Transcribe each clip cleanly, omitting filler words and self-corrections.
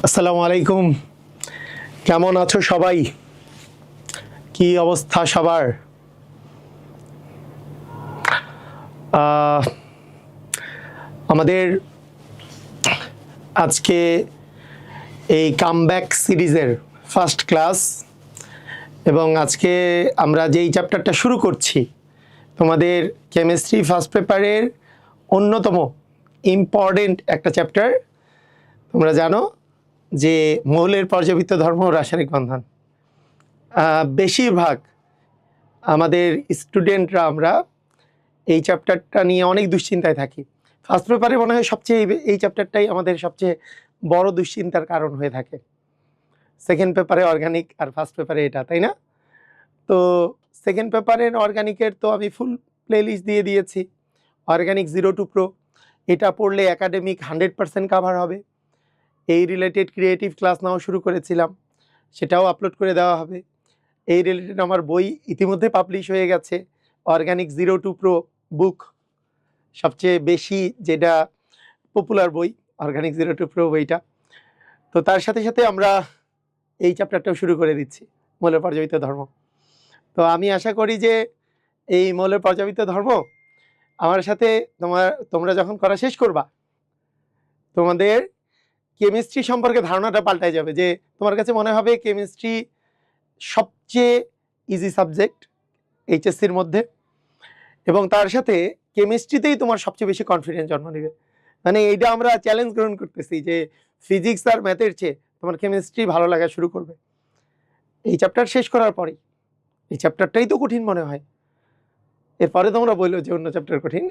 আসসালামু আলাইকুম। কেমন আছো সবাই? কি অবস্থা সবার? আমাদের আজকে এই কামব্যাক সিরিজের ফার্স্ট ক্লাস এবং আজকে আমরা যেই চ্যাপ্টারটা শুরু করছি তোমাদের কেমিস্ট্রি ফার্স্ট পেপারের অন্যতম ইম্পর্টেন্ট একটা চ্যাপ্টার। তোমরা জানো যে মৌলের পর্যাবৃত্ত ধর্ম ও রাসায়নিক বন্ধন। বেশিরভাগ আমাদের স্টুডেন্টরা আমরা এই চ্যাপ্টারটা নিয়ে অনেক দুশ্চিন্তায় থাকি। ফার্স্ট পেপারে মনে হয় সবচেয়ে এই চ্যাপ্টারটাই আমাদের সবচেয়ে বড় দুশ্চিন্তার কারণ হয়ে থাকে। সেকেন্ড পেপারে অর্গানিক আর ফার্স্ট পেপারে এটা, তাই না? তো সেকেন্ড পেপারের অর্গানিকের তো আমি ফুল প্লেলিস্ট দিয়ে দিয়েছি। অর্গানিক 0 to Pro, এটা পড়লে একাডেমিক 100% কাভার হবে। এই রিলেটেড ক্রিয়েটিভ ক্লাস নাও শুরু করেছিলাম, সেটাও আপলোড করে দেওয়া হবে। এই রিলেটেড আমার বই ইতিমধ্যে পাবলিশ হয়ে গেছে, অর্গানিক 0 to Pro বুক, সবচেয়ে বেশি যেটা পপুলার বই অর্গানিক 0 to Pro বইটা। তো তার সাথে সাথে আমরা এই চ্যাপ্টারটাও শুরু করে দিচ্ছি, মৌলের পর্যাবৃত্ত ধর্ম। তো আমি আশা করি যে এই মৌলের পর্যাবৃত্ত ধর্ম আমার সাথে তোমরা যখন করা শেষ করবা, তোমাদের কেমিস্ট্রি সম্পর্কে ধারণাটা পাল্টায় যাবে। যে তোমার কাছে মনে হবে কেমিস্ট্রি সবচেয়ে ইজি সাবজেক্ট এইচএসসির মধ্যে, এবং তার সাথে কেমিস্ট্রিতেই তোমার সবচেয়ে বেশি কনফিডেন্স জন্ম নেবে। মানে এইটা আমরা চ্যালেঞ্জ গ্রহণ করতেছি যে ফিজিক্স আর ম্যাথের চেয়ে তোমার কেমিস্ট্রি ভালো লাগা শুরু করবে এই চ্যাপ্টার শেষ করার পরেই। এই চ্যাপ্টারটাই তো কঠিন মনে হয়, এরপরে তোমরা বললো যে অন্য চ্যাপ্টার কঠিন।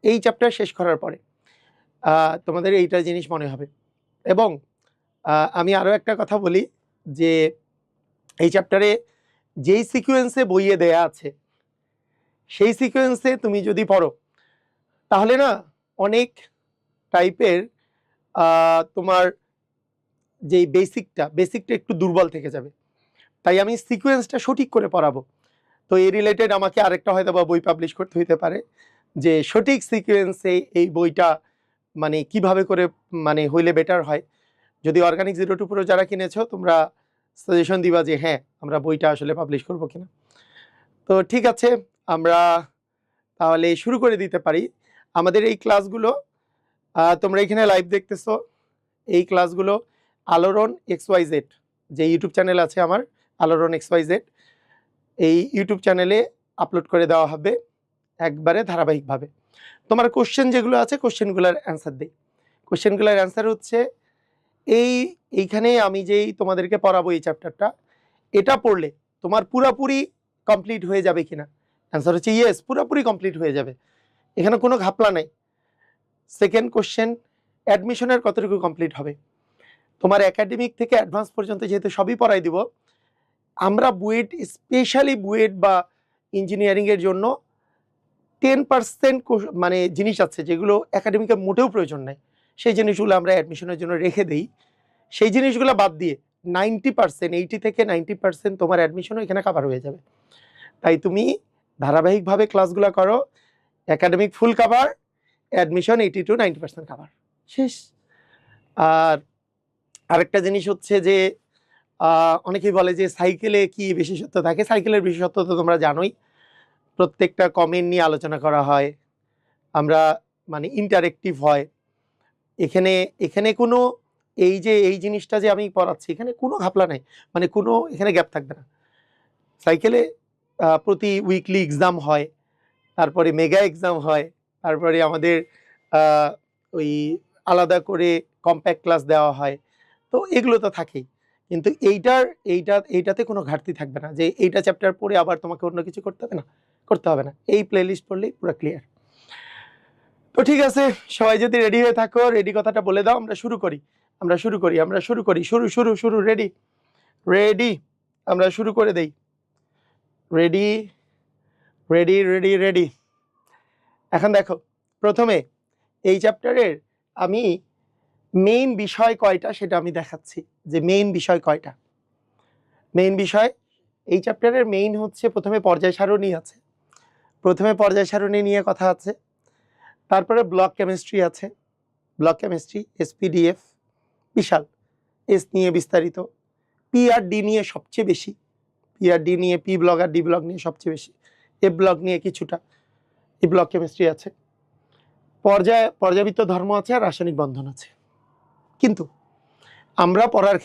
এই চ্যাপ্টার শেষ করার পরে তোমাদের এইটা জিনিস মনে হবে। এবং আমি আরও একটা কথা বলি যে এই চ্যাপ্টারে যেই সিকোয়েন্সে বইয়ে দেয়া আছে সেই সিকোয়েন্সে তুমি যদি পড়ো তাহলে না অনেক টাইপের তোমার যেই বেসিকটা একটু দুর্বল থেকে যাবে। তাই আমি সিকোয়েন্সটা সঠিক করে পড়াবো। তো এই রিলেটেড আমাকে আরেকটা হয়তো বা বই পাবলিশ করতে হইতে পারে যে সঠিক সিকোয়েন্সে এই বইটা মানে কিভাবে করে মানে হইলে বেটার হয়। যদি অর্গানিক 0 to Pro যারা কিনেছো তোমরা সাজেশন দিবা যে হ্যাঁ আমরা বইটা আসলে পাবলিশ করবো কিনা। তো ঠিক আছে, আমরা তাহলে শুরু করে দিতে পারি আমাদের এই ক্লাসগুলো। তোমরা এখানে লাইভ দেখতেছো, এই ক্লাসগুলো আলোড়ন XYZ যে ইউটিউব চ্যানেল আছে আমার, আলোড়ন XYZ, এই ইউটিউব চ্যানেলে আপলোড করে দেওয়া হবে একবারে ধারাবাহিকভাবে। তোমার কোশ্চেন যেগুলো আছে কোশ্চেনগুলোর অ্যান্সার দিই। কোশ্চেনগুলোর অ্যান্সার হচ্ছে এইখানে আমি যেই তোমাদেরকে পড়াবো এই চ্যাপ্টারটা, এটা পড়লে তোমার পুরোপুরি কমপ্লিট হয়ে যাবে কিনা। অ্যান্সার হচ্ছে ইয়েস, পুরোপুরি কমপ্লিট হয়ে যাবে, এখানে কোনো ঘাপলা নেই। সেকেন্ড কোশ্চেন, অ্যাডমিশনের কতটুকু কমপ্লিট হবে। তোমার একাডেমিক থেকে অ্যাডভান্স পর্যন্ত যেহেতু সবই পড়াই দিব, আমরা বুয়েট স্পেশালি বুয়েট বা ইঞ্জিনিয়ারিংয়ের জন্য 10% মানে জিনিস আছে যেগুলো একাডেমিকের মোটেও প্রয়োজন নাই, সেই জিনিসগুলো আমরা অ্যাডমিশনের জন্য রেখে দিই। সেই জিনিসগুলো বাদ দিয়ে 90%, 80 থেকে 90% তোমার অ্যাডমিশনও এখানে কাভার হয়ে যাবে। তাই তুমি ধারাবাহিকভাবে ক্লাসগুলো করো, academic full cover, admission 80 to 90% cover, শেষ। আর আরেকটা জিনিস হচ্ছে যে অনেকেই বলে যে সাইকেলে কি বিশেষত্ব থাকে। সাইকেলের বিশেষত্ব তো তোমরা জানোই, প্রত্যেকটা কমেন্ট নিয়ে আলোচনা করা হয়, আমরা মানে ইন্টারেক্টিভ হয়। এখানে কোনো এই জিনিসটা যে আমি পড়াচ্ছি এখানে কোনো ঘাপলা নাই, মানে কোনো এখানে গ্যাপ থাকবে না। সাইকেলে প্রতি উইকলি এক্সাম হয়, তারপরে মেগা এক্সাম হয়, তারপরে আমাদের ওই আলাদা করে কম্প্যাক্ট ক্লাস দেওয়া হয়। তো এগুলো তো থাকেই, কিন্তু এইটাতে কোনো ঘাটতি থাকবে না যে এইটা চ্যাপ্টার পড়ে আবার তোমাকে অন্য কিছু করতে হবে না। এই প্লেলিস্ট পড়লেই পুরো ক্লিয়ার। তো ঠিক আছে, সবাই যদি রেডি হয়ে থাকো, রেডি কথাটা বলে দাও, আমরা শুরু করি। শুরু রেডি, আমরা শুরু করে দেই। রেডি। এখন দেখো, প্রথমে এই চ্যাপ্টারের আমি মেইন বিষয় কয়টা সেটা আমি দেখাচ্ছি যে মেইন বিষয় কয়টা। মেইন বিষয় এই চ্যাপ্টারের মেইন হচ্ছে প্রথমে পর্যায় সারণী আছে, প্রথমে পর্যায় সারণী নিয়ে কথা আছে, তারপরে ব্লক কেমিস্ট্রি আছে, ব্লক কেমিস্ট্রি SPDF বিশাল, এস নিয়ে বিস্তারিত, পি আর ডি নিয়ে সবচেয়ে বেশি, পি আর ডি নিয়ে, পি ব্লক আর ডি ব্লক নিয়ে সবচেয়ে বেশি, এ ব্লক নিয়ে কিছুটা, এ ব্লক কেমিস্ট্রি আছে, পর্যাবৃত্ত ধর্ম আছে, আর রাসায়নিক বন্ধন আছে। কিন্তু আমরা পড়ার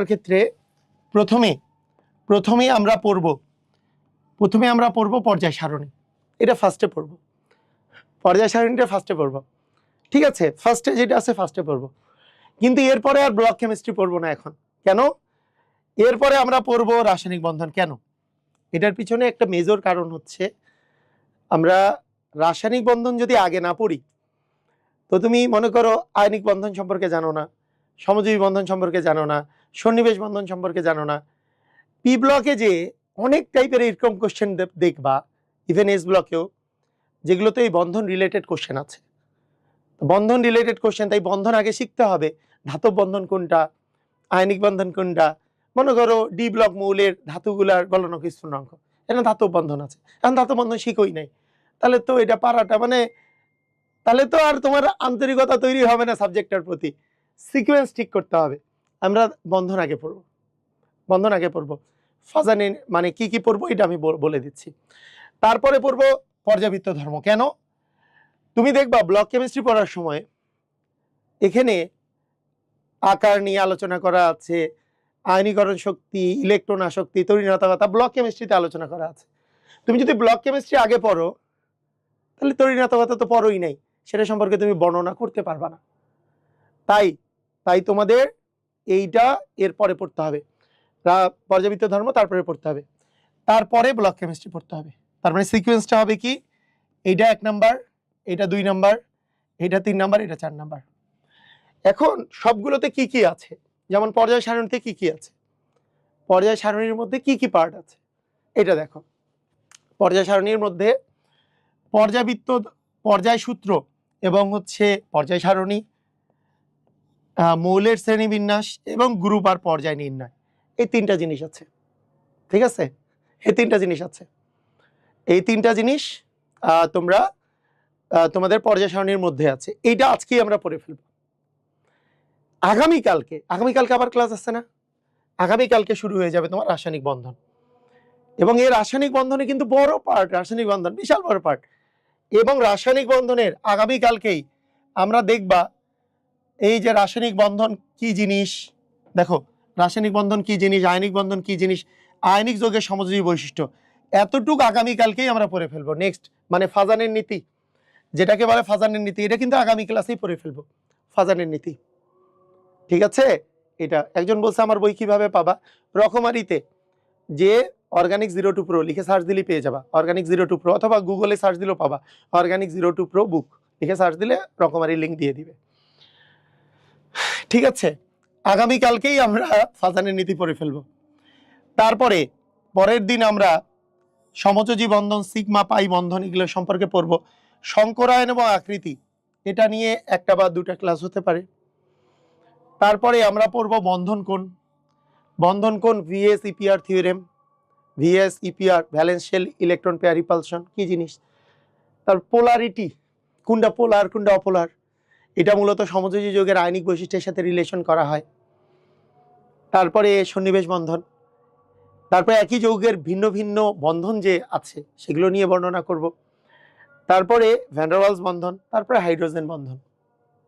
ক্ষেত্রে প্রথমে আমরা পড়ব পর্যায় সারণী। এটা ফার্স্টে পড়ব, পর্যায় সারণীটা ফার্স্টে পড়ব, ঠিক আছে? ফার্স্টে যেটা আছে ফার্স্টে পড়ব, কিন্তু এরপরে আর ব্লক কেমিস্ট্রি পড়বো না এখন। কেন? এরপরে আমরা পড়ব রাসায়নিক বন্ধন। কেন? এটার পিছনে একটা মেজর কারণ হচ্ছে, আমরা রাসায়নিক বন্ধন যদি আগে না পড়ি, তো তুমি মনে করো আয়নিক বন্ধন সম্পর্কে জানো না, সমযোজী বন্ধন সম্পর্কে জানো না, সন্নিবেশ বন্ধন সম্পর্কে জানো না, পি ব্লকে যে অনেক টাইপের এরকম কোশ্চেন দেখবা, ইভেন এস ব্লকেও, যেগুলোতে এই বন্ধন রিলেটেড কোশ্চেন আছে, বন্ধন রিলেটেড কোশ্চেন, তাই বন্ধন আগে শিখতে হবে। ধাতব বন্ধন কোনটা, আয়নিক বন্ধন কোনটা, মনে করো ডি ব্লক মৌলের ধাতুগুলার গলনাঙ্ক স্ফুটনাঙ্ক, এটা ধাতব বন্ধন আছে, এখন ধাতব বন্ধন শিখোই নাই, তাহলে তো এটা পারাটা মানে, তাহলে তো আর তোমার আন্তরিকতা তৈরি হবে না সাবজেক্টের প্রতি। সিকোয়েন্স ঠিক করতে হবে। আমরা বন্ধন আগে পড়বো, ফাজানের মানে কি কি পড়বো এটা আমি বলে দিচ্ছি। তারপরে পড়বো পর্যাবৃত্ত ধর্ম। কেন? তুমি দেখবা ব্লক কেমিস্ট্রি পড়ার সময় এখানে আকার নিয়ে আলোচনা করা আছে, আয়নীকরণ শক্তি, ইলেকট্রন আসক্তি, তড়িৎনাটকতা ব্লক কেমিস্ট্রিতে আলোচনা করা আছে। তুমি যদি ব্লক কেমিস্ট্রি আগে পড়ো, তাহলে তড়িৎনাটকতা তো পড়োই নাই, সেটা সম্পর্কে তুমি বর্ণনা করতে পারবা না। তাই তোমাদের এইটা এরপরে পড়তে হবে, পর্যাবৃত্ত ধর্ম তারপরে পড়তে হবে, তারপরে ব্লক কেমিস্ট্রি পড়তে হবে। তার মানে সিকোয়েন্সটা হবে কি, এইটা 1 নাম্বার, এটা 2 নাম্বার, এটা 3 নাম্বার, এটা 4 নাম্বার। এখন সবগুলোতে কি কি আছে, যেমন পর্যায় সারণীতে কি কি আছে, পর্যায় সারণীর মধ্যে কি কি পার্ট আছে এটা দেখো। পর্যায় সারণীর মধ্যে পর্যায় সূত্র এবং হচ্ছে পর্যায় সারণী, মৌলের শ্রেণীবিন্যাস এবং গ্রুপ আর পর্যায় নির্ণয়, এই 3টা জিনিস আছে, ঠিক আছে? এই 3টা জিনিস আছে, এই 3টা জিনিস তোমরা তোমাদের পর্যায় সারণীর মধ্যে আছে। এইটা আজকেই আমরা পড়ে ফেলব। আগামীকালকে আবার ক্লাস আছে না, আগামীকালকে শুরু হয়ে যাবে তোমার রাসায়নিক বন্ধন, এবং এই রাসায়নিক বন্ধনে কিন্তু বড় পার্ট, রাসায়নিক বন্ধন বিশাল বড় পার্ট, এবং রাসায়নিক বন্ধনের আগামীকালকেই আমরা দেখবা এই যে রাসায়নিক বন্ধন কি জিনিস, দেখো রাসায়নিক বন্ধন কি জিনিস, আয়নিক বন্ধন কি জিনিস, আয়নিক যৌগের সমযোজী বৈশিষ্ট্য, এতটুকু আগামীকালকেই আমরা পড়ে ফেলবো। নেক্সট মানে ফাজানের নীতি, যেটাকে বলে ফাজানের নীতি, এটা কিন্তু আগামী ক্লাসেই পড়ে ফেলবো, ফাজানের নীতি, ঠিক আছে? এটা একজন বলছে আমার বই কিভাবে পাবা, রকমারিতে যে অর্গানিক 0 to Pro লিখে সার্চ দিলে পেয়ে যাবা, অর্গানিক 0 to Pro, অথবা গুগলে সার্চ দিলেও পাবা, অর্গানিক 0 to Pro বুক লিখে সার্চ দিলে রকমারি লিঙ্ক দিয়ে দিবে, ঠিক আছে? আগামীকালকেই আমরা ফাজানের নীতি পড়ে ফেলবো। তারপরে পরের দিন আমরা সমযোজী বন্ধন, সিগমা পাই বন্ধন, এগুলো সম্পর্কে পড়বো। সংকরায়ন এবং আকৃতি, এটা নিয়ে 1টা বা 2টা ক্লাস হতে পারে। তারপরে আমরা পড়বো বন্ধন কোণ, VS EPR theorem, VS EPR valence shell electron pair repulsion কি জিনিস, তার পোলারিটি, কোনটা পোলার কোনটা অপোলার, এটা মূলত সমযোজী যৌগের আয়নিক বৈশিষ্ট্যের সাথে রিলেশন করা হয়। তারপরে সন্নিবেশ বন্ধন, তারপরে একই যৌগের ভিন্ন ভিন্ন বন্ধন যে আছে সেগুলো নিয়ে বর্ণনা করব। তারপরে ভ্যান ডার ওয়ালস বন্ধন, তারপরে হাইড্রোজেন বন্ধন,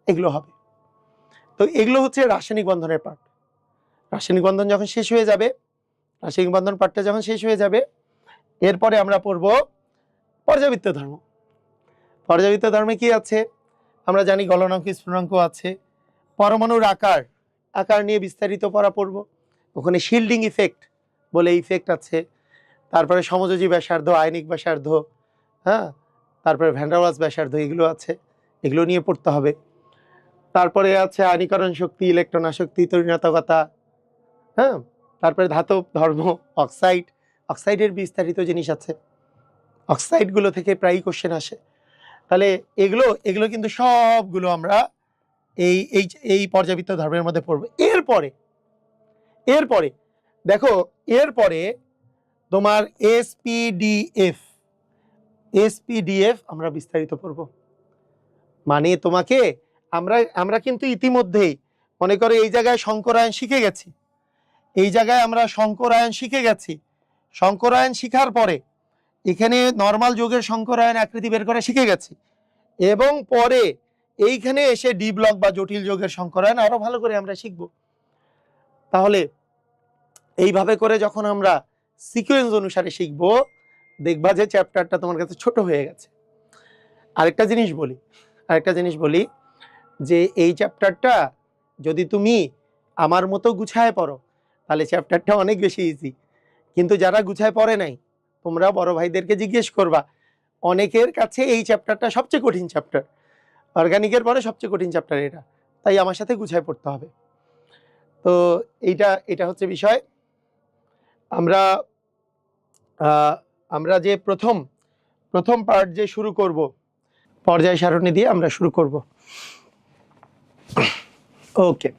এগুলো হবে। তো এগুলো হচ্ছে রাসায়নিক বন্ধনের পার্ট। রাসায়নিক বন্ধন যখন শেষ হয়ে যাবে, রাসায়নিক বন্ধন পার্টটা যখন শেষ হয়ে যাবে, এরপরে আমরা পড়ব পর্যাবৃত্ত ধর্ম। পর্যাবৃত্ত ধর্মে কি আছে আমরা জানি, গলনাঙ্ক স্ফুটনাঙ্ক আছে, পরমাণুর আকার নিয়ে বিস্তারিত পড়ব, ওখানে শিল্ডিং ইফেক্ট বলে ইফেক্ট আছে, তারপরে সমযোজী ব্যাসার্ধ, আয়নিক ব্যাসার্ধ, হ্যাঁ, তারপরে ভ্যান ডার ওয়ালস ব্যাসার্ধ, এগুলো আছে, এগুলো নিয়ে পড়তে হবে। তারপরে আছে আয়নীকরণ শক্তি, ইলেকট্রন আসক্তি, তড়িৎনাটকতা, হ্যাঁ, তারপরে ধাতব ধর্ম, অক্সাইডের বিস্তারিত জিনিস আছে, অক্সাইডগুলো থেকে প্রায়ই কোশ্চেন আসে। তাহলে এগুলো কিন্তু সবগুলো আমরা এই পর্যাবৃত্ত ধর্মের মধ্যে পড়বো। এরপরে দেখো, এরপরে তোমার এসপিডিএফ আমরা বিস্তারিত পড়ব। মানে তোমাকে আমরা কিন্তু ইতিমধ্যেই মনে করো এই জায়গায় সংকরায়ন শিখে গেছি, এই জায়গায় আমরা সংকরায়ন শিখে গেছি। সংকরায়ন শিখার পরে এখানে নর্মাল যোগের সংকরায়ন আকৃতি বের করা শিখে গেছি, এবং পরে এইখানে এসে ডি ব্লক বা জটিল যোগের সংকরায়ন আরো ভালো করে আমরা শিখব। তাহলে এইভাবে করে যখন আমরা সিকোয়েন্স অনুসারে শিখব, দেখবা যে চ্যাপ্টারটা তোমার কাছে ছোট হয়ে গেছে। আরেকটা জিনিস বলি যে এই চ্যাপ্টারটা যদি তুমি আমার মতো গুছায় পড়ো তাহলে চ্যাপ্টারটা অনেক বেশি ইজি। কিন্তু যারা গুছায় পড়ে নাই, তোমরা বড় ভাইদেরকে জিজ্ঞেস করবা, অনেকের কাছে এই চ্যাপ্টারটা সবচেয়ে কঠিন চ্যাপ্টার, অর্গানিকের পরে সবচেয়ে কঠিন চ্যাপ্টার এটা, তাই আমার সাথে গুছায় পড়তে হবে। তো এটা হচ্ছে বিষয়। আমরা যে প্রথম পার্ট যে শুরু করব, পর্যায় সারণী দিয়ে আমরা শুরু করব। ওকে,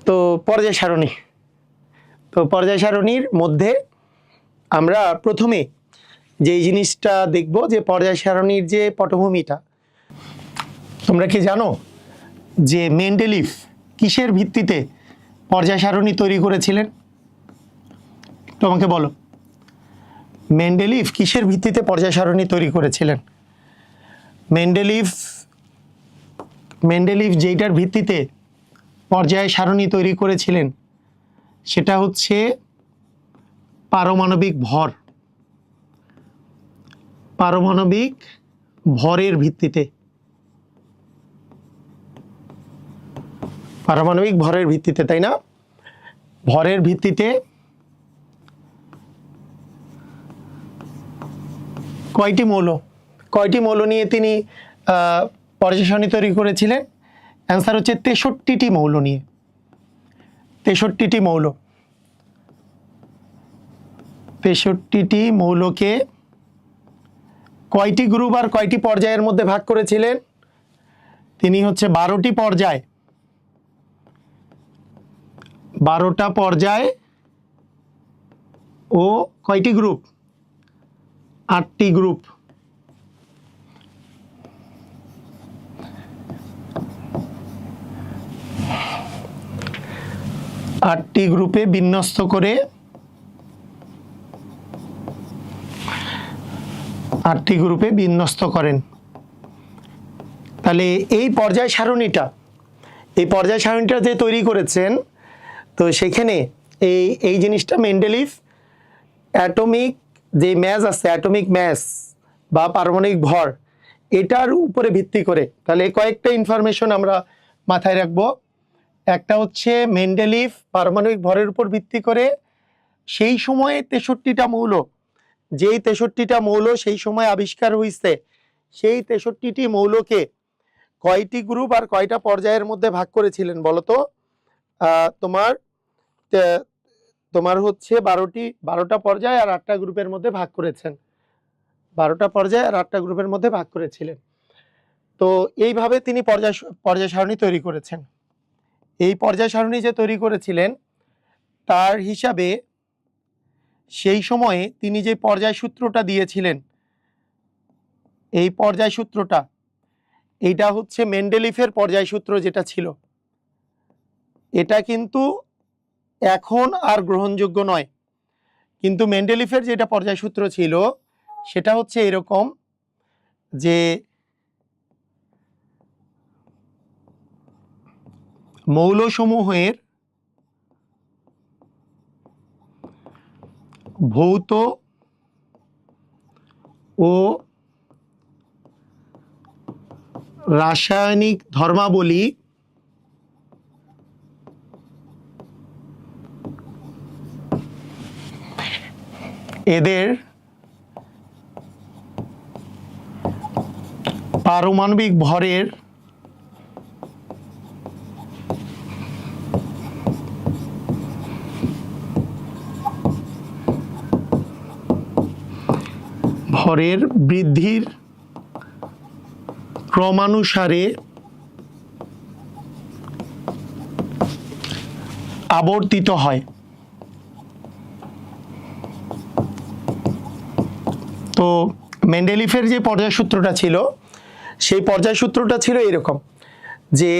তো পর্যায় সারণীর মধ্যে আমরা প্রথমে যে জিনিসটা দেখব যে পর্যায় সারণীর যে পটভূমিটা। তোমরা কি জানো যে মেন্ডেলিভ কিসের ভিত্তিতে পর্যায় সারণী তৈরি করেছিলেন? তোমাকে বলো, মেন্ডেলিভ কিসের ভিত্তিতে পর্যায় সারণী তৈরি করেছিলেন? মেন্ডেলিভ যেইটার ভিত্তিতে পর্যায় সারণী তৈরি করেছিলেন সেটা হচ্ছে পারমাণবিক ভরের ভিত্তিতে। পারমাণবিক ভরের ভিত্তিতে, তাই না? ভরের ভিত্তিতে কয়টি মৌল নিয়ে তিনি পর্যায় সারণী তৈরি করেছিলেন? অ্যান্সার হচ্ছে 63টি মৌল নিয়ে। 63টি মৌলকে কয়টি গ্রুপ আর কয়টি পর্যায়ের মধ্যে ভাগ করেছিলেন? তিনি হচ্ছে 12টি পর্যায়, 12টা পর্যায় ও কয়টি গ্রুপ? 8টি গ্রুপ। 8টি গ্রুপে বিন্যস্ত করে 8টি গ্রুপে বিন্যস্ত করেন। তাহলে এই পর্যায় সারণীটা যে তৈরি করেছেন, তো সেখানে এই জিনিসটা মেন্ডেলিভ অ্যাটমিক যে ম্যাস আছে, অ্যাটমিক ম্যাস বা পারমাণবিক ভর, এটার উপরে ভিত্তি করে। তাহলে কয়েকটা ইনফরমেশন আমরা মাথায় রাখবো। একটা হচ্ছে মেন্ডেলিভ পারমাণবিক ভরের উপর ভিত্তি করে সেই সময়ে 63টা মৌল, যেই 63টা মৌল সেই সময় আবিষ্কার হয়েছে, সেই 63টি মৌলকে কয়টি গ্রুপ আর কয়টা পর্যায়ের মধ্যে ভাগ করেছিলেন বলতো? তোমার হচ্ছে 12টা পর্যায় আর 8টা গ্রুপের মধ্যে ভাগ করেছেন। 12টা পর্যায় আর 8টা গ্রুপের মধ্যে ভাগ করেছিলেন। তো এইভাবে তিনি পর্যায় সারণী তৈরি করেছেন। এই পর্যায় সারণী যে তৈরি করেছিলেন তার হিসাবে সেই সময়ে তিনি যে পর্যায় সূত্রটা দিয়েছিলেন, এই পর্যায় সূত্রটা, এইটা হচ্ছে মেন্ডেলিভের পর্যায় সূত্র যেটা ছিল, এটা কিন্তু এখন আর গ্রহণযোগ্য নয়। কিন্তু মেন্ডেলিভের যেটা পর্যায় সূত্র ছিল সেটা হচ্ছে এরকম যে মৌলসমূহের ভৌত ও রাসায়নিক ধর্মাবলী এদের পারমাণবিক ভরের বৃদ্ধির ক্রমানুসারে আবর্তিত হয়। তো মেন্ডেলিভের যে পর্যায় সূত্রটা ছিল সেই পর্যায় সূত্রটা ছিল এরকম যে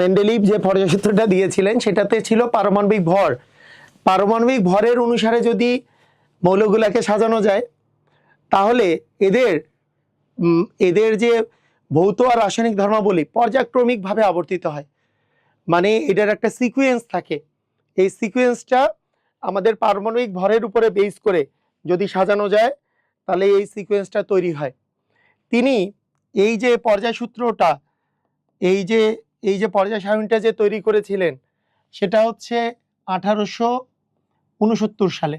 মেন্ডেলিভ যে পর্যায় সূত্রটা দিয়েছিলেন সেটাতে ছিল পারমাণবিক ভর। পারমাণবিক ভরের অনুসারে যদি মৌলগুলাকে সাজানো যায় তাহলে এদের যে ভৌত আর রাসায়নিক ধর্মাবলী পর্যায়ক্রমিকভাবে আবর্তিত হয়, মানে এটার একটা সিকোয়েন্স থাকে। এই সিকোয়েন্সটা আমাদের পারমাণবিক ভরের উপরে বেস করে যদি সাজানো যায় তাহলে এই সিকোয়েন্সটা তৈরি হয়। তিনি এই যে পর্যায় সূত্রটা, এই যে পর্যায় সারণীটা যে তৈরি করেছিলেন সেটা হচ্ছে 1869 সালে।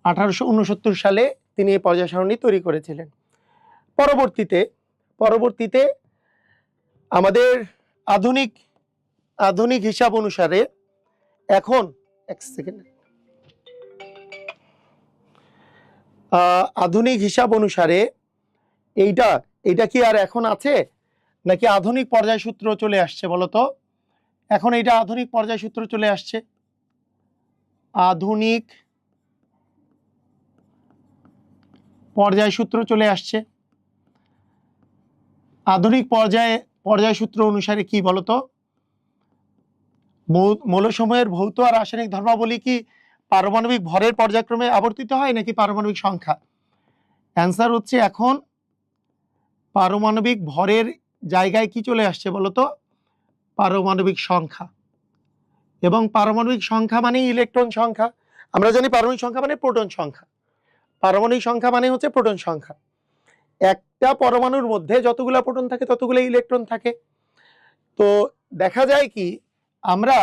1869 সালে তিনি এই পর্যায় সারণী তৈরি করেছিলেন। পরবর্তীতে আমাদের আধুনিক হিসাব অনুসারে এখন আধুনিক হিসাব অনুসারে এইটা কি আর এখন আছে নাকি আধুনিক পর্যায় সূত্র চলে আসছে বলতো? এখন এইটা আধুনিক পর্যায় সূত্র চলে আসছে। আধুনিক পর্যায় সূত্র চলে আসছে। আধুনিক পর্যায় সূত্র অনুসারে কি বলতো? মৌলসমূহের ভৌত আর রাসায়নিক ধর্মাবলী কি পারমাণবিক ভরের পর্যায়ক্রমে আবর্তিত হয় নাকি পারমাণবিক সংখ্যা? অ্যান্সার হচ্ছে এখন পারমাণবিক ভরের জায়গায় কি চলে আসছে বলতো? পারমাণবিক সংখ্যা। এবং পারমাণবিক সংখ্যা মানে ইলেকট্রন সংখ্যা। আমরা জানি পারমাণবিক সংখ্যা মানে প্রোটন সংখ্যা। পারমাণবিক সংখ্যা মানে হচ্ছে প্রোটন সংখ্যা। একটা পরমাণুর মধ্যে যতগুলো প্রোটন থাকে ততগুলো ইলেকট্রন থাকে। তো দেখা যায় কি আমরা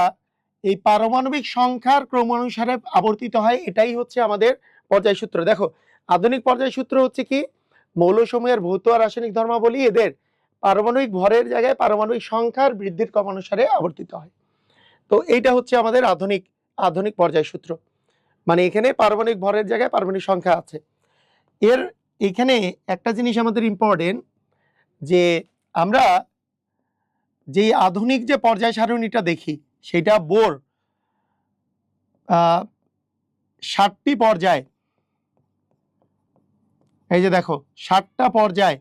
এই পারমাণবিক সংখ্যার ক্রমানুসারে আবর্তিত হয়, এটাই হচ্ছে আমাদের পর্যায় সূত্র। দেখো আধুনিক পর্যায় সূত্র হচ্ছে কি মৌলসমূহের ভৌত আর রাসায়নিক ধর্মাবলী এদের পারমাণবিক ভরের জায়গায় পারমাণবিক সংখ্যার বৃদ্ধির ক্রমানুসারে আবর্তিত হয়। তো এইটা হচ্ছে আমাদের আধুনিক পর্যায় সূত্র। মানে এখানে পারমাণবিক ভরের জায়গায় পারমাণবিক সংখ্যা আছে। এখানে একটা জিনিস আমাদের ইম্পর্টেন্ট, যে আমরা যে আধুনিক যে পর্যায় সারণীটা দেখি সেটা বোর 60টি পর্যায়, এই যে দেখো 60টা পর্যায়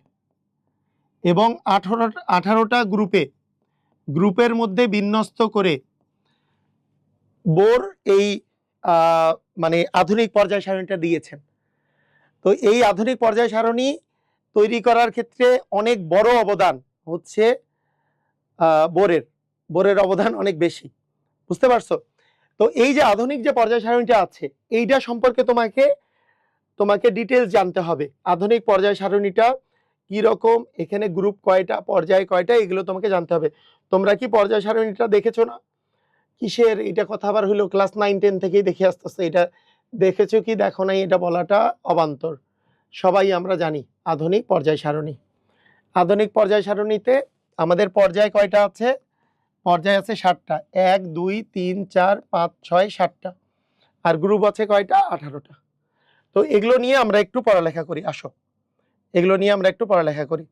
এবং 18টা গ্রুপের মধ্যে বিন্যস্ত করে বোর এই মানে আধুনিক পর্যায় সারণীটা দিয়েছেন। তো এই আধুনিক পর্যায় সারণী তৈরি করার ক্ষেত্রে অনেক বড় অবদান হচ্ছে বোরের অবদান অনেক বেশি, বুঝতে পারছো? তো এই যে আধুনিক যে পর্যায় সারণীটা আছে এইটা সম্পর্কে তোমাকে ডিটেলস জানতে হবে। আধুনিক পর্যায় সারণীটা কি রকম, এখানে গ্রুপ কয়টা, পর্যায় কয়টা, এগুলো তোমাকে জানতে হবে। তোমরা কি পর্যায় সারণীটা দেখেছো না? কিসের এটা কথা আবার হইলো, ক্লাস 9-10 থেকেই দেখে আসতেছে। এটা দেখেছো কি দেখো নাই এটা বলাটা অবান্তর। সবাই আমরা জানি আধুনিক পর্যায় সারণী। আধুনিক পর্যায় সারণীতে আমাদের পর্যায় কয়টা আছে? পর্যায় আছে 60টা। 1 2 3 4 5 6 7টা। আর গ্রুপ আছে কয়টা? 18টা। তো এগুলো নিয়ে আমরা একটু পড়ালেখা করি। আসো এগুলো নিয়ে আমরা একটু পড়ালেখা করি।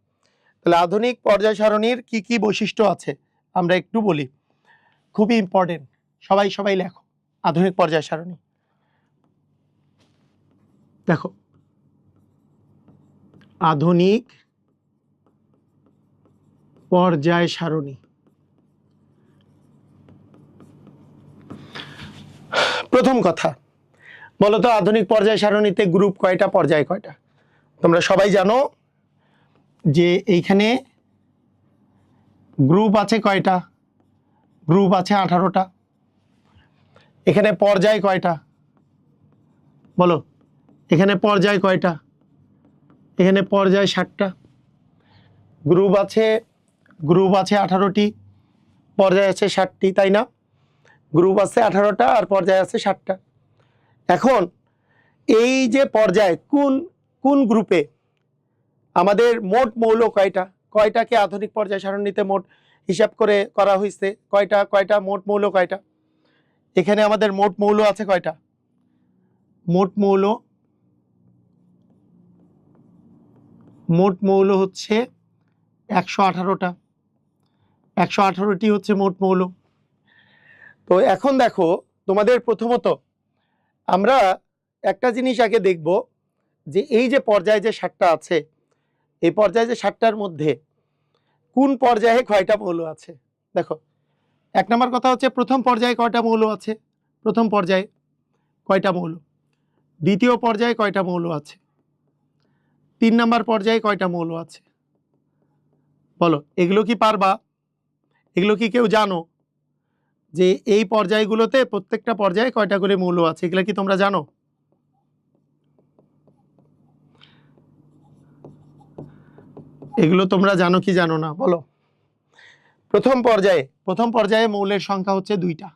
তাহলে আধুনিক পর্যায় সারণীর কি কি বৈশিষ্ট্য আছে আমরা একটু বলি, খুবই ইম্পর্টেন্ট। সবাই লেখো আধুনিক পর্যায় সারণী। দেখো আধুনিক পর্যায় সারণী, প্রথম কথা বলতো আধুনিক পর্যায় সারণীতে গ্রুপ কয়টা, পর্যায় কয়টা? তোমরা সবাই জানো যে এইখানে গ্রুপ আছে কয়টা? গ্রুপ আছে 18টা। এখানে পর্যায় কয়টা বলো? এখানে পর্যায় কয়টা? এখানে পর্যায় 60টা। গ্রুপ আছে 18টি, পর্যায় আছে 60টি, তাই না? গ্রুপ আছে 18টা আর পর্যায় আছে 60টা। এখন এই যে পর্যায় কোন গ্রুপে আমাদের মোট মৌল কয়টাকে আধুনিক পর্যায় সারণীতে মোট হিসাব করে করা হয়েছে? কয়টা মোট মৌল কয়টা? এখানে আমাদের মোট মৌল আছে কয়টা? মোট মৌল হচ্ছে 118টা। 118টি হচ্ছে মোট মৌল। তো এখন দেখো তোমাদের প্রথমত আমরা একটা জিনিস আগে দেখব যে এই যে পর্যায়ে যে 7টা আছে, এই পর্যায়ে যে 7টার মধ্যে কোন পর্যায়ে কয়টা মৌল আছে? দেখো 1 নম্বর কথা হচ্ছে প্রথম পর্যায়ে কয়টা মৌল আছে, প্রথম পর্যায়ে কয়টা মৌল, দ্বিতীয় পর্যায়ে কয়টা মৌল আছে, 3 নম্বর পর্যায়ে কয়টা মৌল আছে, বলো এগুলো কি পারবা, এগুলো কি কেউ জানো যে এই পর্যায়গুলোতে প্রত্যেকটা পর্যায়ে কয়টা করে মৌল আছে, এগুলো কি তোমরা জানো? এগুলো তোমরা জানো কি জানো না বলো? প্রথম পর্যায়ে মৌলের সংখ্যা হচ্ছে 2টা,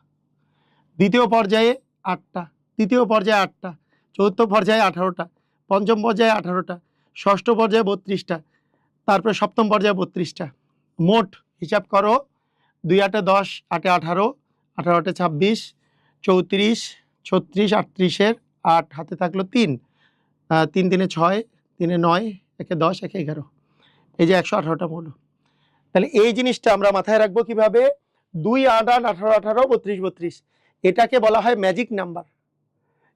দ্বিতীয় পর্যায়ে 8টা, তৃতীয় পর্যায়ে 8টা, চতুর্থ পর্যায়ে 18টা, পঞ্চম পর্যায়ে 18টা, ষষ্ঠ পর্যায়ে 32টা, তারপরে সপ্তম পর্যায়ে 32টা। মোট হিসাব করো, 2 8 10, 8 18, 18 26, 34, 36, 38 8 হাতে থাকলো 3, 3 3 6, 3 9, 1 10, 1 11, এই যে 118টা মৌল। তাহলে এই জিনিসটা আমরা মাথায় রাখবো কিভাবে, 2 8 8 18 18 32 32, এটাকে বলা হয় ম্যাজিক নাম্বার।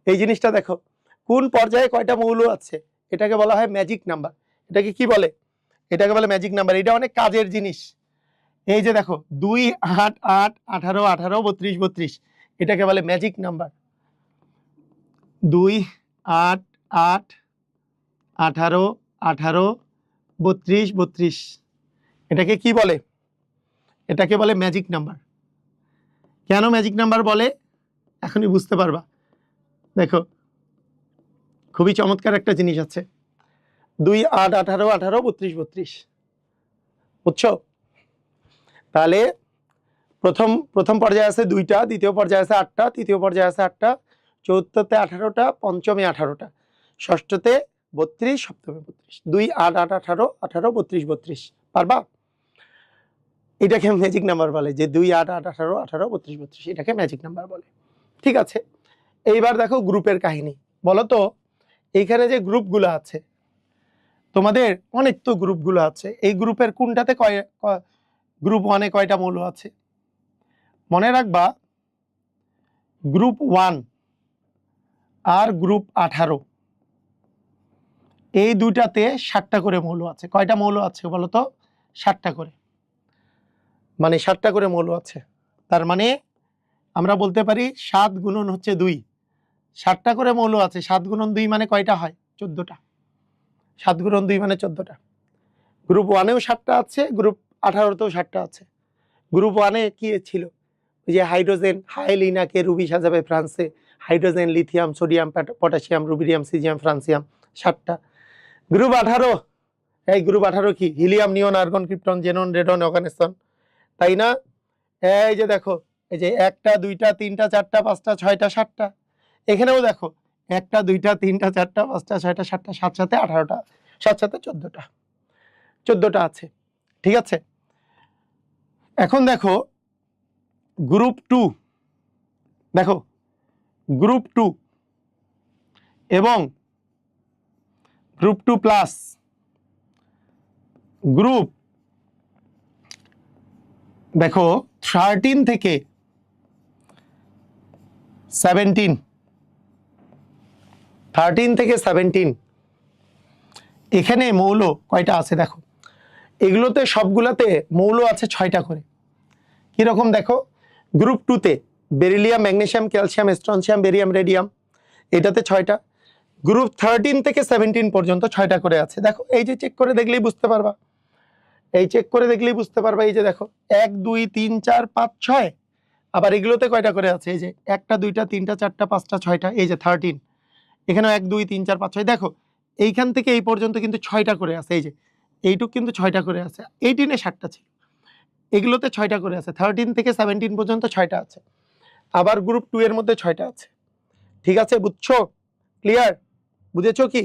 এই জিনিসটা দেখো কোন পর্যায়ে কয়টা মৌল আছে এটাকে বলা হয় ম্যাজিক নাম্বার। এটাকে কি বলে? এটাকে বলে ম্যাজিক নাম্বার। এটা অনেক কাজের জিনিস। এই যে দেখো 2 8 8 18 18 32 32, এটাকে বলে ম্যাজিক নাম্বার। 2 8 8 18 18 32 32, এটাকে কি বলে? এটাকে বলে ম্যাজিক নাম্বার। কেন ম্যাজিক নাম্বার বলে এখনই বুঝতে পারবা। দেখো খুবই চমৎকার একটা জিনিস আছে, 2 8 18 18 32 32, বুঝছো? তাহলে প্রথম পর্যায়ে আছে 2টা, দ্বিতীয় পর্যায়ে আছে 8টা, তৃতীয় পর্যায়ে আছে 8টা, চতুর্থতে 18টা, পঞ্চমে 18টা, ষষ্ঠতে 32, সপ্তমে 32, 2 8 8 18 18 32 32, পারবা? এটাকে ম্যাজিক নাম্বার বলে, যে 2 8 8 18 18 32 32, এটাকে ম্যাজিক নাম্বার বলে। ঠিক আছে, এইবার দেখো গ্রুপের কাহিনী। বলো তো এইখানে যে গ্রুপগুলো আছে, তোমাদের অনেক তো গ্রুপগুলো আছে, এই গ্রুপের কোনটাতে গ্রুপ 1-এ কয়টা মৌল আছে? মনে রাখবা গ্রুপ 1 আর গ্রুপ 18, এই দুইটাতে 7টা করে মৌল আছে। কয়টা মৌল আছে বলো তো? 7টা করে, মানে 7টা করে মৌল আছে। তার মানে আমরা বলতে পারি 7 গুণন হচ্ছে 2, 7টা করে মৌল আছে। 7 গুণন 2 মানে কয়টা হয়? 14টা। 7 গুণন 2 মানে 14টা। গ্রুপ 1-এও 7টা আছে, গ্রুপ 18-তেও 7টা আছে। গ্রুপ 1-এ কি ছিল? যে হাইড্রোজেন, হাইলিনাকে রুবি সাজাবে ফ্রান্সে, hydrogen, lithium, sodium, potassium, rubidium, caesium, francium, 7টা। গ্রুপ 18, এই গ্রুপ 18 কি? Helium, neon, argon, krypton, xenon, radon, oganesson, তাই না? এই যে দেখো, এই যে 1টা 2টা 3টা 4টা 5টা 6টা 7টা, এখানেও দেখো 1টা 2টা 3টা 4টা 5টা 6টা 7টা, 7 সাথে 18টা, 7 সাথে 14টা আছে। ঠিক আছে, এখন দেখো গ্রুপ 2, দেখো গ্রুপ 2 এবং গ্রুপ 2 প্লাস, গ্রুপ দেখো 13 থেকে 17, 13 থেকে 17, এখানে মৌল কয়টা আছে দেখো। এগুলোতে সবগুলাতে মৌল আছে 6টা করে। কিরকম দেখো, গ্রুপ 2-তে beryllium, magnesium, calcium, strontium, barium, radium, এটাতে 6টা। গ্রুপ 13 থেকে 17 পর্যন্ত 6টা করে আছে। দেখো এই যে চেক করে দেখলেই বুঝতে পারবা, এই চেক করে দেখলেই বুঝতে পারবা। এই যে দেখো 1 2 3 4 5 6, আবার এগুলোতে কয়টা করে আছে? এই যে 1টা 2টা 3টা 4টা 5টা 6টা, এই যে 13, এখানেও 1 2 3 4 5 6। দেখো এইখান থেকে এই পর্যন্ত কিন্তু 6টা করে আছে। এই যে এইটুক কিন্তু 6টা করে আছে। 18-এ 7টা ছিল, এগুলোতে 6টা করে আছে। 13 থেকে 17 পর্যন্ত 6টা আছে। আবার গ্রুপ 2 এর মধ্যে 6টা আছে। ঠিক আছে, বুঝছো? ক্লিয়ার? বুঝেছো কি?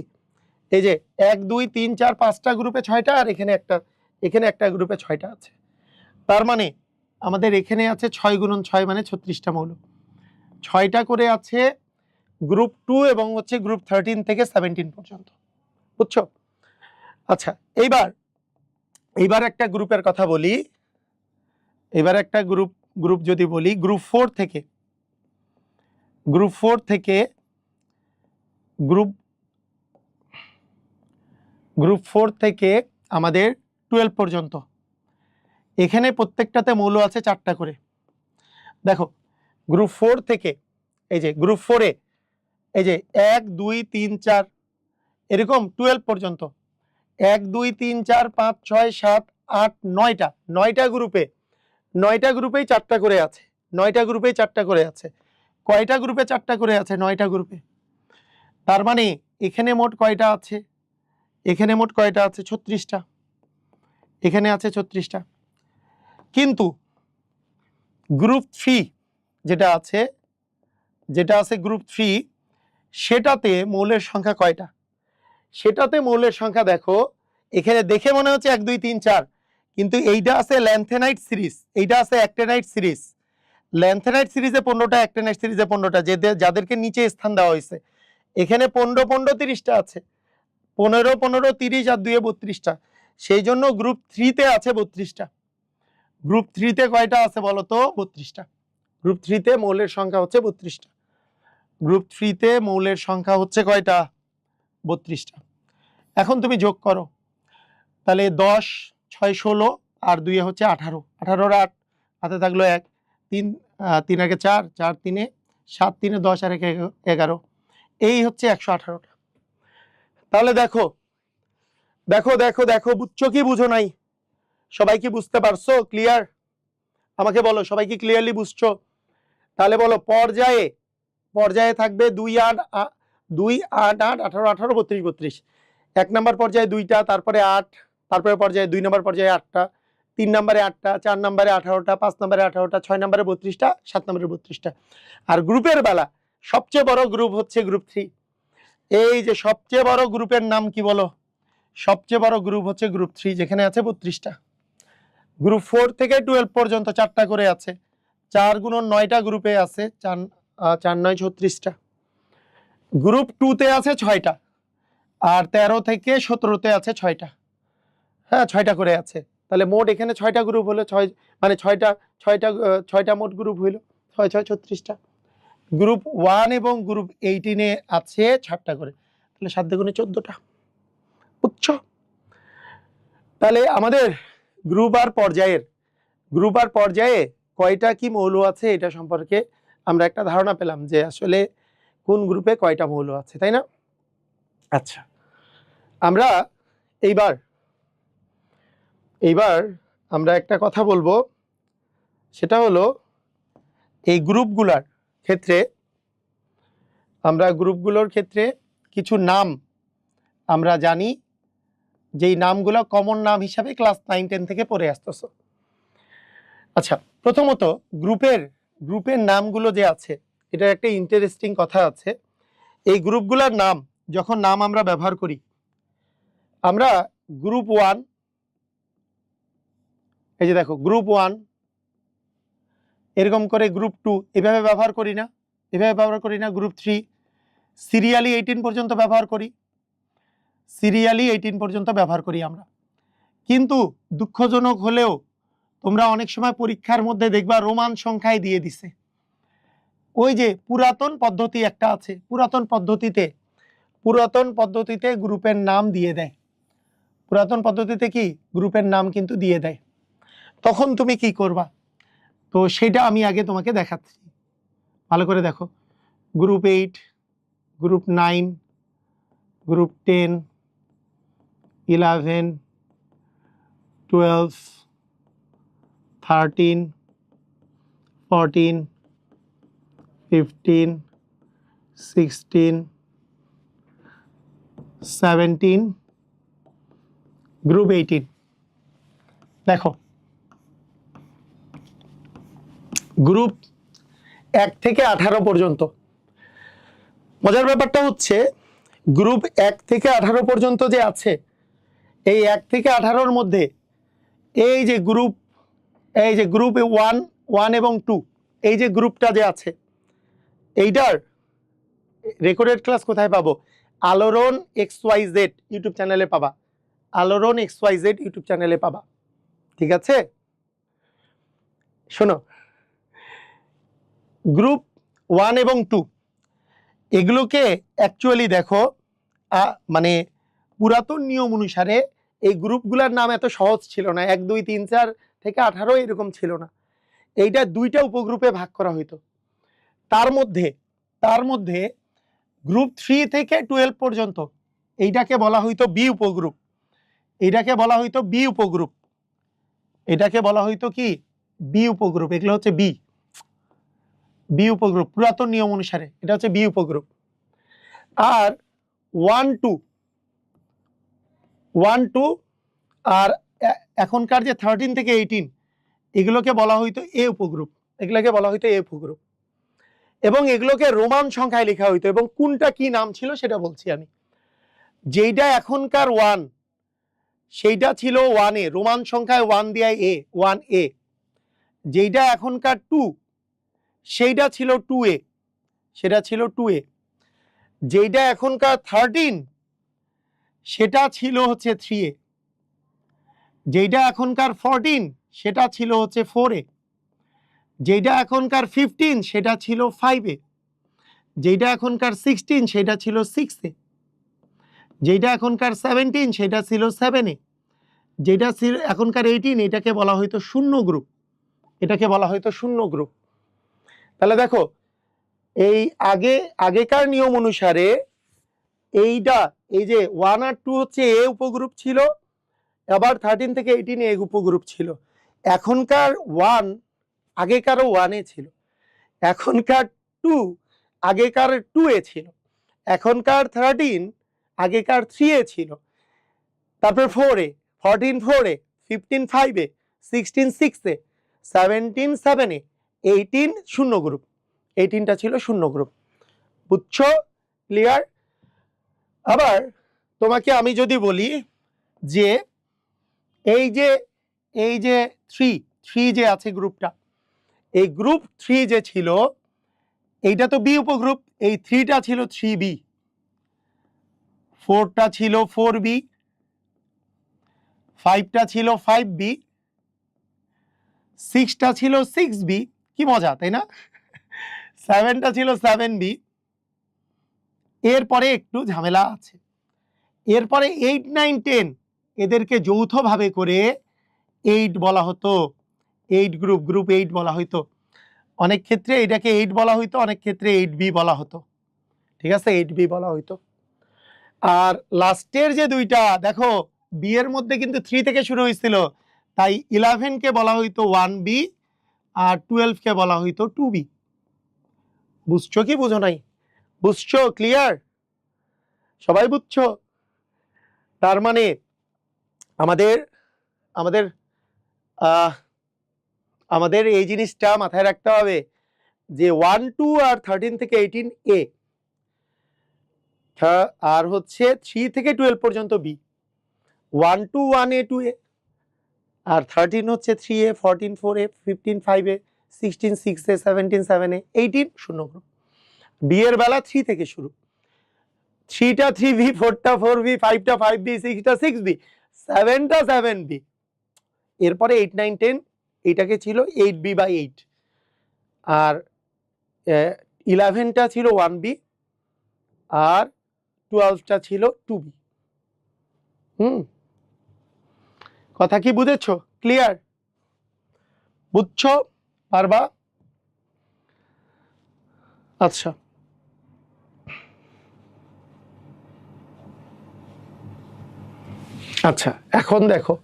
এই যে 1 2 3 4 5টা গ্রুপে 6টা, আর এখানে একটা গ্রুপে 6টা আছে। তার মানে আমাদের এখানে আছে 6 গুণন 6 মানে 36টা মৌল। 6টা করে আছে গ্রুপ 2 এবং হচ্ছে গ্রুপ 13 থেকে 17 পর্যন্ত। বুঝছো? আচ্ছা, এইবার একটা গ্রুপের কথা বলি। এবার একটা গ্রুপ যদি বলি, গ্রুপ 4 থেকে গ্রুপ 4 থেকে আমাদের 12 পর্যন্ত, এখানে প্রত্যেকটাতে মৌল আছে 4টা করে। দেখো গ্রুপ 4 থেকে এই যে গ্রুপ 4-এ এই যে 1 2 3 4 এরকম 12 পর্যন্ত 1 2 3 4 5 6 7 8 9টা গ্রুপে 9টা গ্রুপেই 4টা করে আছে। 9টা গ্রুপেই 4টা করে আছে। কয়টা গ্রুপে 4টা করে আছে? 9টা গ্রুপে। তার মানে এখানে মোট কয়টা আছে? এখানে মোট কয়টা আছে? 36টা। এখানে আছে 36টা। কিন্তু গ্রুপ 3 যেটা আছে গ্রুপ 3, সেটাতে মৌলের সংখ্যা কয়টা? সেটাতে মৌলের সংখ্যা দেখো, এখানে দেখে মনে হচ্ছে 1 2 3 4, কিন্তু এইটা আছে ল্যান্থেনাইট সিরিজ, এইটা আছে অ্যাক্টিনাইট সিরিজ। ল্যান্থেনাইট সিরিজে 15টা, অ্যাক্টিনাইট সিরিজে 15টা, যাদেরকে নিচে স্থান দেওয়া হয়েছে। এখানে 15 15 30টা আছে, 15 15 30 আর 2 32টা। সেই জন্য গ্রুপ 3-তে আছে 32টা। গ্রুপ 3-তে কয়টা আছে বলো তো? 32টা। গ্রুপ 3-তে মৌলের সংখ্যা হচ্ছে 32টা। গ্রুপ 3-তে মৌলের সংখ্যা হচ্ছে কয়টা? 32টা। এখন তুমি যোগ করো, তাহলে 10 6 16 আর 2 হচ্ছে 18, 18 আর 8 হাতে থাকলো 1, 3 3 আগে 4, 4 3 7, 3 10 আর 1 11, এই হচ্ছে 118টা। তাহলে দেখো দেখো দেখো দেখো, বুঝছো কি বুঝো নাই? সবাই কি বুঝতে পারছো? ক্লিয়ার? আমাকে বলো, সবাই কি ক্লিয়ারলি বুঝছো? তাহলে বলো, পর্যায়ে থাকবে 2 8 2 8 8 18 18 32 32। 1 নম্বর পর্যায়ে 2টা, তারপরে 8, তারপরে পর্যায়ে 2 নম্বর পর্যায়ে 8টা, 3 নম্বরে 8টা, 4 নম্বরে 18টা, 5 নম্বরে 18টা, 6 নম্বরে 32টা, 7 নম্বরে 32টা। আর গ্রুপের বেলা সবচেয়ে বড় গ্রুপ হচ্ছে গ্রুপ 3। এই যে সবচেয়ে বড় গ্রুপের নাম কি বলো? সবচেয়ে বড় গ্রুপ হচ্ছে গ্রুপ 3, যেখানে আছে 32টা। গ্রুপ 4 থেকে 12 পর্যন্ত 4টা করে আছে। 4 গুণন 9টা গ্রুপে আছে, 4 9 36টা। গ্রুপ 2-তে আছে 6টা, আর 13 থেকে 17-তে আছে 6টা। হ্যাঁ, 6টা করে আছে। তাহলে মোট এখানে 6টা গ্রুপ হলো, 6 মানে 6টা মোট গ্রুপ হইল 6 6 36টা। গ্রুপ 1 এবং গ্রুপ 18-এ আছে 6টা করে, তাহলে 7 গুণে 14টা। বুঝছো? তাহলে আমাদের গ্রুপ আর পর্যায়ে কয়টা কি মৌল আছে এটা সম্পর্কে আমরা একটা ধারণা পেলাম, যে আসলে কোন গ্রুপে কয়টা মৌল আছে, তাই না? আচ্ছা, আমরা এইবার আমরা একটা কথা বলবো, সেটা হলো এই গ্রুপগুলোর ক্ষেত্রে কিছু নাম আমরা জানি, যেই নামগুলো কমন নাম হিসাবে ক্লাস 9 10 থেকে পড়ে আসতেছ। আচ্ছা, প্রথমত গ্রুপের নামগুলো যে আছে, এটার একটা ইন্টারেস্টিং কথা আছে। এই গ্রুপগুলোর নাম যখন আমরা ব্যবহার করি, আমরা গ্রুপ 1, এই যে দেখো গ্রুপ 1, এরকম করে গ্রুপ 2 এভাবে ব্যবহার করি না, গ্রুপ 3 সিরিয়ালি 18 পর্যন্ত ব্যবহার করি আমরা। কিন্তু দুঃখজনক হলেও তোমরা অনেক সময় পরীক্ষার মধ্যে দেখবা রোমান সংখ্যায় দিয়ে দিছে। ওই যে পুরাতন পদ্ধতি একটা আছে, পুরাতন পদ্ধতিতে গ্রুপের নাম দিয়ে দেয়। পুরাতন পদ্ধতিতে কি গ্রুপের নাম কিন্তু দিয়ে দেয়। তখন তুমি কি করবা? তো সেটা আমি আগে তোমাকে দেখাচ্ছি, ভালো করে দেখো। Group 8, group 9, group 10, 11, 12, 13, 14, 15, 16, 17, group 18। দেখো, গ্রুপ 1 থেকে 18 পর্যন্ত। মজার ব্যাপারটা হচ্ছে গ্রুপ 1 থেকে 18 পর্যন্ত যে আছে, এই 1 থেকে 18-র মধ্যে এই যে গ্রুপ 1 এবং 2, এই যে গ্রুপটা যে আছে, এইটার রেকর্ডেড ক্লাস কোথায় পাবো? আলোড়ন XYZ ইউটিউব চ্যানেলে পাবা। আলোড়ন XYZ ইউটিউব চ্যানেলে পাবা, ঠিক আছে? শোনো, গ্রুপ 1 এবং 2 এগুলোকে অ্যাকচুয়ালি দেখো, মানে পুরাতন নিয়ম অনুসারে এই গ্রুপগুলোর নাম এত সহজ ছিল না। 1 2 3 4 থেকে 18 এরকম ছিল না, এইটা দুইটা উপগ্রুপে ভাগ করা হইতো। তার মধ্যে গ্রুপ 3 থেকে 12 পর্যন্ত এইটাকে বলা হইতো বি উপগ্রুপ, এটাকে বলা হইতো বি উপগ্রুপ, এটাকে বলা হইতো কি বি উপগ্রুপ। এগুলো হচ্ছে বি উপগ্রুপ, পুরাতন নিয়ম অনুসারে এটা হচ্ছে বি উপগ্রুপ। আর 1 2 আর এখনকার যে 13 থেকে 18 এগুলোকে বলা হইতো এ উপগ্রুপ, এগুলোকে বলা হইতো এ উপগ্রুপ, এবং এগুলোকে রোমান সংখ্যায় লেখা হইতো। এবং কোনটা কি নাম ছিল সেটা বলছি আমি। যেইটা এখনকার 1 সেইটা ছিল 1A, রোমান সংখ্যায় 1 দিয়ে এ, 1A। যেইটা এখনকার 2 সেইটা ছিল 2A, সেটা ছিল 2A। যেইটা এখনকার 13 সেটা ছিল হচ্ছে 3A। যেইটা এখনকার 14 সেটা ছিল হচ্ছে 4A। যেইটা এখনকার 15 সেটা ছিল 5A। যেইটা এখনকার 16 সেটা ছিল 6A। যেইটা এখনকার 17 সেটা ছিল 7A। যেটা ছিল এখনকার 18 এটাকে বলা হয়তো শূন্য গ্রুপ, এটাকে বলা হয়তো শূন্য গ্রুপ। তাহলে দেখো এই আগেকার নিয়ম অনুসারে এইটা, এই যে 1 আর 2 হচ্ছে এ উপগ্রুপ ছিল, আবার 13 থেকে 18 এ উপগ্রুপ ছিল। এখনকার 1 আগেকারও 1A ছিল, এখনকার 2 আগেকার 2A ছিল, এখনকার 13 আগেকার 3A ছিল, তারপর 4A, 14 4A, 15 5A, 16 6A, 17 7A, 18 শূন্য গ্রুপ। 18টা ছিল শূন্য গ্রুপ। বুঝছো? ক্লিয়ার? আবার তোমাকে আমি যদি বলি যে এই যে 3 যে আছে গ্রুপটা, এই গ্রুপ 3 যে ছিল এইটা তো বি উপগ্রুপ, এই 3টা ছিল 3B, 4টা ছিল 4B, 5টা ছিল 5B, 6টা ছিল 6B। কি মজা তাই না? 7টা ছিল 7B। এরপরে একটু ঝামেলা আছে, এরপরে 8 9 10 এদেরকে যৌথভাবে করে 8 বলা হতো, 8 গ্রুপ 8 বলা হইতো। অনেক ক্ষেত্রে এটাকে 8 বলা হইতো, অনেক ক্ষেত্রে 8B বলা হতো। ঠিক আছে, 8B বলা হইতো। আর লাস্টের যে দুইটা দেখো, বি এর মধ্যে কিন্তু 3 থেকে শুরু হয়েছিল, তাই 11 কে বলা হইতো 1B আর 12 কে বলা হইতো 2B। বুঝছো কি বুঝো নাই? বুঝছো? ক্লিয়ার? সবাই বুঝছো? তার মানে আমাদের আমাদের আমাদের এই জিনিসটা মাথায় রাখতে হবে যে 1 2 আর 13 থেকে 18A, আর হচ্ছে 3 থেকে 12 পর্যন্ত বি, 1 2 1A 2A, আর 13 হচ্ছে 3A, 14 4A, 15 5A, 16 6A, 17 7A, 18 শূন্য গ্রুপ। বি এর বেলা 3 থেকে শুরু, 3টা 3B, 4টা 4B, 5টা 5B, 6টা 6B, 7টা 7B। এরপরে 8 9 10 এটাকে ছিল 8B বা 8, আর 11টা ছিল 1B আর 12টা ছিল 2B। কথা কি বুঝেছো? ক্লিয়ার? বুঝছো? পারবা? আচ্ছা, আচ্ছা এখন দেখো,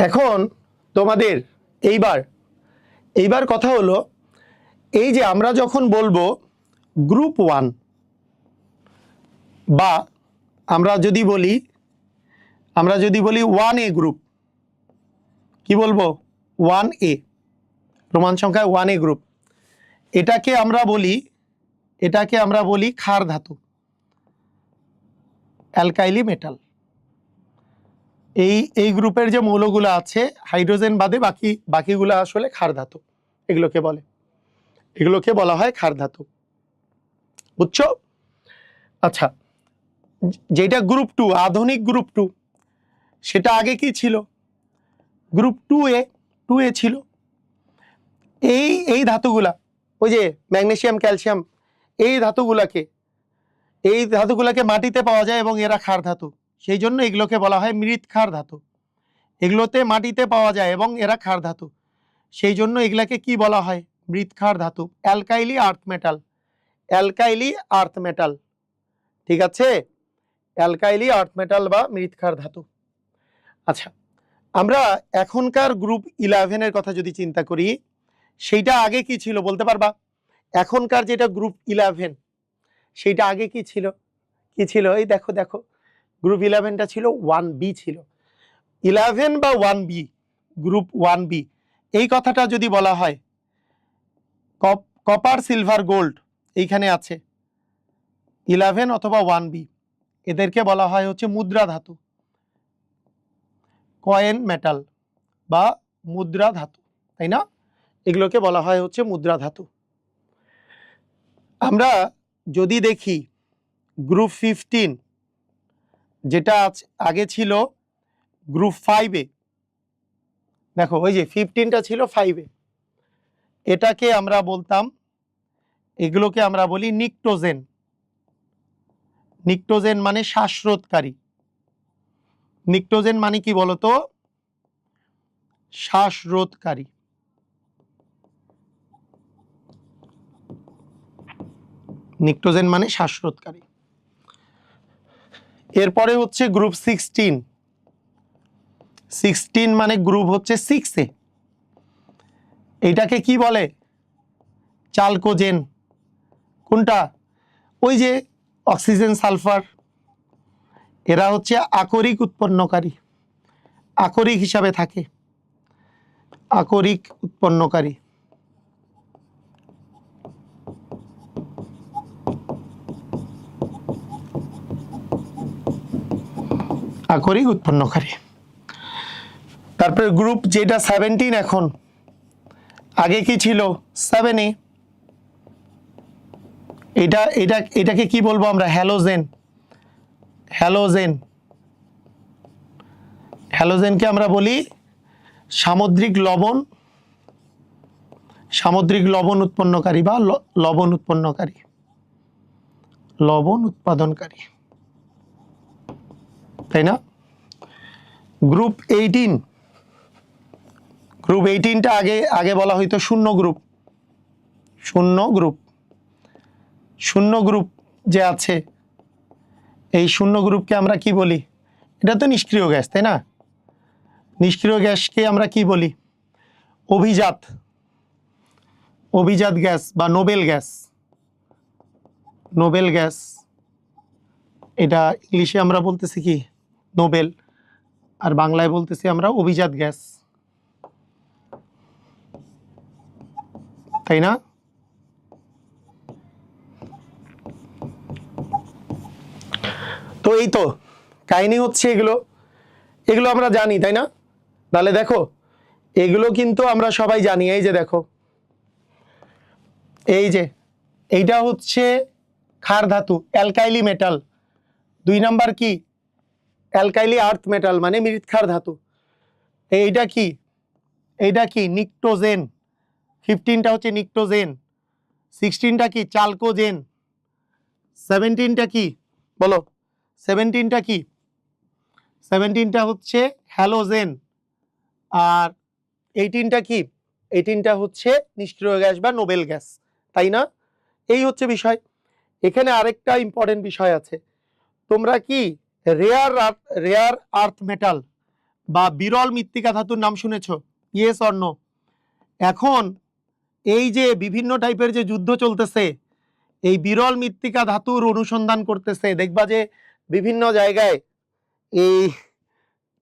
এখন তোমাদের এইবার কথা হলো, এই যে আমরা যখন বলবো গ্রুপ 1 বা আমরা যদি বলি 1A গ্রুপ, কি বলবো? 1A, রোমান সংখ্যায় 1A গ্রুপ, এটাকে আমরা বলি ক্ষার ধাতু, অ্যালকাইলি মেটাল। এই গ্রুপের যে মৌলগুলো আছে হাইড্রোজেন বাদে বাকিগুলো আসলে ক্ষার ধাতু, এগুলোকে বলা হয় ক্ষার ধাতু। বুঝছো? আচ্ছা, যেটা গ্রুপ 2, আধুনিক গ্রুপ 2, সেটা আগে কি ছিল? গ্রুপ 2A ছিল। এই ধাতুগুলা, ওই যে ম্যাগনেসিয়াম ক্যালসিয়াম, এই ধাতুগুলাকে মাটিতে পাওয়া যায় এবং এরা ক্ষার ধাতু, সেই জন্য এগুলোকে বলা হয় মৃৎ ক্ষার ধাতু। এগুলোতে মাটিতে পাওয়া যায় এবং এরা ক্ষার ধাতু, সেই জন্য এগুলাকে কি বলা হয়? মৃৎক্ষার ধাতু, অ্যালকাইলি আর্থ মেটাল। অ্যালকাইলি আর্থ মেটাল, ঠিক আছে, অ্যালকাইলি আর্থ মেটাল বা মৃৎক্ষার ধাতু। আচ্ছা, আমরা এখনকার গ্রুপ 11 এর কথা যদি চিন্তা করি, সেইটা আগে কি ছিল বলতে পারবা? এখনকার যেটা গ্রুপ 11 সেইটা আগে কি ছিল? কি ছিল? এই দেখো দেখো, গ্রুপ 11টা ছিল 1B ছিল। 11 বা 1B, গ্রুপ 1B, এই কথাটা যদি বলা হয়, কপার সিলভার গোল্ড এইখানে আছে 11 অথবা 1B, এদেরকে বলা হয় হচ্ছে মুদ্রা ধাতু, কয়েন মেটাল বা মুদ্রা ধাতু, তাই না? এগুলোকে বলা হয় হচ্ছে মুদ্রা ধাতু। আমরা যদি দেখি গ্রুপ 15, যেটা আগে ছিল গ্রুপ 5-এ, দেখো ওই যে 15টা ছিল 5-এ, এটাকে আমরা বলতাম, এগুলোকে আমরা বলি নিকটোজেন। নিকটোজেন মানে শ্বাসরোধকারী। নিকটোজেন মানে কি বলতো? শ্বাসরোধকারী। নিকটোজেন মানে শ্বাসরোধকারী। এরপরে হচ্ছে গ্রুপ 16। 16 মানে গ্রুপ হচ্ছে 6-এ, এইটাকে কি বলে? চালকোজেন। কোনটা? ওই যে অক্সিজেন সালফার, এরা হচ্ছে আকরিক উৎপন্নকারী, আকরিক হিসাবে থাকে, আকরিক উৎপন্নকারী। আকরিক উৎপন্নকারী। তারপরে গ্রুপ যেটা 17 এখন, আগে কি ছিল 7-এ, এটাকে কি বলবো আমরা? হ্যালোজেন। হ্যালোজেন, হ্যালোজেনকে আমরা বলি সামুদ্রিক লবণ, সামুদ্রিক লবণ উৎপন্নকারী বা লবণ উৎপন্নকারী, লবণ উৎপাদনকারী, তাই না? গ্রুপ 18, গ্রুপ 18টা আগে বলা হইতো শূন্য গ্রুপ। শূন্য গ্রুপ, শূন্য গ্রুপ যে আছে, এই শূন্য গ্রুপকে আমরা কি বলি? এটা তো নিষ্ক্রিয় গ্যাস, তাই না? নিষ্ক্রিয় গ্যাসকে আমরা কি বলি? অভিজাত, অভিজাত গ্যাস বা নোবেল গ্যাস। নোবেল গ্যাস, এটা ইংলিশে আমরা বলতেছি কি? নোবেল, আর বাংলায় বলতেছি আমরা অভিজাত গ্যাস, তাই না? তো এই তো কাহিনী হচ্ছে এগুলো, এগুলো আমরা জানি, তাই না? তাহলে দেখো, এগুলো কিন্তু আমরা সবাই জানি। এই যে দেখো, এই যে এইটা হচ্ছে ক্ষার ধাতু, অ্যালকাইলি মেটাল। 2 নাম্বার কি? অ্যালকাইলি আর্থ মেটাল মানে মৃৎক্ষার ধাতু। এইটা কি? এইটা কি? নিকটোজেন। 15টা হচ্ছে নিকটোজেন। 16টা কি? চালকোজেন। 17টা কি বলো? 17টা কি? 17টা হচ্ছে হ্যালোজেন। আর 18টা কি? 18টা হচ্ছে নিষ্ক্রিয় গ্যাস বা নোবেল গ্যাস, তাই না? এই হচ্ছে বিষয়। এখানে আরেকটা ইম্পর্টেন্ট বিষয় আছে। তোমরা কি রেয়ার আর্থ মেটাল বা বিরল মৃত্তিকা ধাতুর নাম শুনেছো? Yes or no? এখন এই যে বিভিন্ন টাইপের যে যুদ্ধ চলতেছে, এই বিরল মৃত্তিকা ধাতুর অনুসন্ধান করতেছে, দেখবা যে বিভিন্ন জায়গায় এই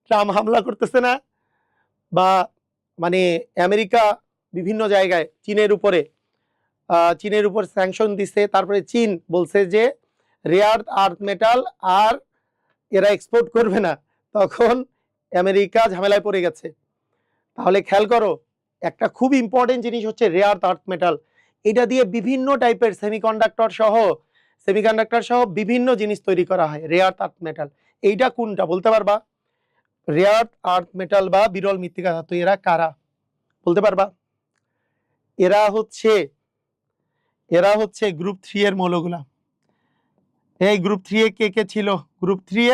ট্রাম্প হামলা করতেছে না, বা মানে আমেরিকা বিভিন্ন জায়গায় চীনের উপর স্যাংশন দিছে। তারপরে চীন বলছে যে রেয়ার আর্থ মেটাল আর এরা এক্সপোর্ট করবে না, তখন আমেরিকা ঝামেলায় পড়ে গেছে। তাহলে খেয়াল করো, একটা খুব ইম্পর্টেন্ট জিনিস হচ্ছে রেয়ার আর্থ মেটাল। এটা দিয়ে বিভিন্ন টাইপের সেমিকন্ডাক্টর সহ বিভিন্ন জিনিস তৈরি করা হয়, রেয়ার আর্থ মেটাল। এইটা কোনটা বলতে পারবা? রেয়ার আর্থ মেটাল বা বিরল মৃত্তিকা ধাতু, এরা কারা বলতে পারবা? এরা হচ্ছে গ্রুপ 3 এর মৌলগুলা। এই গ্রুপ 3 এ কে কে ছিল? গ্রুপ 3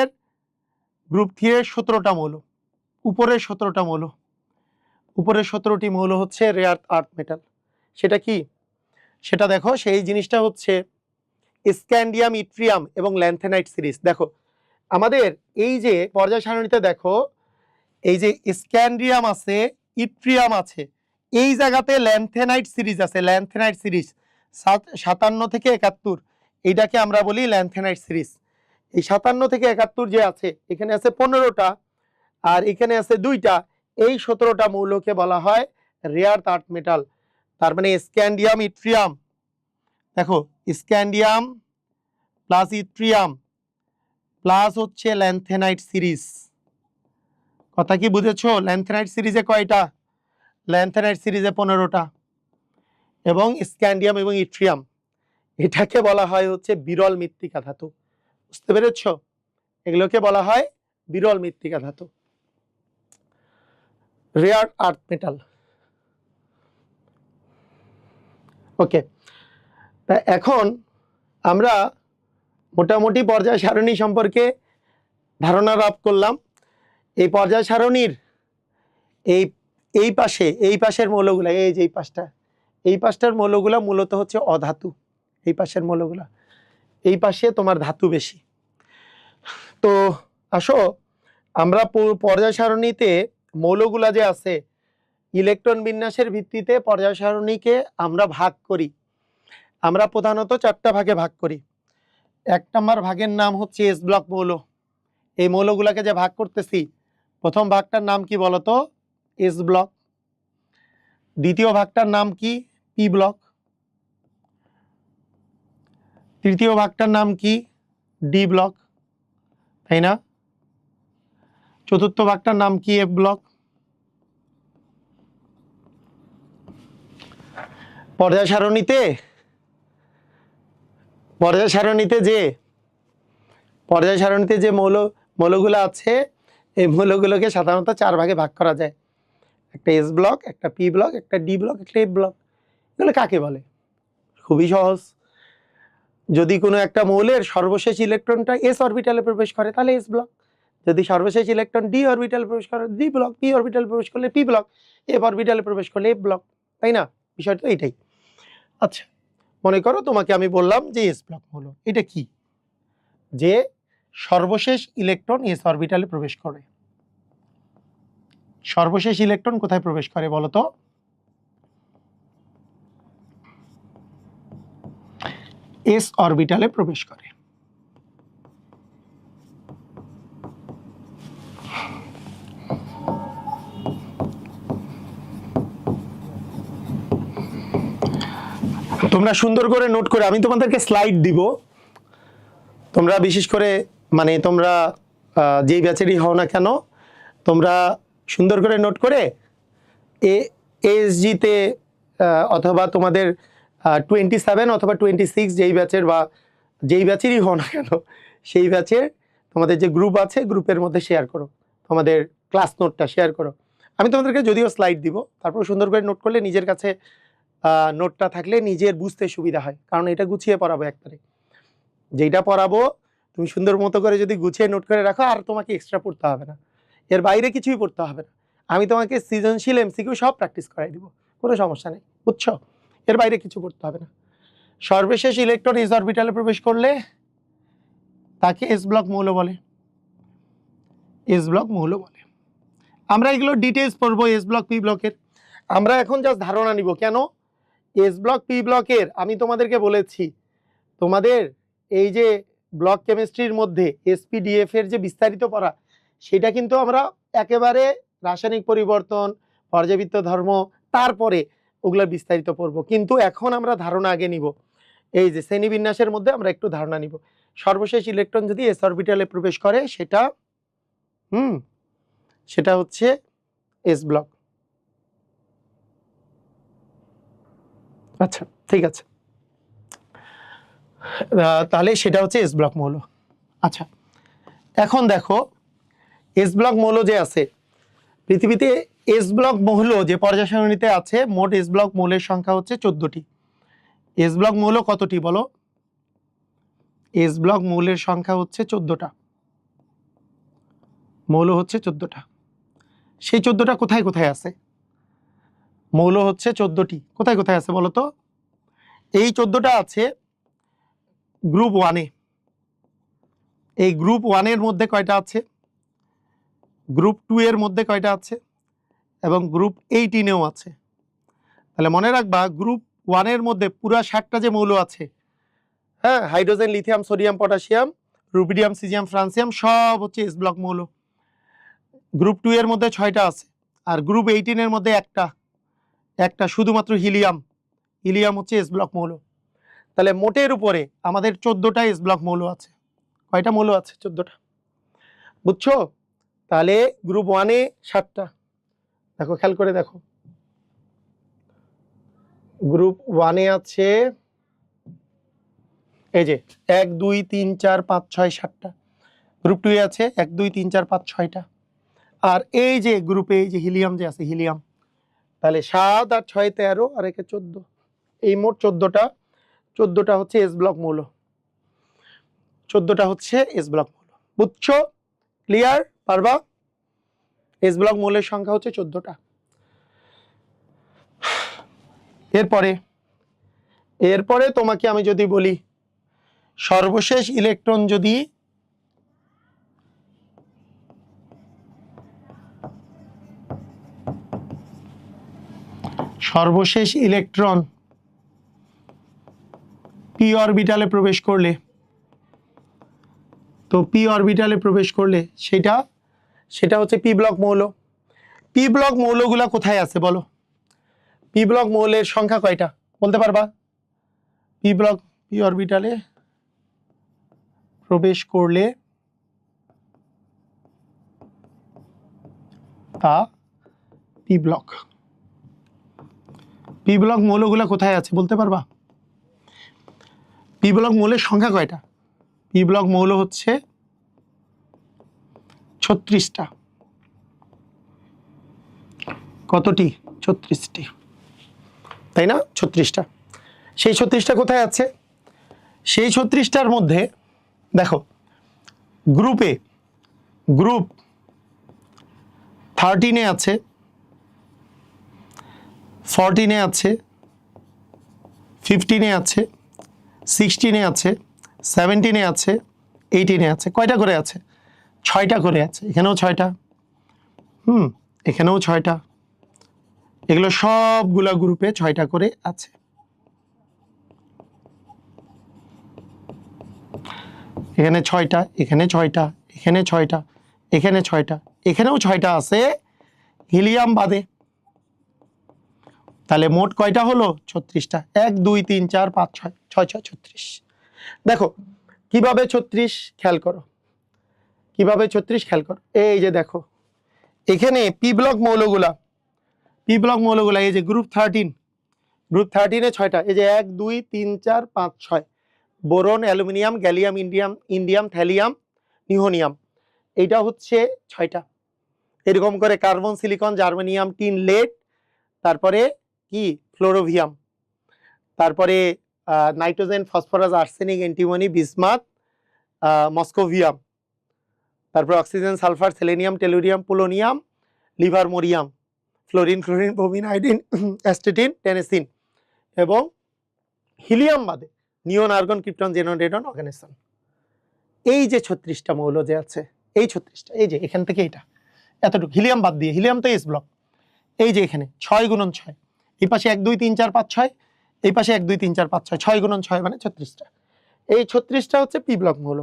এর 17টা মৌল। উপরের 17টা মৌল, উপরের 17টি মৌল হচ্ছে রেয়ার আর্থ মেটাল। সেটা কি? সেটা দেখো, সেই জিনিসটা হচ্ছে স্ক্যান্ডিয়াম, ইট্রিয়াম এবং ল্যান্থেনাইট সিরিজ। দেখো আমাদের এই যে পর্যায় সারণীতে দেখো, এই যে স্ক্যান্ডিয়াম আছে, ইট্রিয়াম আছে, এই জায়গাতে ল্যান্থেনাইট সিরিজ আছে। ল্যান্থেনাইট সিরিজ 57 থেকে 71, এইটাকে আমরা বলি ল্যান্থেনাইট সিরিজ। এই 57 থেকে 71 যে আছে, এখানে আছে 15টা আর এখানে আছে 2টা, এই 17টা মৌলকে বলা হয় রেয়ার আর্থ মেটাল। তার মানে স্ক্যান্ডিয়াম, ইট্রিয়াম, দেখো স্ক্যান্ডিয়াম প্লাস ইট্রিয়াম প্লাস হচ্ছে ল্যান্থেনাইট সিরিজ। কথা কি বুঝেছো? ল্যান্থেনাইট সিরিজে কয়টা? ল্যান্থেনাইট সিরিজে 15টা এবং স্ক্যান্ডিয়াম এবং ইট্রিয়াম, এটাকে বলা হয় হচ্ছে বিরল মৃত্তিকা ধাতু। বুঝতে পেরেছ? এগুলোকে বলা হয় বিরল মৃত্তিকা ধাতু, রেয়ার আর্থ মেটাল। ওকে, তা এখন আমরা মোটামুটি পর্যায় সারণী সম্পর্কে ধারণা লাভ করলাম। এই পর্যায় সারণীর এই পাশের মৌলগুলা, এই যে এই পাশটার মৌলগুলা মূলত হচ্ছে অধাতু। এই পাশের মৌলগুলা, এই পাশে তোমার ধাতু বেশি। তো আসো আমরা পর্যায় সারণীতে মৌলগুলা যে আছে, ইলেকট্রন বিন্যাসের ভিত্তিতে পর্যায় সারণীকে আমরা ভাগ করি। আমরা প্রধানত 4টা ভাগে ভাগ করি। 1 নম্বর ভাগের নাম হচ্ছে এস ব্লক মৌল। এই মৌলগুলাকে যে ভাগ করতেছি, প্রথম ভাগটার নাম কি বলতো? S block. দ্বিতীয় ভাগটার নাম কি? P block. তৃতীয় ভাগটার নাম কি? ডি ব্লক, তাই না? চতুর্থ ভাগটার নাম কি? F block. পর্যায় সারণীতে যে মৌলগুলো আছে, এই মৌলগুলোকে সাধারণত 4 ভাগে ভাগ করা যায়। একটা এস ব্লক, একটা পি ব্লক, একটা ডি ব্লক, একটা এফ ব্লক। এগুলো কাকে বলে? খুবই সহজ। যদি কোনো একটা মৌলের সর্বশেষ ইলেকট্রনটা এস অরবিটালে প্রবেশ করে তাহলে এস ব্লক, যদি সর্বশেষ ইলেকট্রন ডি অরবিটালে প্রবেশ করে ডি ব্লক, পি অরবিটালে প্রবেশ করলে পি ব্লক, এফ অরবিটালে প্রবেশ করলে এফ ব্লক, তাই না? বিষয়টা এইটাই। আচ্ছা, মনে করো তোমাকে আমি বললাম যে এস ব্লক মৌল এটা কি? যে সর্বশেষ ইলেকট্রন এস অরবিটালে প্রবেশ করে। সর্বশেষ ইলেকট্রন কোথায় প্রবেশ করে বলো তো? এস অরবিটালে প্রবেশ করে। তোমরা সুন্দর করে নোট করে, আমি তোমাদেরকে স্লাইড দিব, তোমরা বিশেষ করে মানে তোমরা যেই ব্যাচেরই হও না কেন, তোমরা সুন্দর করে নোট করে এএসজিতে অথবা তোমাদের 27 অথবা 26 যেই ব্যাচের বা যেই ব্যাচেরই হও না কেন, সেই ব্যাচের তোমাদের যে গ্রুপ আছে, গ্রুপের মধ্যে শেয়ার করো, তোমাদের ক্লাস নোটটা শেয়ার করো। আমি তোমাদেরকে যদিও স্লাইড দিব, তারপর সুন্দর করে নোট করলে নিজের কাছে নোটটা থাকলে নিজের বুঝতে সুবিধা হয়। কারণ এটা গুছিয়ে পড়াবো একবারে, যেইটা পড়াবো তুমি সুন্দর মতো করে যদি গুছিয়ে নোট করে রাখো, আর তোমাকে এক্সট্রা পড়তে হবে না, এর বাইরে কিছুই পড়তে হবে না। আমি তোমাকে সৃজনশীল এমসিকিউ সব প্র্যাকটিস করাই দিব, কোনো সমস্যা নেই, বুঝছো? এর বাইরে কিছু পড়তে হবে না। সর্বশেষ ইলেকট্রন এস অরবিটালে প্রবেশ করলে তাকে এস ব্লক মৌল বলে, এস ব্লক মৌল বলে। আমরা এগুলো ডিটেইলস পড়বো এস ব্লক পি ব্লকের। আমরা এখন জাস্ট ধারণা নিব। কেন? এস ব্লক পি ব্লকের আমি তোমাদেরকে বলেছি, তোমাদের এই যে ব্লক কেমিস্ট্রির মধ্যে এসপিডিএফ এর যে বিস্তারিত পড়া, সেটা কিন্তু আমরা একেবারে রাসায়নিক পরিবর্তন, পর্যাবৃত্ত ধর্ম, তারপরে ওগুলোর বিস্তারিত পড়বো। কিন্তু এখন আমরা ধারণা আগে নিব, এই যে শ্রেণীবিন্যাসের মধ্যে আমরা একটু ধারণা নিব। সর্বশেষ ইলেকট্রন যদি এস অরবিটালে প্রবেশ করে সেটা হচ্ছে এস ব্লক। আচ্ছা, ঠিক আছে, তাহলে সেটা হচ্ছে এস ব্লক মৌল। আচ্ছা, এখন দেখো এস ব্লক মৌল যে আছে পৃথিবীতে, এস ব্লক মৌল যে পর্যায় সারণীতে আছে, মোট এস ব্লক মৌলের সংখ্যা হচ্ছে 14টি। এস ব্লক মৌল কতটি বলো? এস ব্লক মৌলের সংখ্যা হচ্ছে 14টা, মৌল হচ্ছে 14টা। সেই 14টা কোথায় কোথায় আছে? মৌল হচ্ছে 14টি। কোথায় কোথায় আছে বলো তো? এই 14টা আছে গ্রুপ 1-এ। এই গ্রুপ 1-এর মধ্যে কয়টা আছে? গ্রুপ 2 এর মধ্যে কয়টা আছে? এবং গ্রুপ 18-এও আছে। তাহলে মনে রাখবা গ্রুপ 1-এর মধ্যে পুরা 60টা যে মৌল আছে, হ্যাঁ, hydrogen, lithium, sodium, potassium, rubidium, caesium, francium সব হচ্ছে এস ব্লক মৌল। গ্রুপ 2 এর মধ্যে 6টা আছে, আর গ্রুপ 18-এর মধ্যে একটা শুধুমাত্র হিলিয়াম। হিলিয়াম হচ্ছে এস ব্লক মৌল। তাহলে মোটের উপরে আমাদের 14টা এস ব্লক মৌল আছে। কয়টা মৌল আছে? 14টা। বুঝছো? তাহলে গ্রুপ 1-এ 7টা। দেখো, খেয়াল করে দেখো, গ্রুপ 1-এ আছে এই যে 1 2 3 4 5 6 7টা। গ্রুপ 2-এ আছে 1 2 3 4 5 6টা। আর এই যে গ্রুপে এই যে হিলিয়াম যে আছে, হিলিয়াম, তাহলে 7 আর 6 13 আর 1 14। এই মোট 14টা হচ্ছে এস ব্লক মৌল। 14টা হচ্ছে এস ব্লক মৌল। বুঝছো? ক্লিয়ার? পারবা? এস ব্লক মৌলের সংখ্যা হচ্ছে 14টা। এরপরে তোমাকে আমি যদি বলি সর্বশেষ ইলেকট্রন যদি পি অরবিটালে প্রবেশ করলে, তো পি অরবিটালে প্রবেশ করলে সেটা হচ্ছে পি ব্লক মৌল। পি ব্লক মৌলগুলা কোথায় আছে বলো? পি ব্লক মৌলের সংখ্যা কয়টা বলতে পারবা? পি অরবিটালে প্রবেশ করলে তা পি ব্লক। পি ব্লক মৌলগুলা কোথায় আছে বলতে পারবা? পি ব্লক মৌলের সংখ্যা কয়টা? পি ব্লক মৌল হচ্ছে 36টা। কতটি? 36টি, তাই না? 36টা। সেই 36টা কোথায় আছে? সেই 36টার মধ্যে দেখো, গ্রুপ 13-এ আছে, 14-এ আছে, 15-এ আছে, 16-এ আছে, 17-এ আছে, 18-এ আছে। কয়টা করে আছে? 6টা করে আছে। এখানেও 6টা, এখানেও 6টা। এগুলো সবগুলা গ্রুপে 6টা করে আছে। এখানে 6টা, এখানে 6টা, এখানে 6টা, এখানে 6টা, এখানেও 6টা আছে হিলিয়াম বাদে। তাহলে মোট কয়টা হলো? 36টা। 1 2 3 4 5 6 6 6 36। দেখো কিভাবে 36 খেয়াল করো, কিভাবে 36 খেয়াল করো। এই যে দেখো এখানে পি ব্লক মৌলগুলা এই যে গ্রুপ 13-এ 6টা। এই যে 1 2 3 4 5 6, boron, aluminium, gallium, indium, thallium, নিউটোনিয়াম, এইটা হচ্ছে 6টা। এরকম করে carbon, silicon, germanium, tin, lead, তারপরে কি ফ্লোরোভিয়াম, তারপরে nitrogen, phosphorus, arsenic, antimony, bismuth, moscovium, তারপর oxygen, sulphur, selenium, tellurium, polonium, livermorium, fluorine, chlorine, bromine, iodine, astatine, tennessine, এবং হিলিয়াম বাদে neon, argon, krypton, xenon, radon, oganesson. এই যে 36টা মৌল যে আছে, এই 36টা, এই যে এখান থেকে এটা এতটুকু হিলিয়াম বাদ দিয়ে, হিলিয়াম তো এস ব্লক। এই যে এখানে 6 গুণন 6, এই পাশে 1 2 3 4 5 6, এই পাশে 1 2 3 4 5 6, 6 গুণন 6 মানে 36টা। এই 36টা হচ্ছে পি ব্লক মৌল।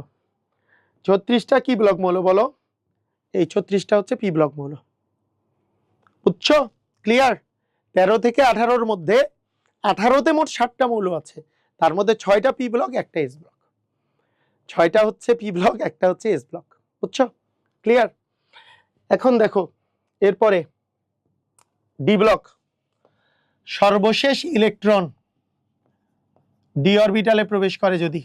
36টা কি ব্লক মৌল বলো? এই 36টা হচ্ছে পি ব্লক মৌল। বুঝছো? ক্লিয়ার? 13 থেকে 18-র মধ্যে 18তে মোট 60টা মৌল আছে, তার মধ্যে 6টা পি ব্লক, একটা এস ব্লক। 6টা হচ্ছে পি ব্লক, একটা হচ্ছে এস ব্লক। বুঝছো? ক্লিয়ার? এখন দেখো এরপরে ডি ব্লক। সর্বশেষ ইলেকট্রন ডি অরবিটালে প্রবেশ করে যদি,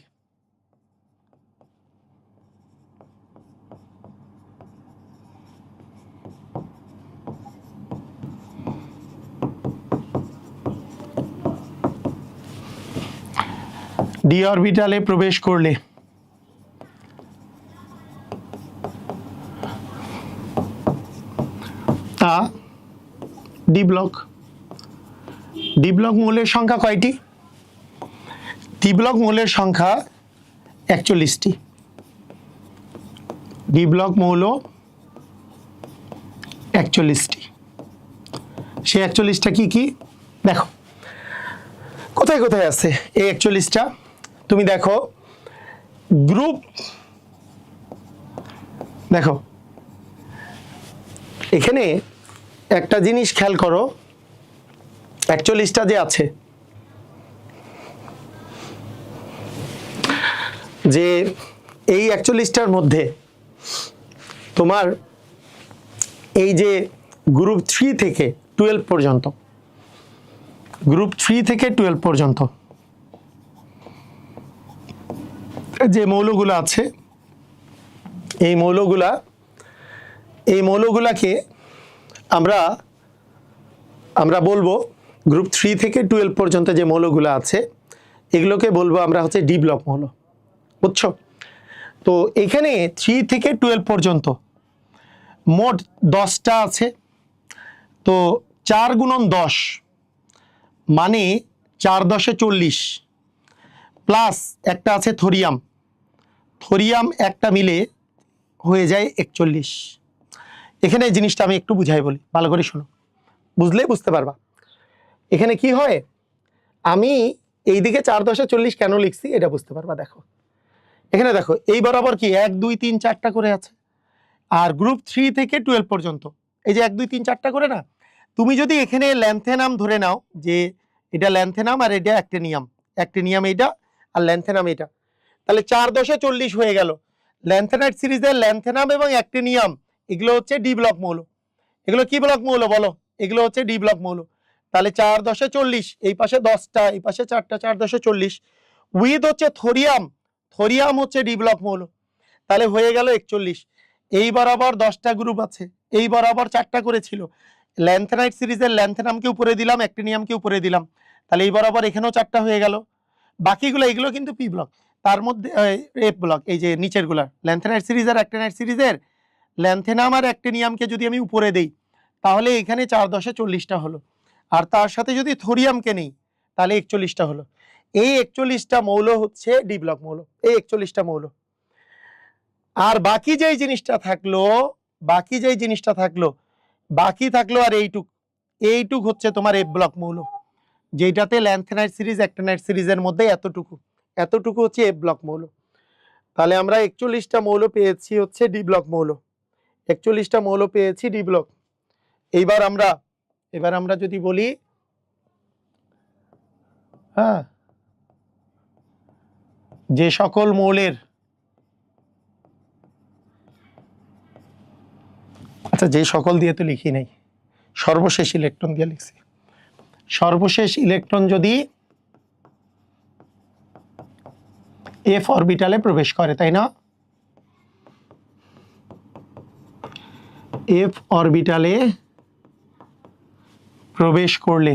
ডি অরবিটালে প্রবেশ করলে তা ডি ব্লক। ডি ব্লক মৌলের সংখ্যা কয়টি? ডি ব্লক মৌলের সংখ্যা 41টি। ডি ব্লক মৌল 41টি। সেই 41টা কি কি দেখো, কোথায় কোথায় আছে এই 41টা? তুমি দেখো গ্রুপ, দেখো এখানে একটা জিনিস খেয়াল করো, 41টা যে আছে, যে এই 41টার মধ্যে তোমার এই যে গ্রুপ 3 থেকে 12 পর্যন্ত, গ্রুপ 3 থেকে 12 পর্যন্ত যে মৌলগুলো আছে, এই মৌলগুলাকে আমরা বলবো গ্রুপ 3 থেকে 12 পর্যন্ত যে মৌলগুলো আছে এগুলোকে বলবো আমরা হচ্ছে ডি ব্লক মৌল, বুঝছো? তো এখানে 3 থেকে 12 পর্যন্ত মোট 10টা আছে। তো 4 গুণন 10 মানে 4 10 40, প্লাস একটা আছে থোরিয়াম, থোরিয়াম একটা মিলে হয়ে যায় 41। এখানে এই জিনিসটা আমি একটু বুঝাই বলি, ভালো করে শোনো, বুঝলে বুঝতে পারবা। এখানে কি হয়, আমি এইদিকে 4 10 40 কেন লিখছি এটা বুঝতে পারবা। দেখো এখানে দেখো এই বরাবর কি 1 2 3 4টা করে আছে, আর গ্রুপ 3 থেকে 12 পর্যন্ত এই যে 1 2 3 4টা করে না। তুমি যদি এখানে ল্যান্থেনাম ধরে নাও যে এটা ল্যান্থেনাম আর এটা অ্যাক্টিনিয়াম, অ্যাক্টিনিয়াম এইটা আর ল্যান্থেনাম এটা, তাহলে 4 10 40 হয়ে গেল। ল্যান্থেনাইট সিরিজের ল্যান্থেনাম এবং অ্যাক্টিনিয়াম এগুলো হচ্ছে ডি ব্লক মৌল। এগুলো কি ব্লক মৌল বলো? এগুলো হচ্ছে ডি ব্লক মৌল। তাহলে 4 10 40, এই পাশে 10টা, এই পাশে 4টা, 4 10 40 উইথ হচ্ছে থোরিয়াম, থোরিয়াম হচ্ছে ডি ব্লক মৌল। তাহলে হয়ে গেল 41। এই বরাবর 10টা গ্রুপ আছে, এই বরাবর 4টা করেছিল। ল্যান্থেনাইট সিরিজের ল্যান্থেনামকে উপরে দিলাম, অ্যাক্টিনিয়ামকে উপরে দিলাম, তাহলে এই বরাবর এখানেও 4টা হয়ে গেল। বাকিগুলো এগুলো কিন্তু পি ব্লক, তার মধ্যে এফ ব্লক, এই যে নিচের গুলা ল্যান্থেনাইট সিরিজ আর অ্যাক্টিনাইট সিরিজের ল্যান্থেনাম আর অ্যাক্টিনিয়ামকে যদি আমি উপরে দেই তাহলে এখানে 4 10 40টা হলো, আর তার সাথে যদি থোরিয়ামকে নেই তাহলে 41টা হলো। এই 41টা মৌল হচ্ছে ডি ব্লক মৌল, এই 41টা মৌল। আর বাকি যেই জিনিসটা থাকলো, বাকি থাকলো আর এইটুক হচ্ছে তোমার এফ ব্লক মৌল, যেটাতে ল্যান্থেনাইট সিরিজ অ্যাক্টিনাইট সিরিজের মধ্যে এতটুকু হচ্ছে এফ ব্লক মৌল। তাহলে আমরা 41টা মৌল পেয়েছি হচ্ছে ডি ব্লক মৌল, 41টা মৌল পেয়েছি ডি ব্লক। এবার আমরা যদি বলি, হ্যাঁ, যে সকল মৌলের, আচ্ছা যে সকল দিয়ে তো লিখি নাই, সর্বশেষ ইলেকট্রন দিয়ে লিখছি। সর্বশেষ ইলেকট্রন যদি এফ অরবিটালে প্রবেশ করে, তাই না? এফ অরবিটালে প্রবেশ করলে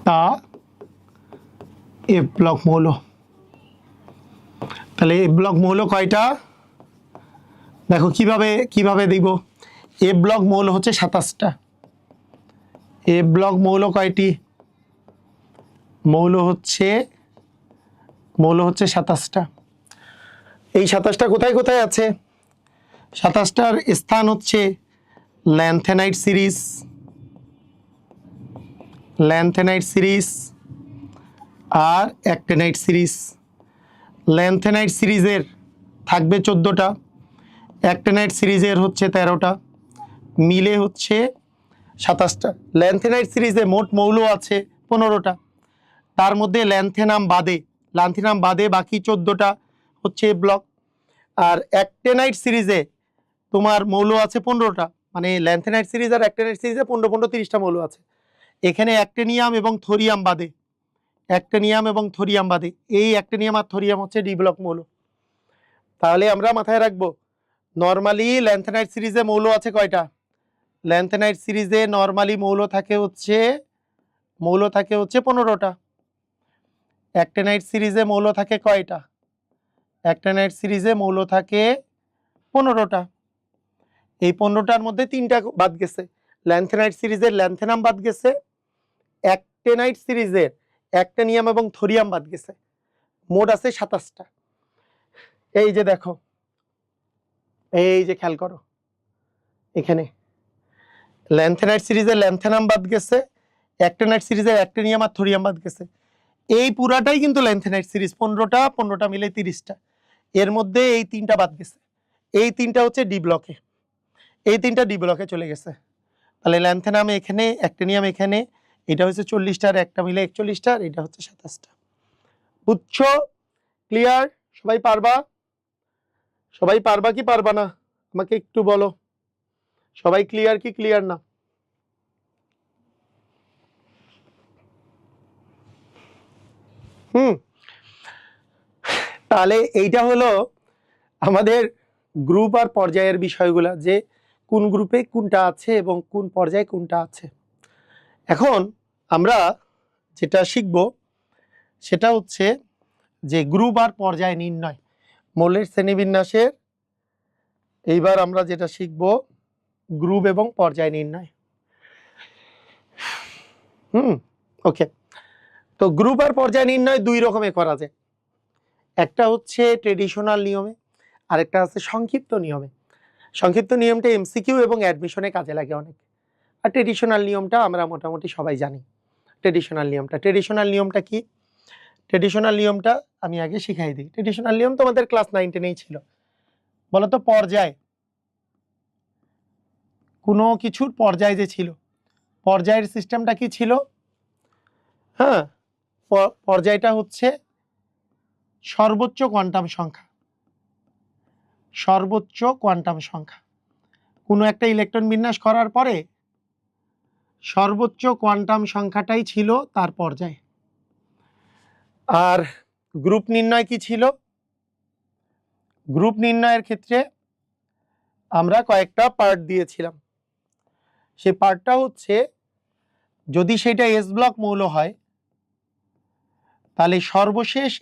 তা এফ ব্লক মৌল। তাহলে এফ ব্লক মৌল কয়টা দেখো, কিভাবে দিব। এফ ব্লক মৌল হচ্ছে 27টা। এফ ব্লক মৌল কয়টি? মৌল হচ্ছে 27টা। এই 27টা কোথায় কোথায় আছে? 27টার স্থান হচ্ছে ল্যান্থেনাইট সিরিজ আর অ্যাক্টিনাইট সিরিজ। ল্যান্থেনাইট সিরিজের থাকবে 14টা, অ্যাক্টিনাইট সিরিজের হচ্ছে 13টা, মিলে হচ্ছে 27টা। ল্যান্থেনাইট সিরিজে মোট মৌল আছে 15টা, তার মধ্যে ল্যান্থেনাম বাদে বাকি 14টা হচ্ছে ব্লক। আর অ্যাক্টিনাইট সিরিজে তোমার মৌল আছে 15টা, মানে ল্যান্থেনাইট সিরিজ আর অ্যাক্টিনাইট সিরিজে 15 15 30টা মৌল আছে। এখানে অ্যাক্টিনিয়াম এবং থোরিয়াম বাদে, এই অ্যাক্টিনিয়াম আর থোরিয়াম হচ্ছে ডি ব্লক মৌল। তাহলে আমরা মাথায় রাখবো, নরমালি ল্যান্থেনাইট সিরিজে মৌল আছে কয়টা? ল্যান্থেনাইট সিরিজে নরমালি মৌল থাকে হচ্ছে 15টা। অ্যাক্টিনাইট সিরিজে মৌল থাকে কয়টা? অ্যাক্টিনাইট সিরিজে মৌল থাকে 15টা। এই 15টার মধ্যে 3টা বাদ গেছে, ল্যান্থেনাইট সিরিজের ল্যান্থেনাম বাদ গেছে, অ্যাক্টেনাইট সিরিজের অ্যাক্টেনিয়াম এবং থোরিয়াম বাদ গেছে, মোট আছে 27টা। এই যে দেখো, এই যে খেয়াল করো, এখানে ল্যান্থেনাইট সিরিজের ল্যান্থেনাম বাদ গেছে, অ্যাক্টেনাইট সিরিজের অ্যাক্টেনিয়াম আর থোরিয়াম বাদ গেছে। এই পুরাটাই কিন্তু ল্যান্থেনাইট সিরিজ, 15টা মিলে 30টা। এর মধ্যে এই 3টা বাদ গেছে, এই 3টা হচ্ছে ডি ব্লকে, এই 3টা ডি ব্লকে চলে গেছে। তাহলে ল্যান্থেনাম এখানে, অ্যাক্টেনিয়াম এখানে, এটা হচ্ছে 40টার একটা মিলে 41টা, আর এটা হচ্ছে 27টা। বুঝছো? ক্লিয়ার? সবাই পারবা? সবাই পারবা কি পারবা না আমাকে একটু বলো, সবাই ক্লিয়ার কি ক্লিয়ার না? তাহলে এইটা হলো আমাদের গ্রুপ আর পর্যায়ের বিষয়গুলো, যে কোন গ্রুপে কোনটা আছে এবং কোন পর্যায়ে কোনটা আছে। এখন আমরা যেটা শিখব সেটা হচ্ছে যে গ্রুপ আর পর্যায় নির্ণয়, মৌলের শ্রেণীবিন্যাসের। এইবার আমরা যেটা শিখব গ্রুপ এবং পর্যায় নির্ণয়। ওকে, তো গ্রুপ আর পর্যায় নির্ণয় দুই রকমে করা যায়, একটা হচ্ছে ট্রেডিশনাল নিয়মে, আরেকটা আছে সংক্ষিপ্ত নিয়মে। সংক্ষিপ্ত নিয়মটা এমসিকিউ এবং অ্যাডমিশনে কাজে লাগে অনেক, আর ট্রেডিশনাল নিয়মটা আমরা মোটামুটি সবাই জানি। ট্রেডিশনাল নিয়মটা কি? ট্রেডিশনাল নিয়মটা আমি আগে শিখাই দিই। ট্রেডিশনাল নিয়ম তোমাদের ক্লাস 9-10-এই ছিল। বলতো পর্যায়, কোনো কিছুর পর্যায় যে ছিল, পর্যায়ের সিস্টেমটা কি ছিল? হ্যাঁ, পর্যায়টা হচ্ছে সর্বোচ্চ কোয়ান্টাম সংখ্যা, সর্বোচ্চ কোয়ান্টাম সংখ্যা। কোনো একটা ইলেকট্রন বিন্যাস করার পরে সর্বোচ্চ কোয়ান্টাম সংখ্যাটাই ছিল তার পর্যায়। আর গ্রুপ নির্ণয় কি ছিল? গ্রুপ নির্ণয়ের ক্ষেত্রে আমরা কয়েকটা পার্ট দিয়েছিলাম। সেই পার্টটা হচ্ছে, যদি সেটা এস ব্লক মৌল হয় তাহলে সর্বশেষ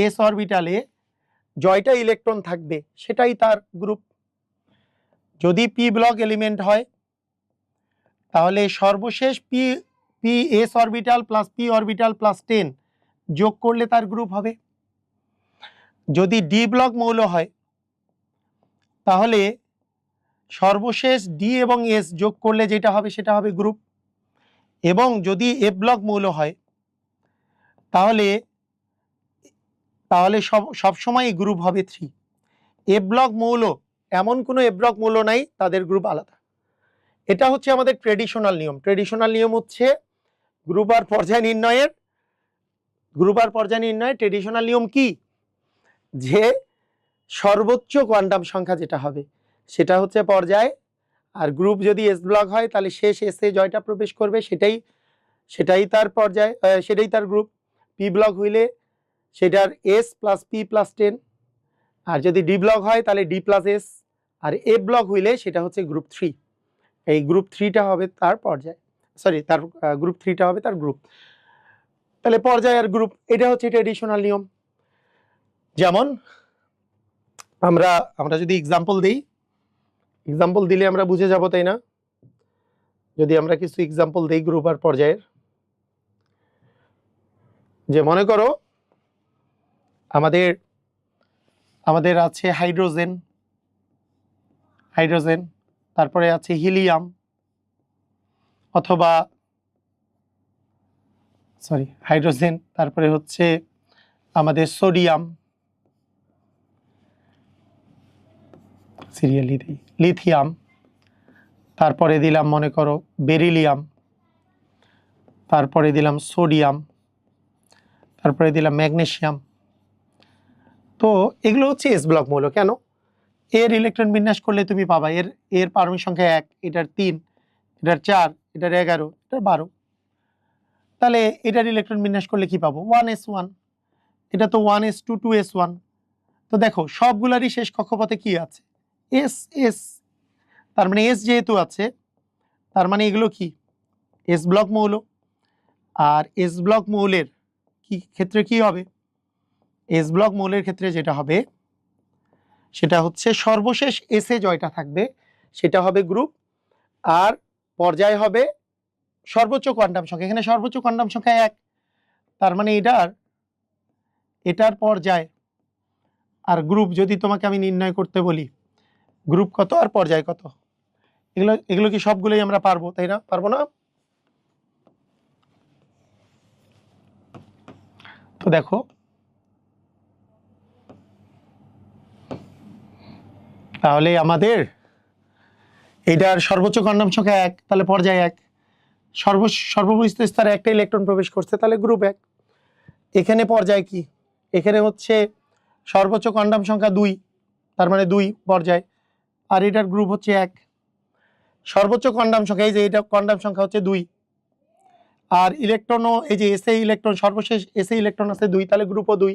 এস অরবিটালে জয়টা ইলেকট্রন থাকবে সেটাই তার গ্রুপ। যদি পি ব্লক এলিমেন্ট হয় তাহলে সর্বশেষ P S orbital plus P orbital plus 10 যোগ করলে তার গ্রুপ হবে। যদি ডি ব্লক মৌল হয় তাহলে সর্বশেষ ডি এবং এস যোগ করলে যেটা হবে সেটা হবে গ্রুপ। এবং যদি এফ ব্লক মৌল হয় তাহলে সবসময় গ্রুপ হবে 3। এফ ব্লক মৌল, এমন কোনো এফ ব্লক মৌল নাই তাদের গ্রুপ আলাদা। এটা হচ্ছে আমাদের ট্রেডিশনাল নিয়ম। ট্রেডিশনাল নিয়ম হচ্ছে গ্রুপ আর পর্যায় নির্ণয়ের। ট্রেডিশনাল নিয়ম কি? যে সর্বোচ্চ কোয়ান্টাম সংখ্যা যেটা হবে সেটা হচ্ছে পর্যায়, আর গ্রুপ যদি এস ব্লক হয় তাহলে শেষ এসে জয়টা প্রবেশ করবে সেটাই তার পর্যায়, সেটাই তার গ্রুপ। পি ব্লক হইলে সেটার এস প্লাস পি প্লাস 10, আর যদি ডি ব্লক হয় তাহলে ডি প্লাস এস, আর এ ব্লক হইলে সেটা হচ্ছে গ্রুপ 3। এই গ্রুপ 3টা হবে তার পর্যায়, তার গ্রুপ 3টা হবে তার গ্রুপ। তাহলে পর্যায় আর গ্রুপ, এটা হচ্ছে ট্রেডিশনাল নিয়ম। যেমন আমরা যদি এক্সাম্পল দিই, এক্সাম্পল দিলে আমরা বুঝে যাব, তাই না? যদি আমরা কিছু এক্সাম্পল দিই গ্রুপ আর পর্যায়ের, যে মনে করো আমাদের আছে হাইড্রোজেন, তারপরে আছে হিলিয়াম, অথবা হাইড্রোজেন, তারপরে হচ্ছে আমাদের সোডিয়াম, সিরিয়ালি দিই, লিথিয়াম, তারপরে দিলাম মনে করো বেরিলিয়াম, তারপরে দিলাম সোডিয়াম, তারপরে দিলাম ম্যাগনেসিয়াম। তো এগুলো হচ্ছে এস ব্লক মৌল। কেন? এর ইলেকট্রন বিন্যাস করলে তুমি পাবা এর পারমাণবিক সংখ্যা 1, এটার 3, এটার 4, এটার 11, এটার 12। তাহলে এটার ইলেকট্রন বিন্যাস করলে কি পাবো? 1s1। এটা তো 1s2, 2s1। তো দেখো সবগুলারই শেষ কক্ষপথে কি আছে? এস। তার মানে এস যেহেতু আছে তার মানে এগুলো কি? এস ব্লক মৌল। আর এস ব্লক মৌলের ক্ষেত্রে কি হবে? এস ব্লক মৌলের ক্ষেত্রে যেটা হবে সেটা হচ্ছে সর্বশেষ এসে জয়টা থাকবে সেটা হবে গ্রুপ, আর পর্যায় হবে সর্বোচ্চ কোয়ান্টাম সংখ্যা। এখানে সর্বোচ্চ কোয়ান্টাম সংখ্যা 1, তার মানে এটার পর্যায় আর গ্রুপ যদি তোমাকে আমি নির্ণয় করতে বলি গ্রুপ কত আর পর্যায় কত, এগুলো কি সবগুলোই আমরা পারবো, তাই না? পারবো না? তো দেখো তাহলে আমাদের এটার সর্বোচ্চ কোয়ান্টাম সংখ্যা 1, তাহলে পর্যায় 1, সর্ববহিস্থ স্তরে একটা ইলেকট্রন প্রবেশ করছে, তাহলে গ্রুপ 1। এখানে পর্যায় কি? এখানে হচ্ছে সর্বোচ্চ কোয়ান্টাম সংখ্যা 2, তার মানে 2 পর্যায়, আর এটার গ্রুপ হচ্ছে 1। সর্বোচ্চ কোয়ান্টাম সংখ্যা, এই যে এটা কোয়ান্টাম সংখ্যা হচ্ছে 2, আর ইলেকট্রনও এই যে এসে ইলেকট্রন, সর্বশেষ এসে ইলেকট্রন আছে 2, তাহলে গ্রুপও 2।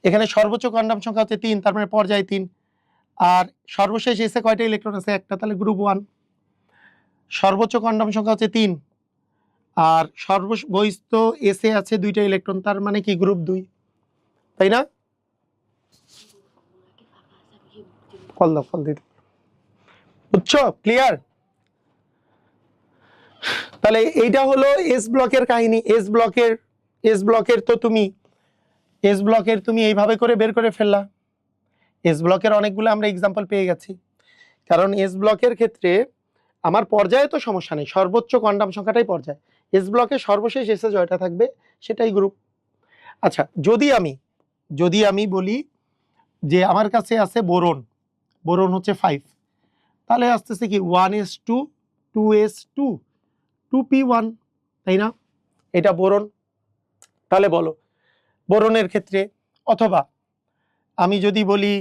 এখানে সর্বোচ্চ কোয়ান্টাম সংখ্যা হচ্ছে 3, তার মানে পর্যায় 3, আর সর্বশেষ এসে কয়টা ইলেকট্রন আছে? একটা, তাহলে গ্রুপ 1। সর্বোচ্চ কোয়ান্টাম সংখ্যা হচ্ছে 3, আর সর্ববহিস্থ এসে আছে 2টা ইলেকট্রন, তার মানে কি গ্রুপ 2, তাই না? ফল দিতে বুঝছো? ক্লিয়ার? তাহলে এইটা হলো এস ব্লকের কাহিনী। এস ব্লকের তুমি এইভাবে করে বের করে ফেললা। এস ব্লকের অনেকগুলো আমরা এক্সাম্পল পেয়ে গেছি, কারণ এস ব্লকের ক্ষেত্রে আমার পর্যায়ে তো সমস্যা নেই, সর্বোচ্চ কোয়ান্টাম সংখ্যাটাই পর্যায়। এস ব্লকের সর্বশেষ এসে জয়টা থাকবে সেটাই গ্রুপ। আচ্ছা, যদি আমি বলি যে আমার কাছে আছে বোরন হচ্ছে 5, তাহলে আসতেছে কি 1s2 2s2 2p1, তাই না? এটা বোরন। তাহলে বলো বোরনের ক্ষেত্রে, অথবা আমি যদি বলি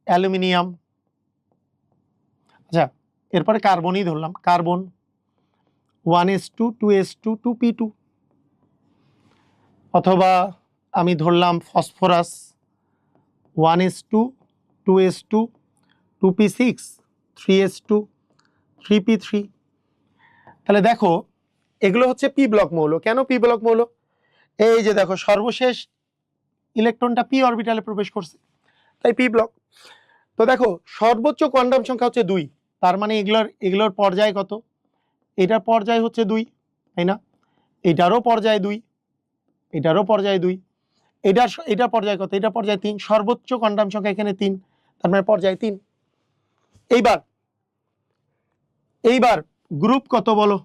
অ্যালুমিনিয়াম, আচ্ছা এরপরে কার্বনই ধরলাম, কার্বন 1s2 2s2 2p2, অথবা আমি ধরলাম phosphorus 1s2 2s2 2p6 3s2 3p3। তাহলে দেখো এগুলো হচ্ছে পি ব্লক মৌল। কেন পি ব্লক মৌল? এই যে দেখো সর্বশেষ ইলেকট্রনটা পি অরবিটালে প্রবেশ করছে, তাই পি ব্লক। তো দেখো সর্বোচ্চ কোয়ান্টাম সংখ্যা হচ্ছে 2, তার মানে এগুলোর পর্যায় কত? এটার পর্যায় হচ্ছে 2, তাই না? এটারও পর্যায় 2, এটারও পর্যায় 2, এটার পর্যায় কত? এটা পর্যায় 3, সর্বোচ্চ কোয়ান্টাম সংখ্যা এখানে 3, তার মানে পর্যায় 3। এইবার গ্রুপ কত বলো?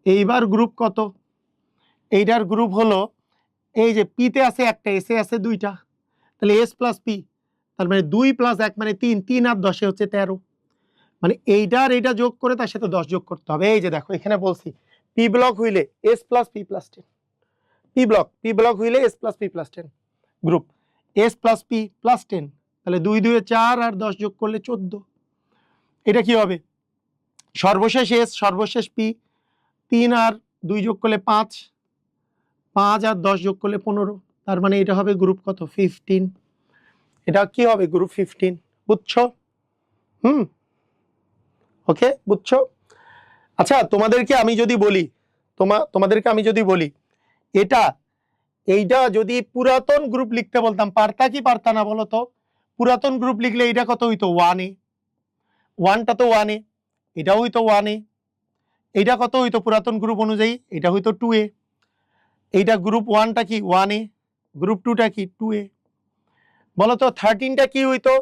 এইবার গ্রুপ কত? এইটার গ্রুপ হলো এই যে পিতে আছে একটা, এসে আছে 2টা, তাহলে এস প্লাস পি, তার মানে 2 + 1 মানে 3, 3 আর 10 হচ্ছে 13, মানে এইটা যোগ করে তার সাথে 10 যোগ করতে হবে। এই যে দেখো এখানে বলছি পি ব্লক হইলে S plus P plus 10, P block হইলে S plus P plus 10 group, S plus P plus 10, তাহলে 2 2 4 আর 10 যোগ করলে 14। এটা কি হবে? সর্বশেষ এস, সর্বশেষ পি, 3 আর 2 যোগ করলে 5, 5 আর 10 যোগ করলে 15, তার মানে এটা হবে গ্রুপ কত? 15। এটা কি হবে? গ্রুপ 15। বুঝছো? ওকে, বুঝছো? আচ্ছা তোমাদেরকে আমি যদি বলি এইটা যদি পুরাতন গ্রুপ লিখতে বলতাম, পারতা কি পারতা না বলো তো? পুরাতন গ্রুপ লিখলে এটা কত হইতো? 1a, 1টা তো 1a, এটাও হইতো 1a, এইটা কত হইতো পুরাতন গ্রুপ অনুযায়ী? এটা হইতো 2a। এইটা গ্রুপ 1টা কি? 1a, গ্রুপ 2টা কি? 2a। বলো তো 13টা কি হইতো?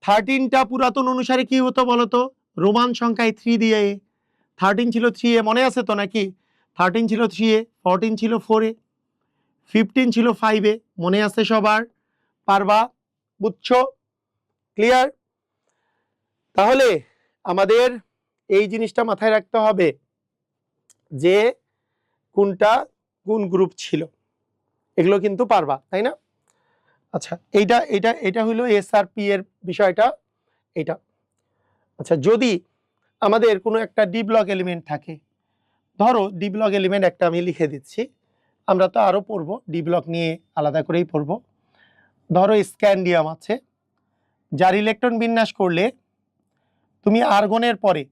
13টা পুরাতন অনুসারে কি হতো বলো তো? রোমান সংখ্যায় 3 দিয়ে, 13 ছিল 3a, মনে আছে তো নাকি? 13 ছিল 3a, 14 ছিল 4a, 15 ছিল 5a, মনে আছে সবার? পারবা? বুঝছো? ক্লিয়ার? তাহলে আমাদের এই জিনিসটা মাথায় রাখতে হবে যে কোনটা কোন গ্রুপ ছিল, এগুলো কিন্তু পারবা, তাই না? আচ্ছা এটা হলো এস আর পি এর বিষয়টা এটা। আচ্ছা যদি আমাদের কোনো একটা ডি ব্লক এলিমেন্ট থাকে, ধরো ডি ব্লক এলিমেন্ট একটা আমি লিখে দিচ্ছি, আমরা তো আরো পড়বো, ডি ব্লক নিয়ে আলাদা করেই পড়বো। ধরো স্ক্যান্ডিয়াম আছে, যার ইলেকট্রন বিন্যাস করলে তুমি আর্গনের পরে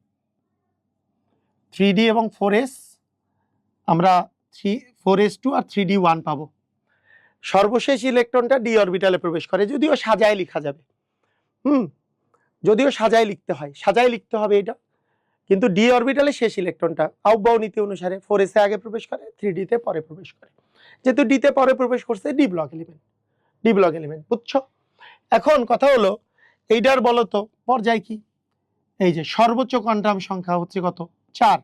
3d এবং 4s, আমরা 4s2 আর 3d1 পাবো। সর্বশেষ ইলেকট্রনটা ডি অরবিটালে প্রবেশ করে, যদিও সাজায় লেখা যাবে, যদিও সাজায় লিখতে হয়, সাজায় লিখতে হবে এটা, কিন্তু ডি অরবিটালে শেষ ইলেকট্রনটা আউবাউ নীতি অনুসারে 4s এ আগে প্রবেশ করে, 3d তে পরে প্রবেশ করে। যেহেতু ডি তে পরে প্রবেশ করছে, ডি ব্লক এলিমেন্ট, বুঝছো? এখন কথা হলো এইটার বলো তো পর্যায় কি? এই যে সর্বোচ্চ কোয়ান্টাম সংখ্যা হচ্ছে কত? 4,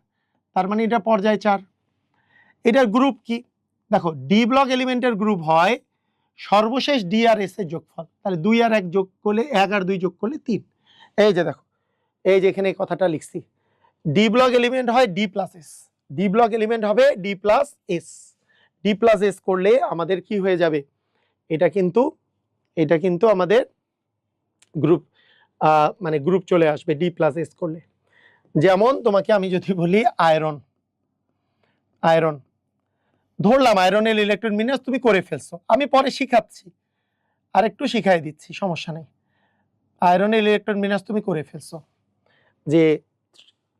তার মানে এটা পর্যায় 4। এটার গ্রুপ কি? দেখো ডি ব্লক এলিমেন্টের গ্রুপ হয় সর্বশেষ ডি আর এস এর যোগফল, তাহলে 2 আর 1 যোগ করলে 1 আর 2 যোগ করলে 3। এই যে দেখো, এই যে এখানে এই কথাটা লিখছি, ডি ব্লক এলিমেন্ট হয় D plus S, D block element হবে D plus S. D plus S করলে আমাদের কি হয়ে যাবে? এটা কিন্তু আমাদের গ্রুপ, মানে গ্রুপ চলে আসবে ডি প্লাস এস করলে। যেমন তোমাকে আমি যদি বলি আয়রন ধরলাম, আয়রনের ইলেকট্রন বিন্যাস তুমি করে ফেলছো, আমি পরে শিখাচ্ছি, আর একটু শিখাই দিচ্ছি, সমস্যা নেই। আয়রনের ইলেকট্রন বিন্যাস তুমি করে ফেলছো যে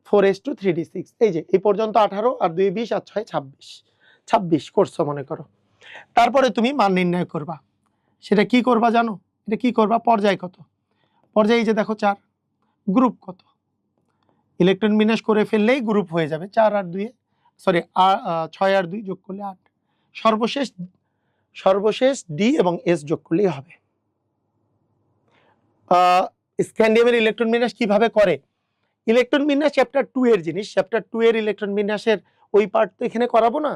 4s2 3d6, এই যে এই পর্যন্ত 18 আর 2 20 আর 6 26 করছো মনে করো। তারপরে তুমি মান নির্ণয় করবা, সেটা কি করবা জানো? এটা কি করবা? পর্যায় কত? পর্যায়ে যে দেখো 4, গ্রুপ কত? ইলেকট্রন বিন্যাস করে ফেললেই গ্রুপ হয়ে যাবে, 4 আর 2 সরি 6 আর 2 যোগ করলে 8, সর্বশেষ ডি এবং এস যোগ করলেই হবে। স্ক্যান্ডিয়ামের ইলেকট্রন বিন্যাস কিভাবে করে? ইলেকট্রন বিন্যাস চ্যাপ্টার 2 এর জিনিস, চ্যাপ্টার 2 এর ইলেকট্রন বিন্যাসের ওই পার্ট তো এখানে করাবো না,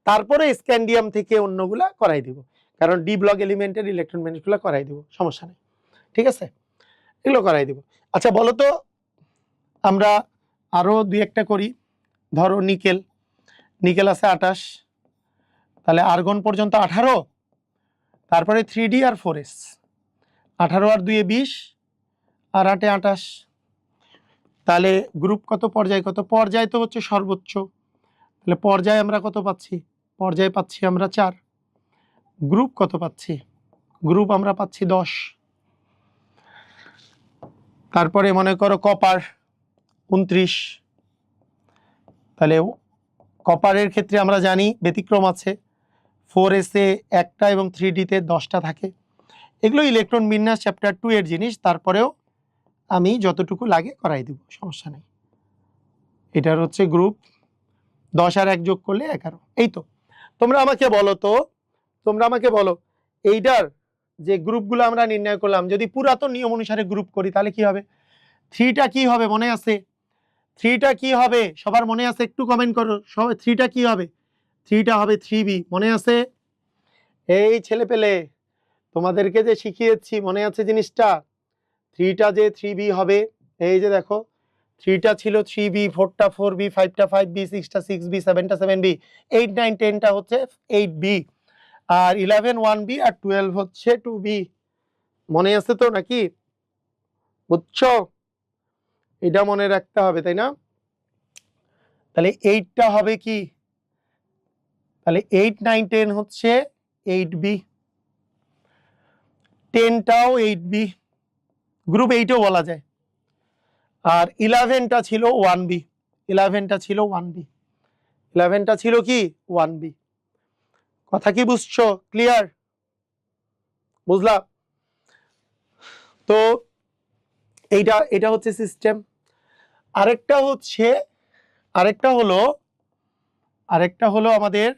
তারপরে স্ক্যান্ডিয়াম থেকে অন্যগুলা করাই দিব, কারণ ডি ব্লক এলিমেন্টের ইলেকট্রন বিন্যাসগুলো করাই দিব, সমস্যা নেই, ঠিক আছে, এগুলো করাই দিব। আচ্ছা বলো তো, আমরা আরো 2-1টা করি। ধরো নিকেল আছে 28, তাহলে আর্গন পর্যন্ত 18, তারপরে 3d আর 4s, 18 আর 2 20 আর 8 28, তাহলে গ্রুপ কত? পর্যায় কত? পর্যায় তো হচ্ছে সর্বোচ্চ, তাহলে পর্যায় আমরা কত পাচ্ছি? পর্যায় পাচ্ছি আমরা 4। গ্রুপ কত পাচ্ছি? গ্রুপ আমরা পাচ্ছি 10। তারপরে মনে করো কপার 29, তাহলে কপারের ক্ষেত্রে আমরা জানি ব্যতিক্রম আছে, 4s এ 1টা এবং 3d তে 10টা থাকে। এগুলো ইলেকট্রন বিন্যাস চ্যাপ্টার 2 এর জিনিস, তারপরেও আমি যতটুকু লাগে করাই দিব, সমস্যা নেই। এটার হচ্ছে গ্রুপ 10 আর 1 যোগ করলে 11। এই তো, তোমরা আমাকে বলো এইটার যে গ্রুপগুলো আমরা নির্ণয় করলাম, যদি পুরাতন নিয়ম অনুসারে গ্রুপ করি তাহলে কি হবে? 3টা কি হবে মনে আছে? 3টা কি হবে সবার মনে আছে? একটু কমেন্ট করো সবাই, 3টা কি হবে? 3টা হবে 3b, মনে আছে? এই ছেলে পেলে তোমাদেরকে যে শিখিয়েছি মনে আছে জিনিসটা? 3টা যে 3b হবে, এই যে দেখো 3টা ছিল 3b, 4টা 4b, 5টা 5b, 6টা 6b, 7টা 7b, 8 9 10টা হচ্ছে 8b, আর 11 1b আর 12 হচ্ছে 2b। মনে আছে তো নাকি? বুঝছো? এটা মনে রাখতে হবে, তাই না? তাহলে 8টা হবে কি? তাহলে 8 9 10 হচ্ছে 8b, 10টাও 8b, গ্রুপ 8ও বলা যায়। আর 11টা ছিল 1b, 11টা ছিল 1b, 11টা ছিল কি 1b। কথা কি বুঝছো? ক্লিয়ার? বুঝলা? তো এটা হচ্ছে সিস্টেম। আরেকটা আমাদের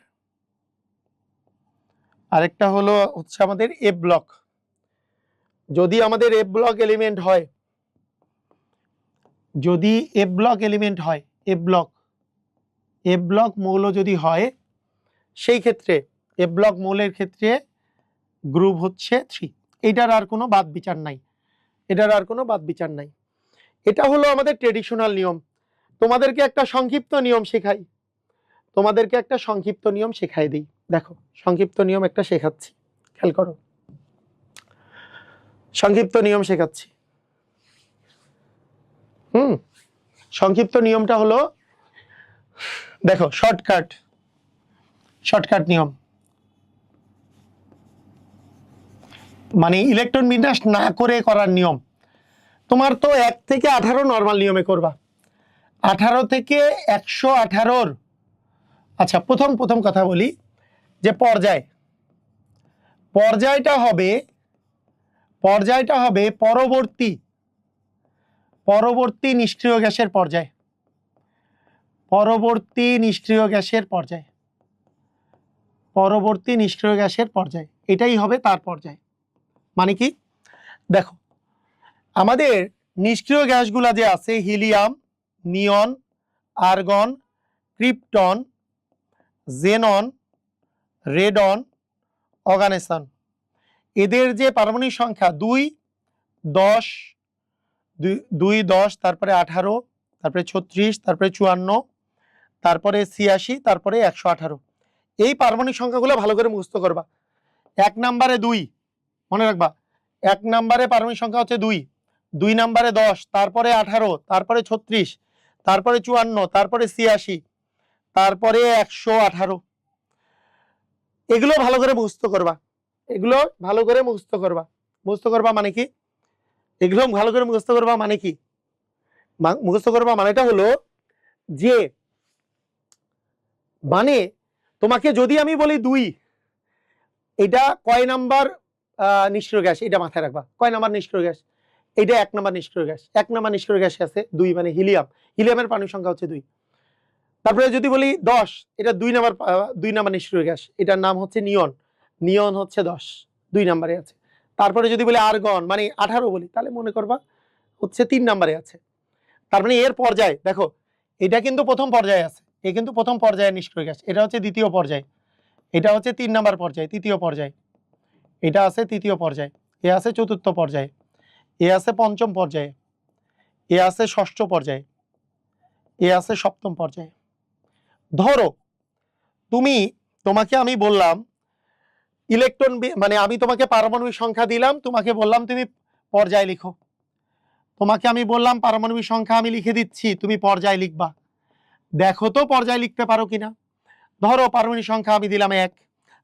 এফ ব্লক। যদি আমাদের এফ ব্লক এলিমেন্ট হয়, এফ ব্লক মৌল যদি হয়, সেই ক্ষেত্রে এফ ব্লক মৌলের ক্ষেত্রে গ্রুপ হচ্ছে 3। এটার আর কোনো বাদ বিচার নাই, এটা হলো আমাদের ট্রেডিশনাল নিয়ম। তোমাদেরকে একটা সংক্ষিপ্ত নিয়ম শেখাই দিই। দেখো সংক্ষিপ্ত নিয়ম একটা শেখাচ্ছি, খেয়াল করো, সংক্ষিপ্ত নিয়ম শেখাচ্ছি। সংক্ষিপ্ত নিয়মটা হলো, দেখো শর্টকাট নিয়ম, মানে ইলেকট্রন বিন্যাস না করে করার নিয়ম। তোমার তো 1 থেকে 18 নর্মাল নিয়মে করবা, 18 থেকে 118। আচ্ছা প্রথম কথা বলি যে পর্যায়টা পর্যায়টা হবে পরবর্তী পরবর্তী নিষ্ক্রিয় গ্যাসের পর্যায়, পরবর্তী নিষ্ক্রিয় গ্যাসের পর্যায়, পরবর্তী নিষ্ক্রিয় গ্যাসের পর্যায়, এটাই হবে তার পর্যায়। মানে কি দেখো, আমাদের নিষ্ক্রিয় গ্যাসগুলা যে আছে helium, neon, argon, krypton, xenon, radon, অর্গানেসন, এদের যে পারমাণবিক সংখ্যা 2, 10, 2, 10, তারপরে 18, তারপরে 36, তারপরে 54, তারপরে 86, তারপরে 118, এই পারমাণবিক সংখ্যাগুলো ভালো করে মুখস্থ করবা। 1 নম্বরে 2 মনে রাখবা, 1 নম্বরে পারমাণবিক সংখ্যা হচ্ছে 2, 2 নম্বরে 10, তারপরে 18, তারপরে 36, তারপরে 54, তারপরে 86, তারপরে 118, এগুলো ভালো করে মুখস্থ করবা, এগুলো ভালো করে মুখস্থ করবা। মুখস্থ করবা মানে কি, এগুলো ভালো করে মুখস্থ করবা মানে কি, মুখস্থ করবা মানেটা হলো যে, মানে তোমাকে যদি আমি বলি 2, এটা কয় নাম্বার নিষ্ক্রিয় গ্যাস, এটা মাথায় রাখবা। কয় নাম্বার নিষ্ক্রিয় গ্যাস, এটা 1 নাম্বার নিষ্ক্রিয় গ্যাস। 1 নাম্বার নিষ্ক্রিয় গ্যাস আছে 2, মানে হিলিয়াম, হিলিয়ামের পারমাণবিক সংখ্যা হচ্ছে 2। তারপরে যদি বলি 10, এটা 2 নাম্বার নিষ্ক্রিয় গ্যাস, এটার নাম হচ্ছে নিয়ন, নিয়ন হচ্ছে 10, 2 নম্বরে আছে। তারপরে যদি বলি আর্গন মানে 18 বলি, তাহলে মনে করবা হচ্ছে 3 নম্বরে আছে। তার মানে এর পর্যায় দেখো, এটা কিন্তু প্রথম পর্যায়ে আছে, এ কিন্তু প্রথম পর্যায়ে নিষ্ক্রিয় গ্যাস, এটা হচ্ছে দ্বিতীয় পর্যায়, এটা হচ্ছে 3 নম্বর পর্যায়, তৃতীয় পর্যায়, এটা আছে তৃতীয় পর্যায়, এ আছে চতুর্থ পর্যায়ে, এ আছে পঞ্চম পর্যায়ে, এ আছে ষষ্ঠ পর্যায়ে, এ আছে সপ্তম পর্যায়ে। ধরো তোমাকে আমি বললাম ইলেকট্রন, মানে আমি তোমাকে পারমাণবিক সংখ্যা দিলাম, তোমাকে বললাম তুমি পর্যায় লিখো, তোমাকে আমি বললাম পারমাণবিক সংখ্যা আমি লিখে দিচ্ছি, তুমি পর্যায় লিখবা। দেখো তো পর্যায় লিখতে পারো কিনা। ধরো পারমাণবিক সংখ্যা আমি দিলাম 1,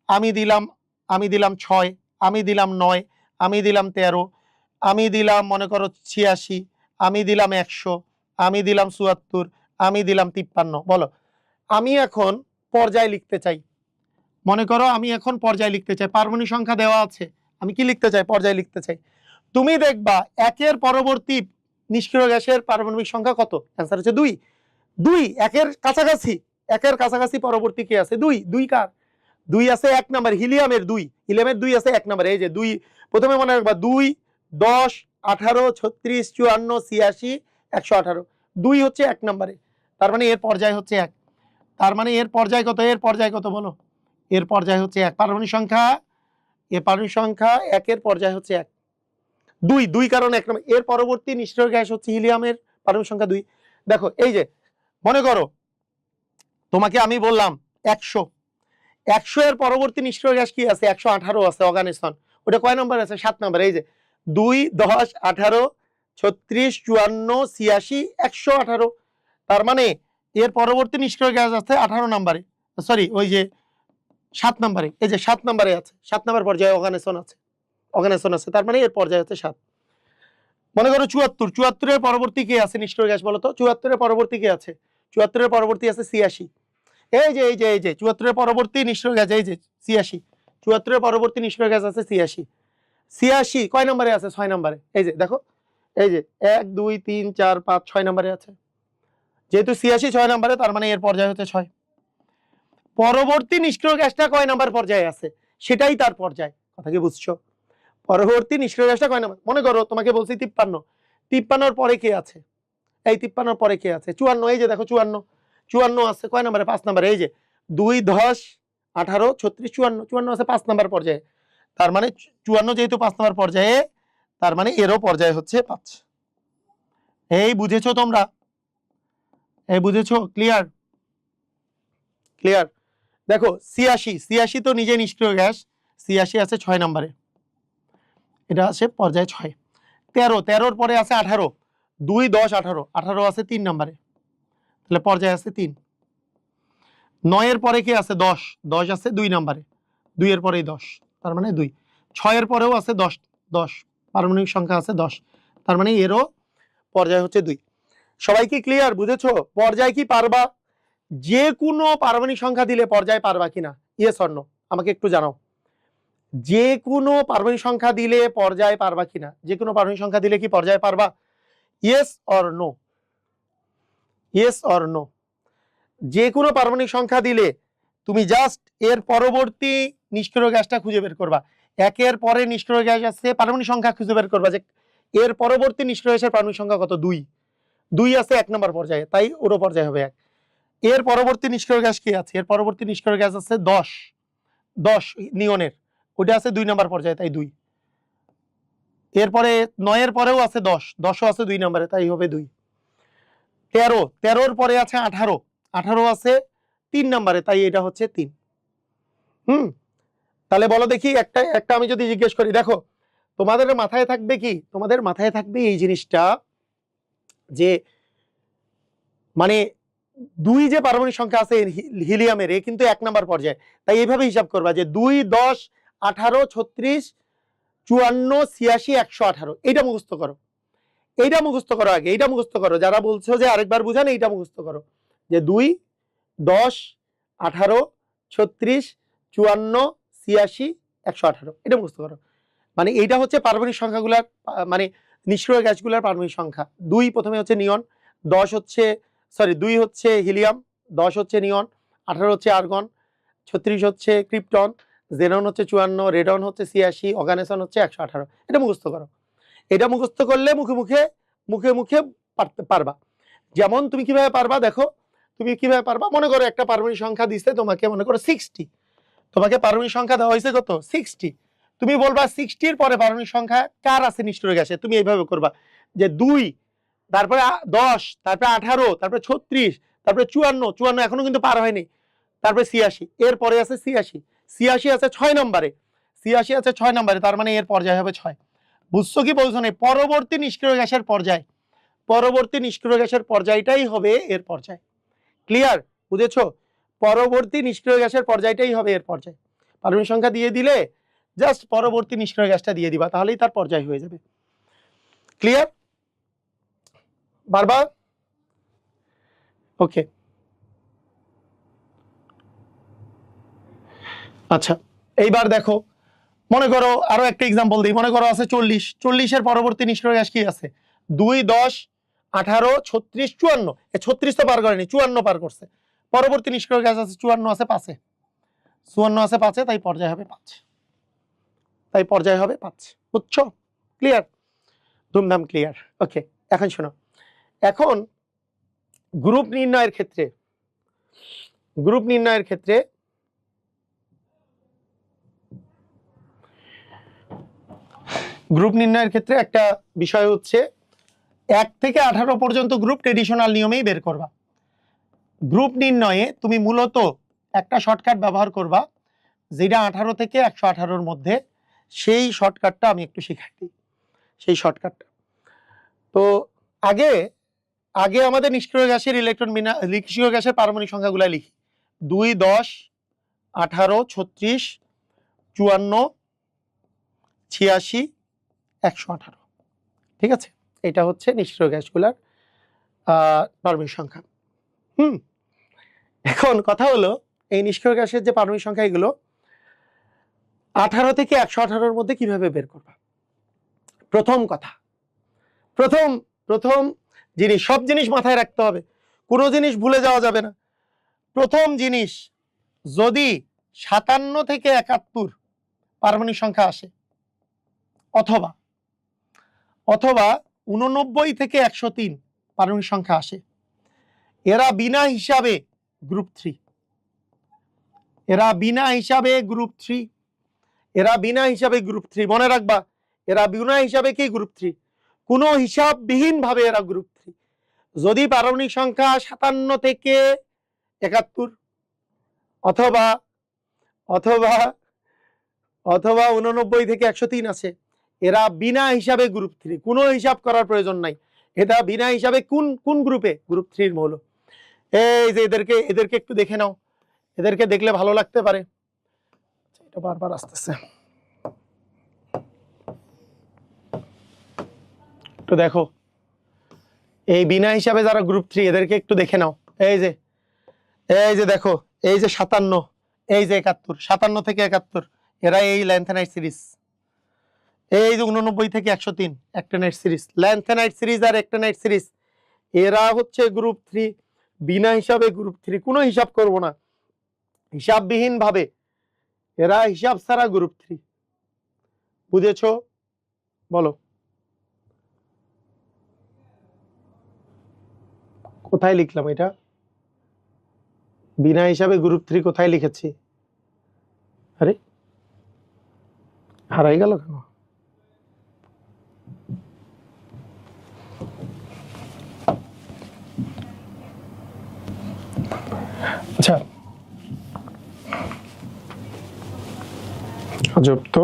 আমি দিলাম 6, আমি দিলাম 9, আমি দিলাম 13, আমি দিলাম মনে করো 86, আমি দিলাম 100, আমি দিলাম 74, আমি দিলাম 53। বলো, আমি এখন পর্যায় লিখতে চাই, মনে করো আমি এখন পর্যায় লিখতে চাই, পারমাণবিক সংখ্যা দেওয়া আছে, আমি কি লিখতে চাই, পর্যায় লিখতে চাই। তুমি দেখবা 1 পরবর্তী নিষ্ক্রিয় গ্যাসের পারমাণবিক সংখ্যা কত, অ্যান্সার হচ্ছে 2, 2 1 কাছাকাছি, 1 কাছাকাছি পরবর্তী কি আছে 2, 2 কার, 2 আছে 1 নাম্বার হিলিয়ামের 2, হিলিয়ামের 2 আছে 1 নাম্বার, এই যে 2, প্রথমে মনে রাখবা 2, 10, 18, 36, 54, 86, 118, 2 হচ্ছে 1 নম্বরে, তার মানে এর পর্যায় হচ্ছে 1। তার মানে এর পর্যায় কত, এর পর্যায় কত বলো, এর পর্যায় হচ্ছে 1, পারমাণবিক সংখ্যা, এর পারমাণবিক সংখ্যা 1 এর পর্যায় হচ্ছে 1, 2, 2 কারণ 1 নম্বর, এর পরবর্তী নিষ্ক্রিয় গ্যাস হচ্ছে হিলিয়ামের পারমাণবিক সংখ্যা 2। দেখো এই যে মনে করো তোমাকে আমি বললাম 100, 100 এর পরবর্তী নিষ্ক্রিয় গ্যাস কি আছে, 118 আছে, অর্গানেসন, ওটা কয় নম্বর আছে, 7 নম্বর, এই যে 2, 10, 18, 36, 54, 86, 118, তার মানে এর পরবর্তী নিষ্ক্রিয় গ্যাস আছে 18 নম্বরে, সরি ওই যে 7 নম্বরে, এই যে 7 নম্বরে আছে, 7 নম্বর পর্যায়ে অর্গানেসন আছে, অর্গানেসন আছে, তার মানে এর পর্যায় হচ্ছে 7। মনে করো 74, 74 এর পরবর্তী কে আছে নিষ্ক্রিয় গ্যাস বলো তো, 74 এর পরবর্তী কে আছে, 74 এর পরবর্তী আছে 86, এই যে 74 এর পরবর্তী নিষ্ক্রিয় গ্যাস, এই যে 86, 74 এর পরবর্তী নিষ্ক্রিয় গ্যাস আছে 86, 86 কয় নম্বরে আছে, 6 নম্বরে, এই যে দেখো, এই যে 1, 2, 3, 4, 5, 6 নম্বরে আছে, যেহেতু 86 6 নম্বরে, তার মানে এর পর্যায় হচ্ছে 6। পরবর্তী নিষ্ক্রিয় গ্যাসটা কয় নাম্বার পর্যায়ে আছে, সেটাই তার পর্যায়, কথা কি বুঝছো, পরবর্তী নিষ্ক্রিয় গ্যাসটা কয় নাম্বার, মনে করো তোমাকে বলছি 53, 53 পরে কে আছে, এই 53 পরে কে আছে 54, এই যে দেখো 54, 54 আছে কয় নম্বরে, 5 নম্বরে, এই যে 2, 10, 18, 36, 54, 54 আছে 5 নম্বর পর্যায়ে, তার মানে 54 যেহেতু 5 নম্বর পর্যায়ে, তার মানে এরও পর্যায় হচ্ছে 5। এই বুঝেছো তোমরা, এই বুঝেছো, ক্লিয়ার, ক্লিয়ার। দেখো 86, 86 তো নিজে নিষ্ক্রিয় গ্যাস, 86 আছে 6 নম্বরে, এটা আছে পর্যায় 6। 13, 13 পরে আছে 18, 2, 10, 18, 18 আছে 3 নম্বরে, তাহলে পর্যায় আছে 3। 9 এর পরে কি আছে 10, 10 আছে 2 নম্বরে, 2 এর পরেই 10, তার মানে 2। 6 এর পরেও আছে 10, 10 পারমাণবিক সংখ্যা আছে 10, তার মানে এরও পর্যায় হচ্ছে 2। সবাই কি ক্লিয়ার, বুঝেছো, পর্যায় কি পারবা, যে কোনো পারমাণবিক সংখ্যা দিলে পর্যায় পারবা কিনা, ইয়েস অর নো আমাকে একটু জানাও। যে কোনো পারমাণবিক সংখ্যা দিলে পর্যায় পারবা কিনা, যে কোনো পারমাণবিক সংখ্যা দিলে কি পর্যায় পারবা? Yes or no, yes or no. যে কোনো পারমাণবিক সংখ্যা দিলে তুমি জাস্ট এর পরবর্তী নিষ্ক্রিয় গ্যাসটা খুঁজে বের করবা। একের পরে নিষ্ক্রিয় গ্যাস আছে, পারমাণবিক সংখ্যা খুঁজে বের করবা যে এর পরবর্তী নিষ্ক্রিয় গ্যাসের পারমাণবিক সংখ্যা কত, 2, 2 আছে 1 নম্বর পর্যায়ে, তাই ওরও পর্যায় হবে 1। এর পরবর্তী নিষ্ক্রিয় গ্যাস কি আছে? এর পরবর্তী নিষ্ক্রিয় গ্যাস আছে 10, 10 নিয়নের, ওটা আছে 2 নম্বর পর্যায়ে, তাই 2। এরপরে 9 এর পরেও আছে 10, 10ও আছে 2 নম্বরে, তাই হবে 2। 13, 13 পরে আছে 18, 18 আছে 3 নম্বরে, তাই এটা হচ্ছে 3। তাহলে বলো দেখি একটা একটা আমি যদি জিজ্ঞেস করি, দেখো তোমাদের মাথায় থাকবে কি, তোমাদের মাথায় থাকবে এই জিনিসটা যে মানে 2 যে পারমাণবিক সংখ্যা আছে হিলিয়ামের, এ কিন্তু 1 নম্বর পর্যায়ে, তাই এইভাবে হিসাব করবা যে 2, 10, 18, 36, 54, 86, 118। এইটা মুখস্থ করো, এইটা মুখস্থ করো আগে, এইটা মুখস্থ করো। যারা বলছো যে আরেকবার বুঝান, এইটা মুখস্থ করো যে 2, 10, 18, 36, 54, 86, 118, এটা মুখস্থ করো। মানে এইটা হচ্ছে পারমাণবিক সংখ্যাগুলার মানে নিষ্ক্রিয় গ্যাসগুলার পারমাণবিক সংখ্যা। 2 প্রথমে হচ্ছে নিয়ন, 10 হচ্ছে 2 হচ্ছে হিলিয়াম, 10 হচ্ছে নিয়ন, 18 হচ্ছে আর্গন, 36 হচ্ছে ক্রিপ্টন, জেনন হচ্ছে 54, রেডন হচ্ছে 86, অর্গানেসন হচ্ছে 118। এটা মুখস্থ করো। এটা মুখস্থ করলে মুখে মুখে মুখে মুখে পারবা। যেমন তুমি কিভাবে পারবা, দেখো তুমি কিভাবে পারবা, মনে করো একটা পারমাণবিক সংখ্যা দিচ্ছে তোমাকে, মনে করো 60, তোমাকে পারমাণবিক সংখ্যা দেওয়া হয়েছে কত, 60। তুমি বলবা 60 এর পরে পারমাণবিক সংখ্যা কার আছে নিষ্ক্রিয় গ্যাসে, তুমি এইভাবে করবা যে 2, তারপরে 10, তারপরে 18, তারপরে 36, তারপরে 54, 54 এখনো কিন্তু পার হয়নি, তারপরে 86, এর পরে আছে 86, 86 আছে 6 নম্বরে, 86 আছে 6 নম্বরে, তার মানে এর পর্যায় হবে 6। বুঝছো কি বলছো না? পরবর্তী নিষ্ক্রিয় গ্যাসের পর্যায়, পরবর্তী নিষ্ক্রিয় গ্যাসের পর্যায়টাই হবে এর পর্যায়। ক্লিয়ার? বুঝেছো? পরবর্তী নিষ্ক্রিয় গ্যাসের পর্যায়টাই হবে এর পর্যায়। পারমাণবিক সংখ্যা দিয়ে দিলে জাস্ট পরবর্তী নিষ্ক্রিয় গ্যাসটা দিয়ে দিবা, তাহলেই তার পর্যায় হয়ে যাবে। ক্লিয়ার? বারবার ওকে। আচ্ছা, এইবার দেখো, মনে করো আরো একটা এক্সাম্পল দিই। মনে করো আছে 40, 40 এর পরবর্তী নিষ্ক্রিয় গ্যাস কি আছে? 2, 10, 18, 36, 54। 36 তো পার করেনি, 54 পার করছে। পরবর্তী নিষ্ক্রিয় গ্যাস আছে 54 আছে 5-এ, 54 আছে 5-এ, তাই পর্যায় হবে 5, তাই পর্যায় হবে 5। বুঝছো? ক্লিয়ার? ধুমধাম ক্লিয়ার। ওকে, এখন শোনো, এখন গ্রুপ নির্ণয়ের ক্ষেত্রে, গ্রুপ নির্ণয়ের ক্ষেত্রে গ্রুপ নির্ণয়ের ক্ষেত্রে একটা বিষয় হচ্ছে 1 থেকে 18 পর্যন্ত গ্রুপ ট্রেডিশনাল নিয়মেই বের করবা। গ্রুপ নির্ণয়ে তুমি মূলত একটা শর্টকাট ব্যবহার করবা, যেটা 18 থেকে 118-র মধ্যে, সেই শর্টকাটটা আমি একটু শিখাই দিই। সেই শর্টকাটটা তো আগে আগে আমাদের নিষ্ক্রিয় গ্যাসের ইলেকট্রন নিষ্ক্রিয় গ্যাসের পারমাণবিক সংখ্যাগুলো লিখি। 2, 10, 18, 36, 54, 86, 118। ঠিক আছে, এটা হচ্ছে নিষ্ক্রিয় গ্যাসগুলার পারমাণবিক সংখ্যা। এখন কথা হলো, এই নিষ্ক্রিয় গ্যাসের যে পারমাণবিক সংখ্যা, এগুলো 18 থেকে 118-র মধ্যে কিভাবে বের করবা? প্রথম কথা, প্রথম জিনিস, সব জিনিস মাথায় রাখতে হবে, কোনো জিনিস ভুলে যাওয়া যাবে না। প্রথম জিনিস, যদি 57 থেকে 71 পারমাণবিক সংখ্যা আসে, অথবা 89 থেকে 103 পারমাণবিক সংখ্যা আসে, এরা বিনা হিসাবে গ্রুপ 3, এরা বিনা হিসাবে গ্রুপ 3, এরা বিনা হিসাবে গ্রুপ 3। মনে রাখবা, এরা বিনা হিসাবে কি গ্রুপ 3, কোনো হিসাববিহীন ভাবে এরা গ্রুপ 3। যদি পারমাণবিক সংখ্যা 57 থেকে 71 অথবা অথবা অথবা 89 থেকে 103 আছে, এরা বিনা হিসাবে গ্রুপ 3, কোনো হিসাব করার প্রয়োজন নাই। এটা বিনা হিসাবে কোন কোন গ্রুপে? গ্রুপ 3-র মৌল। এই যে এদেরকে একটু দেখে নাও, এদেরকে দেখলে ভালো লাগতে পারে। এটা বারবার আসতেছে, একটু দেখো। এই বিনা হিসাবে যারা গ্রুপ 3, এদেরকে একটু দেখে নাও। এই যে দেখো, এই যে 57, এই যে 71, 57 থেকে 71, এরা এই ল্যান্থেনাইট সিরিজ, এই যে 89 থেকে 103 অ্যাক্টিনাইট সিরিজ, ল্যান্থেনাইট সিরিজ আর অ্যাক্টিনাইট সিরিজ, এরা হচ্ছে গ্রুপ 3। বিনা হিসাবে গ্রুপ 3, কোনো হিসাব করব না, হিসাববিহীন ভাবে এরা হিসাব ছাড়া গ্রুপ 3। বুঝেছো? বলো কোথায় লিখলাম এটা? বিনা হিসাবে গ্রুপ 3 কোথায় লিখেছি? আরে হারাই গেল কেন? আচ্ছা, আজব তো।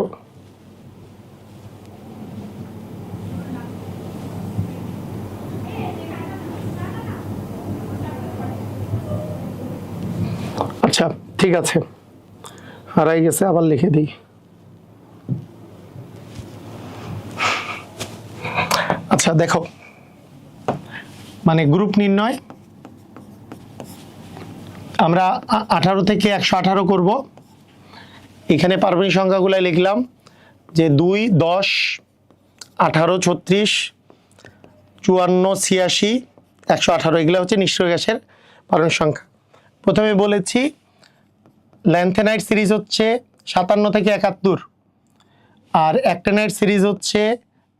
আচ্ছা ঠিক আছে, হারাই গেছে, আবার লিখে দিই। আচ্ছা দেখো, মানে গ্রুপ নির্ণয় আমরা 18 থেকে 118 করব। এখানে পারমাণবিক সংখ্যাগুলো লিখলাম যে 2, 10, 18, 36, 54, 86, 118, এগুলো হচ্ছে নিষ্ক্রিয় গ্যাসের পারমাণবিক সংখ্যা। প্রথমে বলেছি ল্যান্থেনাইট সিরিজ হচ্ছে 57 থেকে 71, আর অ্যাক্টিনাইট সিরিজ হচ্ছে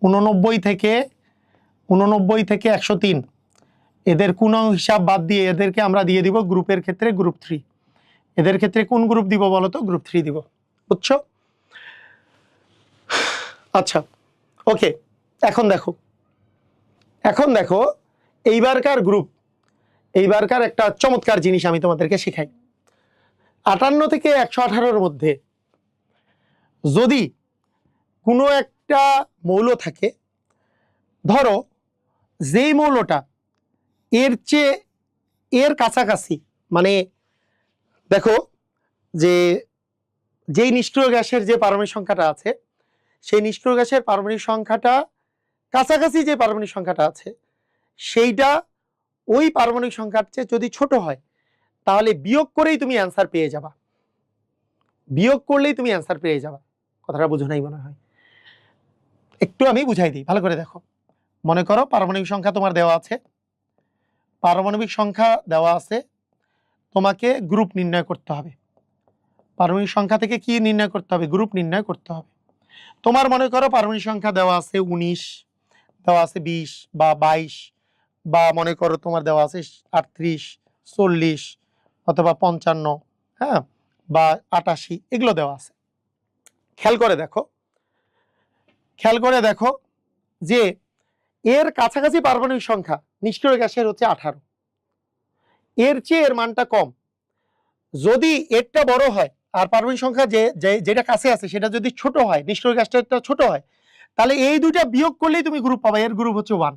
89 থেকে 103। এদের কোনো হিসাব বাদ দিয়ে এদেরকে আমরা দিয়ে দিব গ্রুপের ক্ষেত্রে গ্রুপ 3। এদের ক্ষেত্রে কোন গ্রুপ দিব বলো তো? গ্রুপ 3 দিব। বুঝছো? আচ্ছা ওকে, এখন দেখো এইবারকার গ্রুপ, এইবারকার একটা চমৎকার জিনিস আমি তোমাদেরকে শেখাই। 58 থেকে 118 মধ্যে যদি কোনো একটা মৌল থাকে, ধরো যেই মৌলটা এর কাছাকাছি, মানে দেখো যে যেই নিষ্ক্রিয় গ্যাসের যে পারমাণবিক সংখ্যাটা আছে, সেই নিষ্ক্রিয় গ্যাসের পারমাণবিক সংখ্যাটা কাছাকাছি যে পারমাণবিক সংখ্যাটা আছে সেইটা ওই পারমাণবিক সংখ্যার চেয়ে যদি ছোট হয়, তাহলে বিয়োগ করেই তুমি অ্যান্সার পেয়ে যাবা। বিয়োগ করলেই তুমি অ্যান্সার পেয়ে যাবা। কথাটা বুঝো নাই মনে হয়? একটু আমি বুঝাই দিই, ভালো করে দেখো। মনে করো পারমাণবিক সংখ্যা তোমার দেওয়া আছে, পারমাণবিক সংখ্যা দেওয়া আছে, তোমাকে গ্রুপ নির্ণয় করতে হবে। পারমাণবিক সংখ্যা থেকে কি নির্ণয় করতে হবে? গ্রুপ নির্ণয় করতে হবে। তোমার মনে করো পারমাণবিক সংখ্যা দেওয়া আছে 19, দেওয়া আছে 20 বা 22, বা মনে করো তোমার দেওয়া আছে 38, 40 অথবা 55, হ্যাঁ, বা 88, এগুলো দেওয়া আছে। খেয়াল করে দেখো যে এর কাছাকাছি পারমাণবিক সংখ্যা নিষ্ক্রিয় গ্যাসের হচ্ছে 18, এর চেয়ে এর মানটা কম। যদি এরটা বড় হয় আর পারমাণবিক সংখ্যা যেটা কাছে আছে সেটা যদি ছোট হয়, নিষ্ক্রিয় গ্যাসটা ছোট হয়, তাহলে এই দুইটা বিয়োগ করলেই তুমি গ্রুপ পাবে। এর গ্রুপ হচ্ছে 1,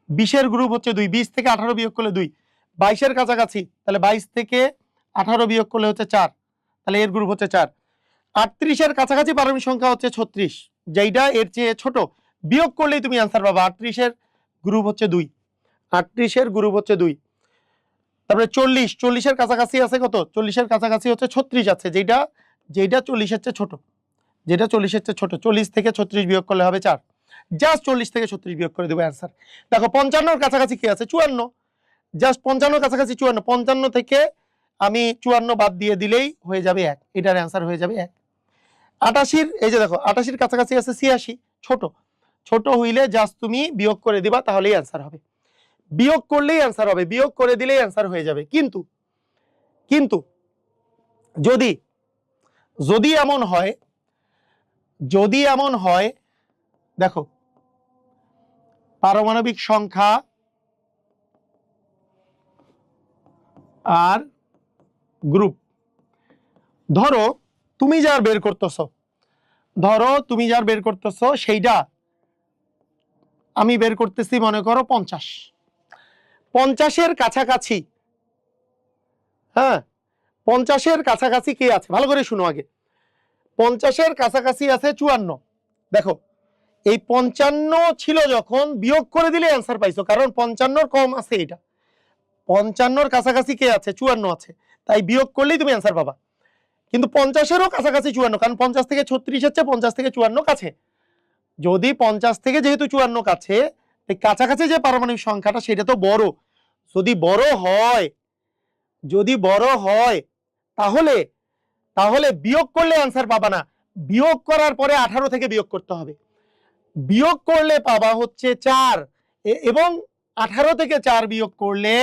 20-এর গ্রুপ হচ্ছে 2, 20 থেকে 18 বিয়োগ করলে 2, 22-এর কাছাকাছি, তাহলে 22 থেকে 18 বিয়োগ করলে হচ্ছে 4, তাহলে এর গ্রুপ হচ্ছে 4। 38-এর কাছাকাছি পারমাণবিক সংখ্যা হচ্ছে 36, যেইটা এর চেয়ে ছোট, বিয়োগ করলেই তুমি অ্যান্সার পাবা। 38-এর গ্রুপ হচ্ছে 2, 38-এর গ্রুপ হচ্ছে 2। তারপরে 40-এর কাছাকাছি আছে কত? 40-এর কাছাকাছি হচ্ছে 36 আছে, যেটা 40-এর চেয়ে ছোট, যেটা 40-এর চেয়ে ছোট। 40 থেকে 36 বিয়োগ করলে হবে 4, জাস্ট 40 থেকে 36 বিয়োগ করে দেবো অ্যান্সার। দেখো 55-এর কাছাকাছি কি আছে? 54, জাস্ট 55-এর কাছাকাছি 54, 55 থেকে আমি 54 বাদ দিয়ে দিলেই হয়ে যাবে 1, এটার অ্যান্সার হয়ে যাবে 1। 88-এর, এই যে দেখো 88-এর কাছাকাছি আছে 86, ছোট হইলে জাস্ট তুমি বিয়োগ করে দিবা, তাহলেই অ্যান্সার হবে। বিয়োগ করলেই অ্যান্সার হবে, বিয়োগ করে দিলেই অ্যান্সার হয়ে যাবে। কিন্তু যদি এমন হয়, দেখো পারমাণবিক সংখ্যা আর গ্রুপ, ধরো তুমি যার বের করতেছো, সেইটা আমি বের করতেছি মনে করো 50-এর কাছাকাছি, হ্যাঁ 50-এর কাছাকাছি কে আছে? ভালো করে শুনো আগে। 50-এর কাছাকাছি আছে 54। দেখো এই 55 ছিল যখন, বিয়োগ করে দিলে অ্যান্সার পাইছো, কারণ 55-র কম আছে এটা। 55-র কাছাকাছি কে আছে? 54 আছে, তাই বিয়োগ করলেই তুমি অ্যান্সার পাবা। কিন্তু 50-এরও কাছাকাছি 54, কারণ 50 থেকে 36 হচ্ছে 50 থেকে 54 কাছে। যদি 50 থেকে যেহেতু 54 কাছে, এই কাছাকাছি যে পারমাণবিক সংখ্যাটা সেটা তো বড়। যদি বড় হয় তাহলে তাহলে বিয়োগ করলে অ্যান্সার পাবা না, বিয়োগ করার পরে 18 থেকে বিয়োগ করতে হবে। বিয়োগ করলে পাবা হচ্ছে 4, এবং 18 থেকে 4 বিয়োগ করলে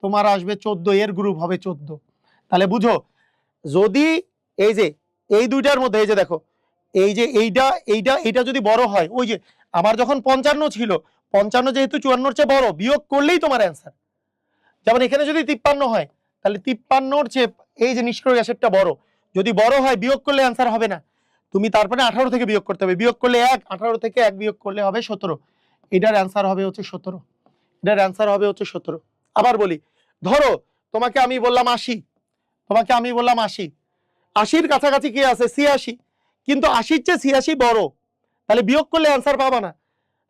তোমার আসবে 14, এর গ্রুপ হবে 14। তাহলে বুঝো, যদি এই যে এই দুইটার মধ্যে এই যে দেখো, এই যে এইটা যদি বড় হয়, ওই যে আমার যখন 55 ছিল, 55 যেহেতু 54-র চেয়ে বড়, বিয়োগ করলেই তোমার অ্যান্সার। যেমন এখানে যদি 53 হয়, তাহলে 53-র চেয়ে এই যে নিষ্ক্রিয় গ্যাসেরটা বড়, যদি বড় হয় বিয়োগ করলে অ্যান্সার হবে না, তুমি তারপরে 18 থেকে বিয়োগ করতে হবে। বিয়োগ করলে 1, 18 থেকে 1 বিয়োগ করলে হবে 17। এটার অ্যান্সার হবে হচ্ছে 17। এটার অ্যান্সার হবে হচ্ছে 17। আবার বলি, ধরো তোমাকে আমি বললাম 80, 80-র কাছাকাছি কি আছে? 86, কিন্তু 80-র চেয়ে 86 বড়, তাহলে বিয়োগ করলে অ্যান্সার পাবা না।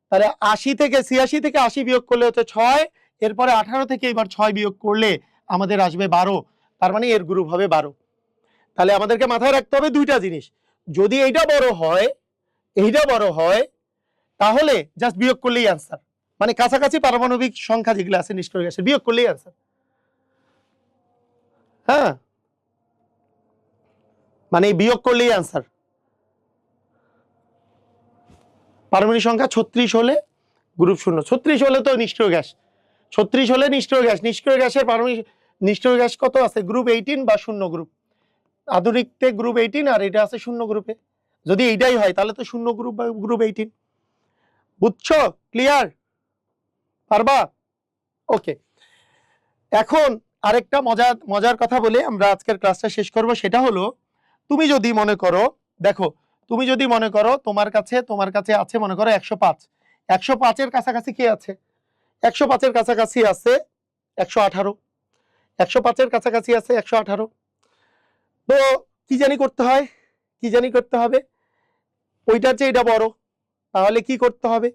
তাহলে 86 থেকে 80 বিয়োগ করলে হচ্ছে 6, এরপরে 18 থেকে এবার 6 বিয়োগ করলে আমাদের আসবে 12, তার মানে এর গ্রুপ হবে 12। তাহলে আমাদেরকে মাথায় রাখতে হবে দুইটা জিনিস, যদি এইটা বড় হয় তাহলে জাস্ট বিয়োগ করলেই অ্যান্সার, মানে কাছাকাছি পারমাণবিক সংখ্যা যেগুলো আছে নিষ্ক্রিয় গ্যাসের, বিয়োগ করলেই অ্যান্সার। হ্যাঁ, মানে বিয়োগ করলেই অ্যান্সার। পারমাণবিক সংখ্যা 36 হলে গ্রুপ 0, 36 হলে তো নিষ্ক্রিয় গ্যাস, 36 হলে নিষ্ক্রিয় গ্যাসের পারমাণবিক নিষ্ক্রিয় গ্যাস কত আছে? গ্রুপ 18 বা 0 গ্রুপ। আধুনিকতে গ্রুপ 18 আর এটা আছে 0 গ্রুপে। যদি এইটাই হয় তাহলে তো 0 গ্রুপ বা গ্রুপ 18। বুঝছো? ক্লিয়ার? পারবা? ওকে, এখন আরেকটা মজার কথা বলে আমরা আজকের ক্লাসটা শেষ করব। সেটা হলো, তুমি যদি মনে করো, দেখো তুমি যদি মনে করো তোমার কাছে আছে মনে করো 105, 105-এর কাছাকাছি কি আছে? 105-এর কাছাকাছি আছে 118, 105-এর কাছাকাছি আছে 118। তো কি জানি করতে হবে, ওইটার চেয়ে এটা বড়, তাহলে কি করতে হবে?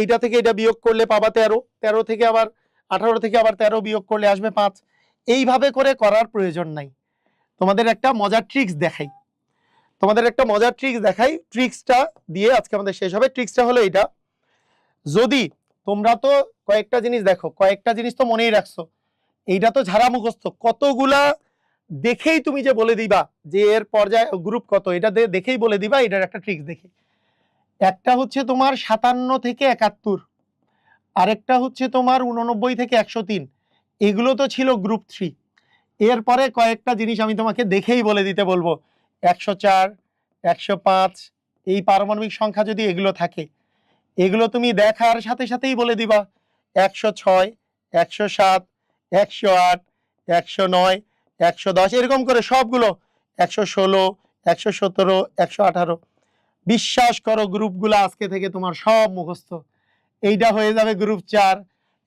এইটা থেকে এটা বিয়োগ করলে পাবা 13, 13 থেকে আবার 18 থেকে আবার 13 বিয়োগ করলে আসবে 5। এইভাবে করে করার প্রয়োজন নাই, তোমাদের একটা মজার ট্রিক্স দেখাই, ট্রিক্সটা দিয়ে আজকে আমাদের শেষ হবে। ট্রিক্সটা হলো এইটা, যদি তোমরা তো কয়েকটা জিনিস দেখো, কয়েকটা জিনিস তো মনেই রাখছো, এইটা তো ঝাড়া মুখস্থ, কতগুলা দেখেই তুমি যে বলে দিবা যে এর পর্যায় গ্রুপ কত, এটা দেখেই বলে দিবা। এটার একটা ট্রিক্স দেখি, একটা হচ্ছে তোমার 57 থেকে 71, আরেকটা হচ্ছে তোমার 89 থেকে 103, এগুলো তো ছিল গ্রুপ 3। এরপরে কয়েকটা জিনিস আমি তোমাকে দেখেই বলে দিতে বলবো, 104, 105, এই পারমাণবিক সংখ্যা যদি এগুলো থাকে, এগুলো তুমি দেখার সাথে সাথেই বলে দিবা। 106, 107, 108, 109, 110, এরকম করে সবগুলো, 116, 117, 118। বিশ্বাস করো গ্রুপগুলো আজকে থেকে তোমার সব মুখস্থ। এইটা হয়ে যাবে গ্রুপ 4,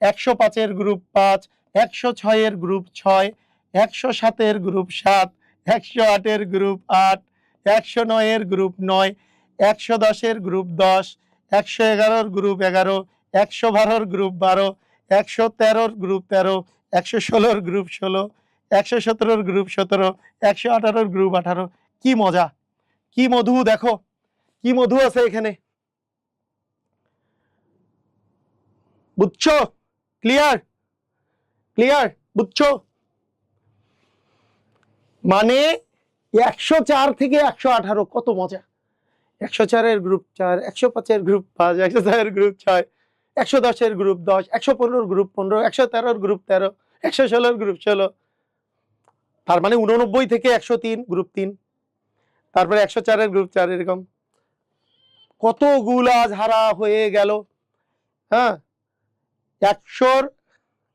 105-এর গ্রুপ 5, 106-এর গ্রুপ 6, 107-এর গ্রুপ 7, 108-এর গ্রুপ 8, 109-এর গ্রুপ 9, 110-এর গ্রুপ 10, 111-এর গ্রুপ 11, 112-এর গ্রুপ 12, 113-এর গ্রুপ 13, 116-এর গ্রুপ 16, 117-এর গ্রুপ 17, 118-এর গ্রুপ 18। কি মজা, কি মধু, দেখো কি মধু আছে এখানে। বুঝছো? ক্লিয়ার? বুঝছো? মানে 104 থেকে 118 কত মজা। 104-এর গ্রুপ 4, 105-এর গ্রুপ 5, 106-এর গ্রুপ 6, 110-এর গ্রুপ 10, 115-এর গ্রুপ 15, 113-এর গ্রুপ 13, 116-এর গ্রুপ 16, তার মানে 89 থেকে 103 গ্রুপ 3, তারপরে 104-এর গ্রুপ 4, এরকম কতগুলা ধারা হয়ে গেল। হ্যাঁ, 100-র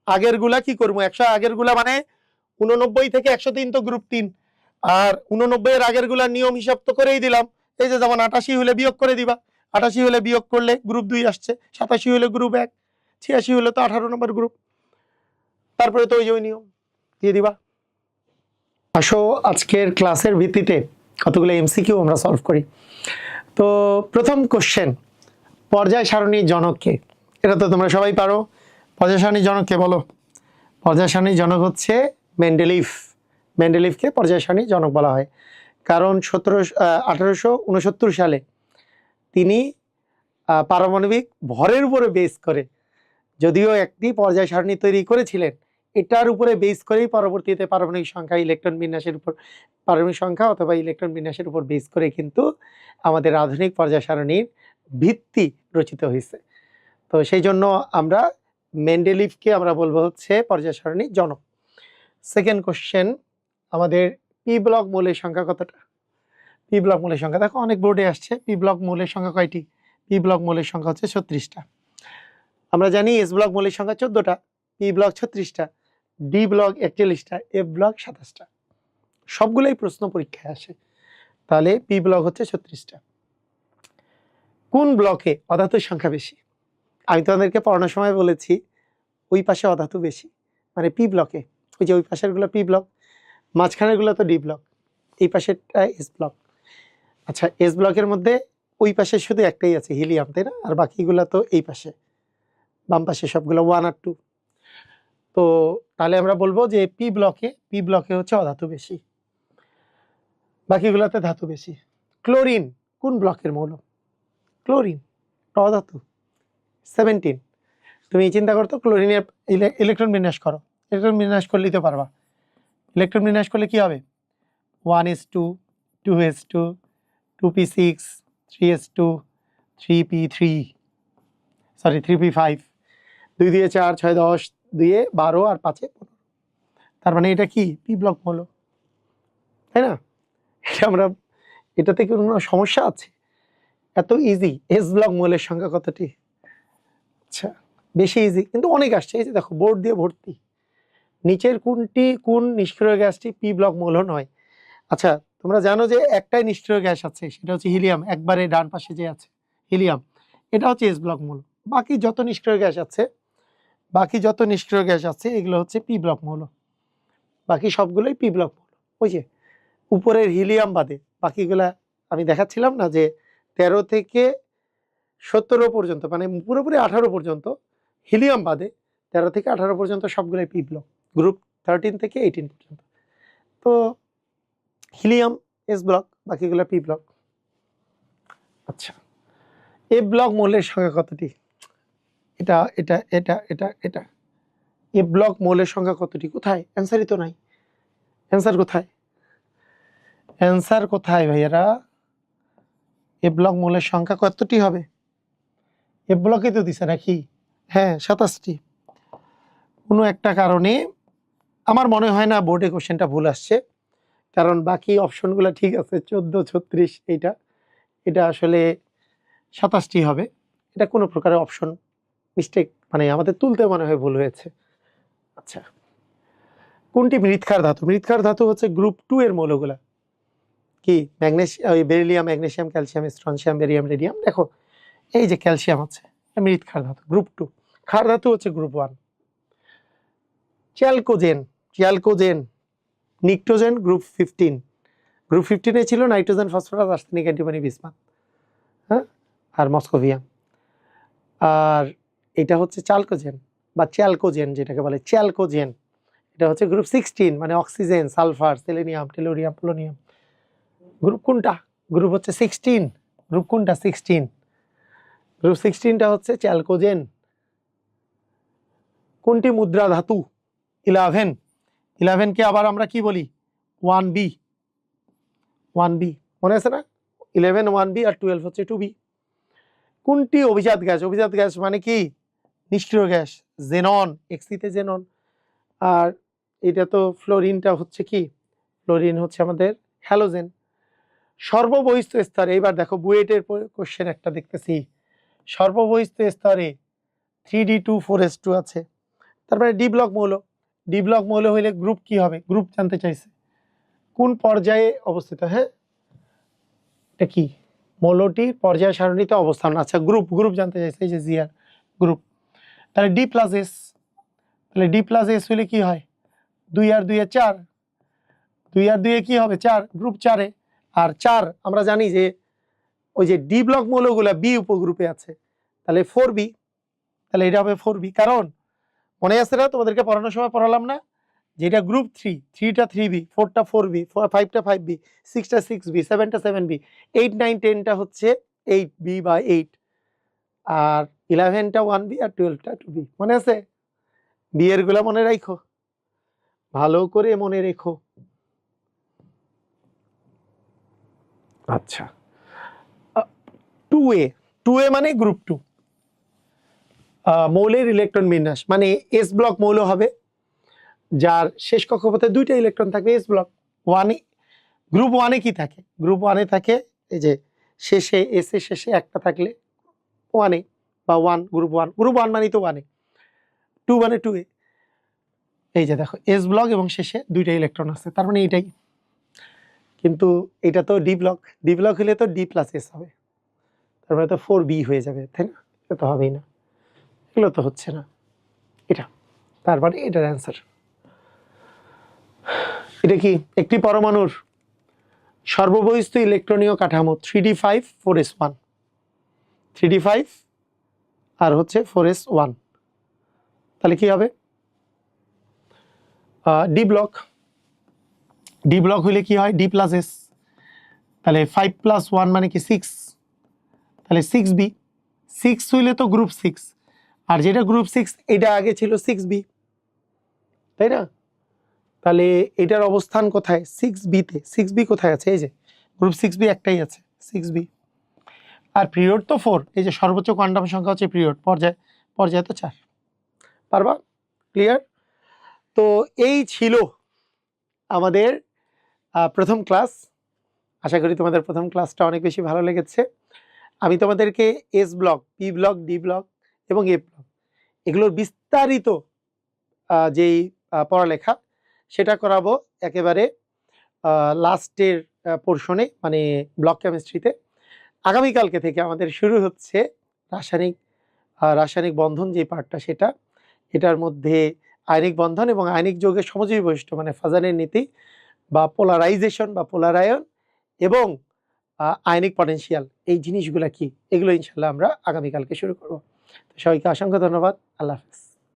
আগের গুলা কি করবো? 100 আগের গুলা মানে 89 থেকে 103 তো গ্রুপ 3, আর 89-এর আগের গুলা নিয়ম হিসাব তো করেই দিলাম। এই যে যেমন 88 হলে বিয়োগ করে দিবা, 88 হলে বিয়োগ করলে গ্রুপ 2 আসছে, 87 হলে গ্রুপ 1, 86 হলে তো 18 নম্বর গ্রুপ, তারপরে তো ওই নিয়ম দিয়ে দিবা। আসো আজকের ক্লাসের ভিত্তিতে কতগুলো এমসিকিউ আমরা সলভ করি। তো প্রথম কোশ্চেন, পর্যায় সারণীর জনক কে? এটা তো তোমরা সবাই পারো। পর্যায় সারণীর জনক কে বলো? পর্যায় সারণীর জনক হচ্ছে মেন্ডেলিভ। মেন্ডেলিভকে পর্যায় সারণীর জনক বলা হয়, কারণ 1869 সালে তিনি পারমাণবিক ভরের উপরে বেস করে যদিও একটি পর্যায় সারণী তৈরি করেছিলেন, এটার উপরে বেস করেই পরবর্তীতে পারমাণবিক সংখ্যা ইলেকট্রন বিন্যাসের উপর পারমাণবিক সংখ্যা অথবা ইলেকট্রন বিন্যাসের উপর বেস করে কিন্তু আমাদের আধুনিক পর্যায় সারণীর ভিত্তি রচিত হয়েছে। তো সেই জন্য আমরা মেন্ডেলিভকে আমরা বলবো হচ্ছে পর্যায় সারণীর জনক। সেকেন্ড কোশ্চেন, আমাদের পি ব্লক মৌলের সংখ্যা কতটা? পি ব্লক মৌলের সংখ্যা দেখো অনেক বোর্ডে আসছে। পি ব্লক মৌলের সংখ্যা কয়টি? পি ব্লক মৌলের সংখ্যা হচ্ছে 36টা। আমরা জানি এস ব্লক মৌলের সংখ্যা 14টা, পি ব্লক 36টা, ডি ব্লক 41টা, এফ ব্লক 27টা। সবগুলোই প্রশ্ন পরীক্ষায় আসে। তাহলে পি ব্লক হচ্ছে 36টা। কোন ব্লকে অধাতুর সংখ্যা বেশি? আমি তোমাদেরকে পড়ানোর সময় বলেছি ওই পাশে অধাতু বেশি, মানে পি ব্লকে। ওই যে ওই পাশের গুলো পি ব্লক, মাঝখানের গুলো তো ডি ব্লক, এই পাশেরটা এস ব্লক। আচ্ছা, এস ব্লকের মধ্যে ওই পাশে শুধু একটাই আছে হিলিয়াম, তাই না? আর বাকিগুলো তো এই পাশে, বাম পাশে সবগুলো 1 আর 2। তো তাহলে আমরা বলবো যে পি ব্লকে হচ্ছে অধাতু বেশি, বাকিগুলোতে ধাতু বেশি। ক্লোরিন কোন ব্লকের মৌল? ক্লোরিন অধাতু 17। তুমি চিন্তা করতো ক্লোরিনের ইলেকট্রন বিন্যাস করো, ইলেকট্রন বিন্যাস করলেই তো পারবা। ইলেকট্রন বিন্যাস করলে কি হবে? 1s2, 2s2, 2p6, 3s2, 3p3, sorry 3p5, 2 দিয়ে 4, 6, 10, 2 12 আর 5 15। তার মানে এটা কি পি ব্লক মৌল, তাই না? এটা আমরা, এটাতে কি কোনো সমস্যা আছে? এত ইজি। এস ব্লক মৌলের সংখ্যা কতটি? আচ্ছা, বেশি ইজি কিন্তু অনেক আসছে। এই যে দেখো বোর্ড দিয়ে ভর্তি। নিচের কোন নিষ্ক্রিয় গ্যাসটি পি ব্লক মৌল নয়? আচ্ছা, তোমরা জানো যে একটাই নিষ্ক্রিয় গ্যাস আছে, সেটা হচ্ছে হিলিয়াম। একবারে ডান পাশে যে আছে হিলিয়াম, এটা হচ্ছে এস ব্লক মৌল। বাকি যত নিষ্ক্রিয় গ্যাস আছে এগুলো হচ্ছে পি ব্লক মৌল। বাকি সবগুলোই পি ব্লক মৌল। ওই যে উপরের হিলিয়াম বাদে বাকিগুলা আমি দেখাচ্ছিলাম না, যে 13 থেকে 17 পর্যন্ত, মানে পুরোপুরি 18 পর্যন্ত হিলিয়াম বাদে 13 থেকে 18 পর্যন্ত সবগুলোই পি ব্লক, গ্রুপ 13 থেকে 18 পর্যন্ত। তো হিলিয়াম এস ব্লক, বাকিগুলো পি ব্লক। আচ্ছা, এফ ব্লক মৌলের সংখ্যা কতটি? এটা এটা এটা এটা এটা এফ ব্লক মৌলের সংখ্যা কতটি? কোথায়? অ্যান্সারই তো নাই। অ্যান্সার কোথায়? অ্যান্সার কোথায় ভাইয়ারা? এফ ব্লক মৌলের সংখ্যা কতটি হবে? এফ ব্লকে তো দিছে নাকি? হ্যাঁ, 27টি। কোনো একটা কারণে আমার মনে হয় না বোর্ডে কোশ্চেনটা ভুল আসছে, কারণ বাকি অপশনগুলো ঠিক আছে, 14, 36, এটা আসলে 27টি হবে। এটা কোনো প্রকারের অপশন মিস্টেক, মানে আমাদের তুলতে মনে হয় ভুল হয়েছে। আচ্ছা, কোনটি মৃৎক্ষার ধাতু? মৃৎক্ষার ধাতু হচ্ছে গ্রুপ 2 এর মৌলগুলা। কি? Beryllium, magnesium, calcium, strontium, barium, radium. দেখো এই যে ক্যালসিয়াম আছে, মৃৎক্ষার ধাতু গ্রুপ 2। ক্ষার ধাতু হচ্ছে group 1। Chalcogen, pnictogen group 15। Group 15 ছিল nitrogen, phosphorus, arsenic, antimony, bismuth, হ্যাঁ, আর মস্কোভিয়াম। আর এটা হচ্ছে চ্যালকোজেন বা চ্যালকোজেন, যেটাকে বলে চ্যালকোজেন, এটা হচ্ছে গ্রুপ 16, মানে oxygen, sulphur, selenium, tellurium, polonium. Group কোনটা? গ্রুপ হচ্ছে 16। গ্রুপ কোনটা? 16। গ্রুপ 16টা হচ্ছে চ্যালকোজেন। কোনটি মুদ্রা ধাতু? 11 কে আবার আমরা কি বলি? 1b। মনে আছে না? 11 1b আর 12 হচ্ছে 2b। কোনটি অভিজাত গ্যাস? অভিজাত গ্যাস মানে কি? নিষ্ক্রিয় গ্যাস। জেনন, এক্সিতে জেনন। আর এটা তো ফ্লোরিনটা হচ্ছে কি? ফ্লোরিন হচ্ছে আমাদের হ্যালোজেন। সর্ববহিস্থ স্তরে, এবার দেখো বুয়েটের কোশ্চেন একটা দেখতেছি, সর্ববহিস্থ স্তরে 3d2 4s2 আছে, তারপরে ডি ব্লক মৌল। ডি ব্লক মৌল হইলে গ্রুপ কি হবে? গ্রুপ জানতে চাইছে, কোন পর্যায়ে অবস্থিত? হ্যাঁ, এটা কি? মৌলটির পর্যায় সারণীতে অবস্থান। আচ্ছা, গ্রুপ জানতে চাইছে, এই যে জিআর গ্রুপ। তাহলে ডি প্লাস এস, তাহলে ডি প্লাস এস হইলে কি হয়? 2 আর 2 4, 2 আর 2 কি হবে? 4, গ্রুপ 4-এ। আর 4 আমরা জানি যে ওই যে ডি ব্লক মৌলগুলা বি উপগ্রুপে আছে, তাহলে 4b। তাহলে এটা হবে 4b, কারণ মনে আছে না তোমাদেরকে পড়ানোর সময় পড়ালাম না যেটা গ্রুপ 3, 3টা 3b, 4টা 4b, 5টা 5b, 6টা 6b, 7টা 7b, 8 9 10টা হচ্ছে 8b বা 8, আর 11টা 1b আর 12টা 2b। মনে আছে? বি এর গুলা মনে রাখো, ভালো করে মনে রেখো। আচ্ছা, 2a, 2a মানে গ্রুপ 2, মৌলের ইলেকট্রন বিন্যাস মানে এস ব্লক মৌল হবে যার শেষ কক্ষপথে 2টা ইলেকট্রন থাকবে এস ব্লক। 1 গ্রুপ 1-এ কি থাকে? গ্রুপ 1-এ থাকে এই যে শেষে এস এর শেষে একটা থাকলে 1-এ বা 1, গ্রুপ 1, গ্রুপ 1 মানে তো 1-এ, 2 মানে 2a। এই যে দেখো এস ব্লক এবং শেষে 2টা ইলেকট্রন আছে, তার মানে এটাই। কিন্তু এটা তো ডি ব্লক, ডি ব্লক হলে তো ডি প্লাস এস হবে, তার মানে তো 4b হয়ে যাবে, তাই না? এটা তো হবেই না, এগুলো তো হচ্ছে না, এটা। তারপরে এটার অ্যান্সার। এটা কি? একটি পরমাণুর সর্ববহিস্থ ইলেকট্রনীয় কাঠামো 3d5 4s1, 3d5 আর হচ্ছে 4s1, তাহলে কি হবে? ডি ব্লক, ডি ব্লক হইলে কি হয়? ডি প্লাস এস, তাহলে 5 + 1 মানে কি 6, তাহলে 6b, 6 হইলে তো গ্রুপ 6, আর যেটা গ্রুপ 6 এটা আগে ছিল 6b, তাই না? তাহলে এটার অবস্থান কোথায়? 6b তে। 6b কোথায় আছে? এই যে গ্রুপ 6b একটাই আছে, 6b। আর পিরিয়ড তো 4, এই যে সর্বোচ্চ কোয়ান্টাম সংখ্যা হচ্ছে পিরিয়ড, পর্যায় তো 4। পারবা? ক্লিয়ার? তো এই ছিল আমাদের প্রথম ক্লাস। আশা করি তোমাদের প্রথম ক্লাসটা অনেক বেশি ভালো লেগেছে। আমি তোমাদেরকে S block, P block, D block এবং এ ব্লক এগুলোর বিস্তারিত যেই পড়ালেখা সেটা করাবো একেবারে লাস্টের পোর্শনে, মানে ব্লক কেমিস্ট্রিতে। আগামীকালকে থেকে আমাদের শুরু হচ্ছে রাসায়নিক বন্ধন যে পার্টটা, সেটা। এটার মধ্যে আয়নিক বন্ধন এবং আয়নিক যৌগের সমযোজী বৈশিষ্ট্য মানে ফাজানের নীতি বা পোলারাইজেশন বা পোলারায়ন এবং আয়নিক পটেনশিয়াল, এই জিনিসগুলা কি, এগুলো ইনশাল্লাহ আমরা আগামীকালকে শুরু করব। তো সবাইকে অসংখ্য ধন্যবাদ। আল্লাহ হাফেজ।